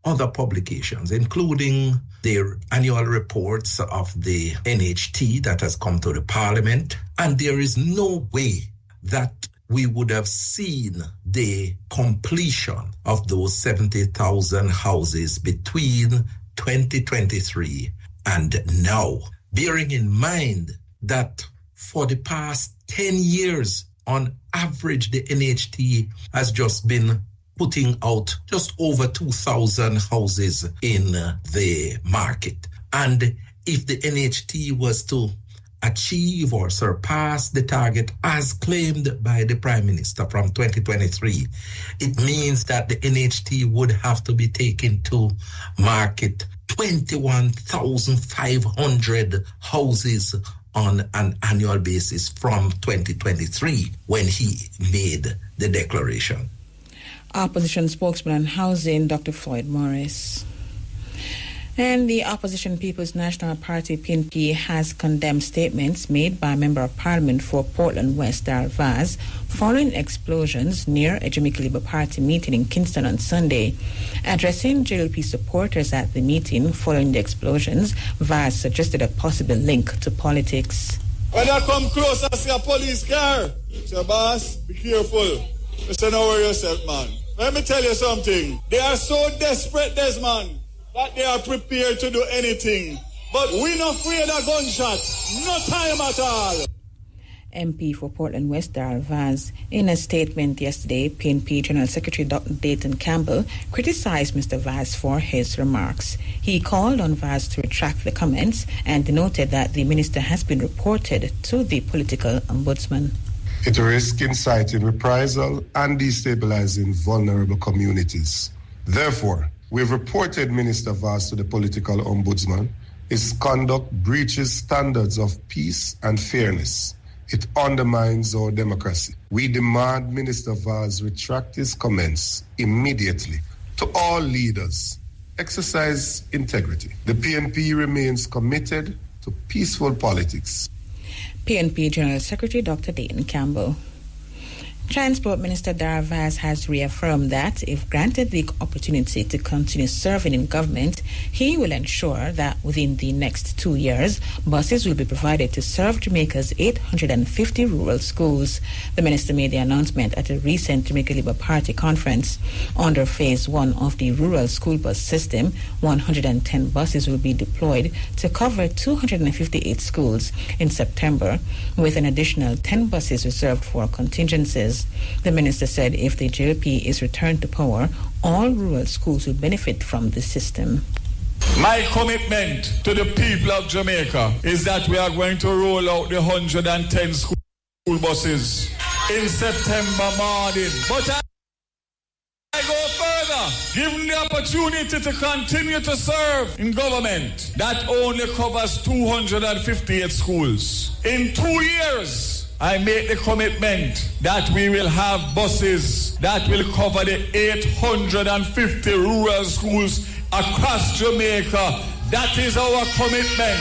other publications, including the annual reports of the NHT that has come to the Parliament. And there is no way that we would have seen the completion of those 70,000 houses between 2023 and now, bearing in mind that for the past 10 years, on average, the NHT has just been putting out just over 2,000 houses in the market. And if the NHT was to achieve or surpass the target as claimed by the Prime Minister from 2023, it means that the NHT would have to be taken to market 21,500 houses on an annual basis from 2023 when he made the declaration. Opposition spokesman on housing, Dr. Floyd Morris. And the Opposition People's National Party, PNP, has condemned statements made by a Member of Parliament for Portland West, Darrell Vaz, following explosions near a Jamaica Labour Party meeting in Kingston on Sunday. Addressing JLP supporters at the meeting following the explosions, Vaz suggested a possible link to politics. When I come close, I see a police car. Say, boss, be careful. Listen, don't worry yourself, man. Let me tell you something. They are so desperate, Desmond, that they are prepared to do anything. But we're not afraid of gunshot. No time at all. MP for Portland West, Darrell Vaz, in a statement yesterday, PNP General Secretary Dr. Dayton Campbell criticized Mr. Vaz for his remarks. He called on Vaz to retract the comments and denoted that the minister has been reported to the political ombudsman. It risks inciting reprisal and destabilizing vulnerable communities. Therefore, we've reported Minister Vaz to the political ombudsman. His conduct breaches standards of peace and fairness. It undermines our democracy. We demand Minister Vaz retract his comments immediately. To all leaders, exercise integrity. The PNP remains committed to peaceful politics. PNP General Secretary Dr. Dayton Campbell. Transport Minister Darrell Vaz has reaffirmed that if granted the opportunity to continue serving in government, he will ensure that within the next 2 years, buses will be provided to serve Jamaica's 850 rural schools. The minister made the announcement at a recent Jamaica Labour Party conference. Under Phase 1 of the rural school bus system, 110 buses will be deployed to cover 258 schools in September, with an additional 10 buses reserved for contingencies. The minister said if the JLP is returned to power, all rural schools will benefit from the system. My commitment to the people of Jamaica is that we are going to roll out the 110 school buses in September morning. But I go further, given the opportunity to continue to serve in government that only covers 258 schools. In 2 years, I make the commitment that we will have buses that will cover the 850 rural schools across Jamaica. That is our commitment.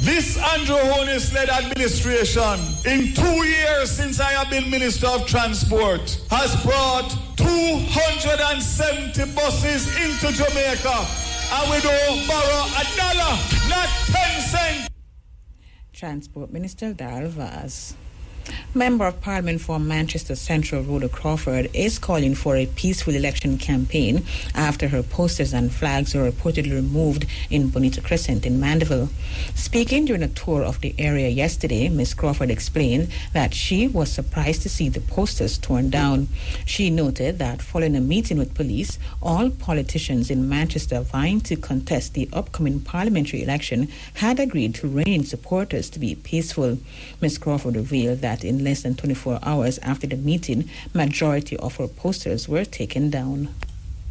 This Andrew Holness-led administration, in 2 years since I have been Minister of Transport, has brought 270 buses into Jamaica, and we don't borrow $1, not 10 cents. Transport Minister Darrell Vaz. Member of Parliament for Manchester Central, Rhoda Crawford, is calling for a peaceful election campaign after her posters and flags were reportedly removed in Bonita Crescent in Mandeville. Speaking during a tour of the area yesterday, Ms. Crawford explained that she was surprised to see the posters torn down. She noted that following a meeting with police, all politicians in Manchester vying to contest the upcoming parliamentary election had agreed to rein in supporters to be peaceful. Ms. Crawford revealed that that in less than 24 hours after the meeting, majority of her posters were taken down.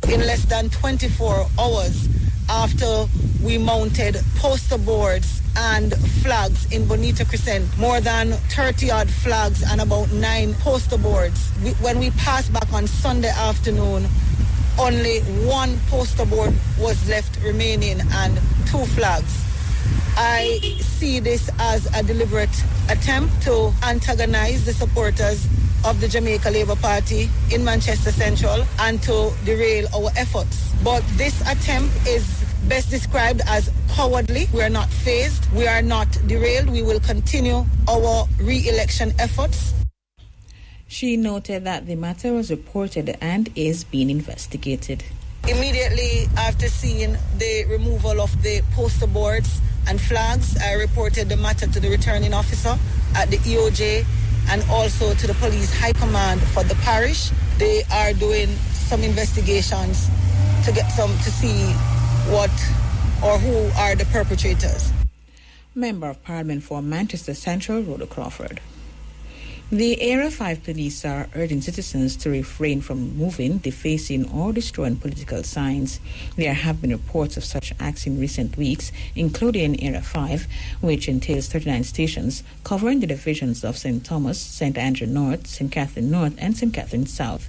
In less than 24 hours after we mounted poster boards and flags in Bonita Crescent, more than 30-odd flags and about 9 poster boards. When we passed back on Sunday afternoon, only 1 poster board was left remaining and 2 flags. I see this as a deliberate attempt to antagonize the supporters of the Jamaica Labour Party in Manchester Central and to derail our efforts. But this attempt is best described as cowardly. We are not phased. We are not derailed. We will continue our re-election efforts. She noted that the matter was reported and is being investigated. Immediately after seeing the removal of the poster boards and flags, I reported the matter to the returning officer at the EOJ and also to the police high command for the parish. They are doing some investigations to see what or who are the perpetrators. Member of Parliament for Manchester Central, Rhoda Crawford. The Area 5 police are urging citizens to refrain from moving, defacing or destroying political signs. There have been reports of such acts in recent weeks, including in Area 5, which entails 39 stations covering the divisions of St. Thomas, St. Andrew North, St. Catherine North and St. Catherine South.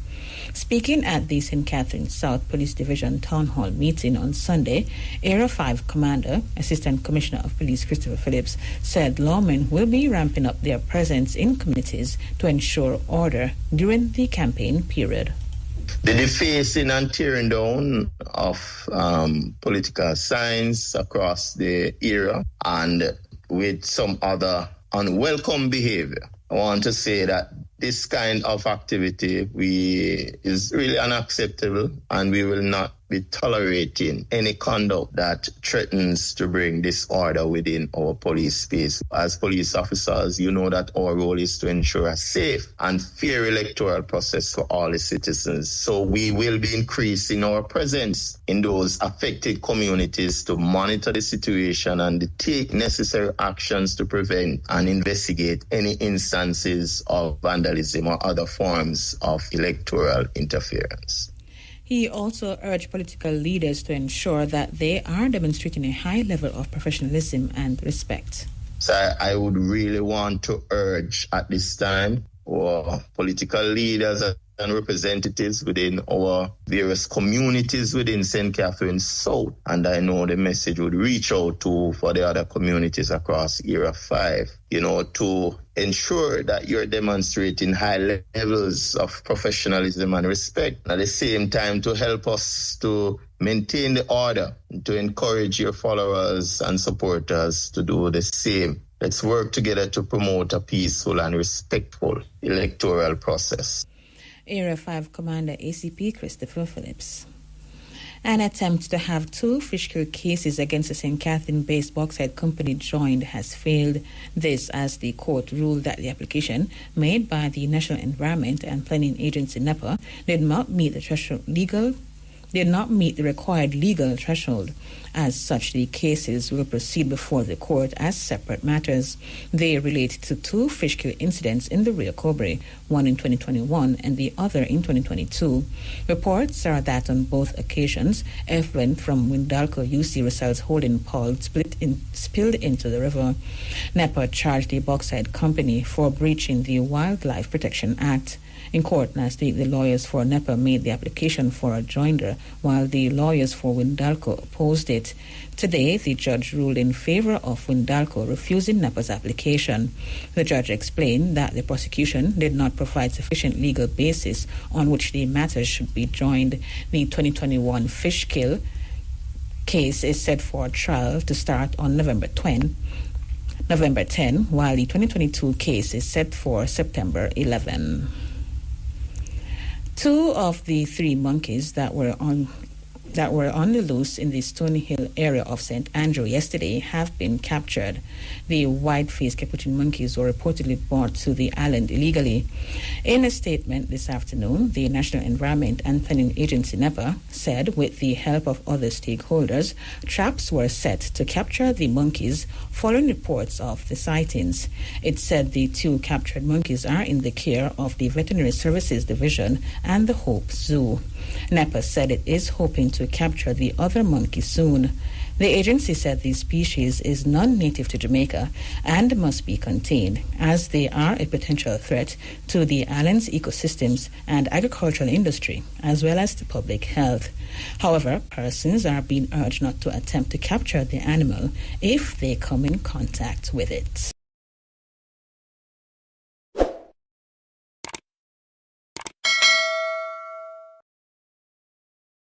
Speaking at the St. Catherine South Police Division Town Hall meeting on Sunday, Area 5 Commander, Assistant Commissioner of Police Christopher Phillips, said lawmen will be ramping up their presence in communities to ensure order during the campaign period. The defacing and tearing down of political signs across the area and with some other unwelcome behavior. I want to say that this kind of activity is really unacceptable, and we will not be tolerating any conduct that threatens to bring disorder within our police space. As police officers, you know that our role is to ensure a safe and fair electoral process for all the citizens. So we will be increasing our presence in those affected communities to monitor the situation and to take necessary actions to prevent and investigate any instances of vandalism or other forms of electoral interference. He also urged political leaders to ensure that they are demonstrating a high level of professionalism and respect. So I would really want to urge at this time our political leaders and representatives within our various communities within St. Catherine South, and I know the message would reach out for the other communities across Area 5, to ensure that you're demonstrating high levels of professionalism and respect. At the same time, to help us to maintain the order, to encourage your followers and supporters to do the same. Let's work together to promote a peaceful and respectful electoral process. Area 5 Commander ACP Christopher Phillips. An attempt to have 2 fish kill cases against a St. Catherine-based bauxite company joined has failed. This as the court ruled that the application made by the National Environment and Planning Agency NEPA did not meet the required legal threshold. As such, the cases will proceed before the court as separate matters. They relate to 2 fish kill incidents in the Rio Cobre, one in 2021 and the other in 2022. Reports are that on both occasions, effluent from Windalco UC Russell's holding pond spilled into the river. NEPA charged the bauxite company for breaching the Wildlife Protection Act. In court last week, the lawyers for NEPA made the application for a joinder, while the lawyers for Windalco opposed it. Today, the judge ruled in favor of Windalco, refusing NEPA's application. The judge explained that the prosecution did not provide sufficient legal basis on which the matters should be joined. The 2021 fish kill case is set for trial to start on November 10, while the 2022 case is set for September 11. 2 of the 3 monkeys that were on that were on the loose in the Stony Hill area of St. Andrew yesterday have been captured. The white-faced capuchin monkeys were reportedly brought to the island illegally. In a statement this afternoon, the National Environment and Planning Agency, NEPA, said with the help of other stakeholders, traps were set to capture the monkeys following reports of the sightings. It said the 2 captured monkeys are in the care of the Veterinary Services Division and the Hope Zoo. NEPA said it is hoping to capture the other monkey soon. The agency said the species is non-native to Jamaica and must be contained, as they are a potential threat to the island's ecosystems and agricultural industry, as well as to public health. However, persons are being urged not to attempt to capture the animal if they come in contact with it.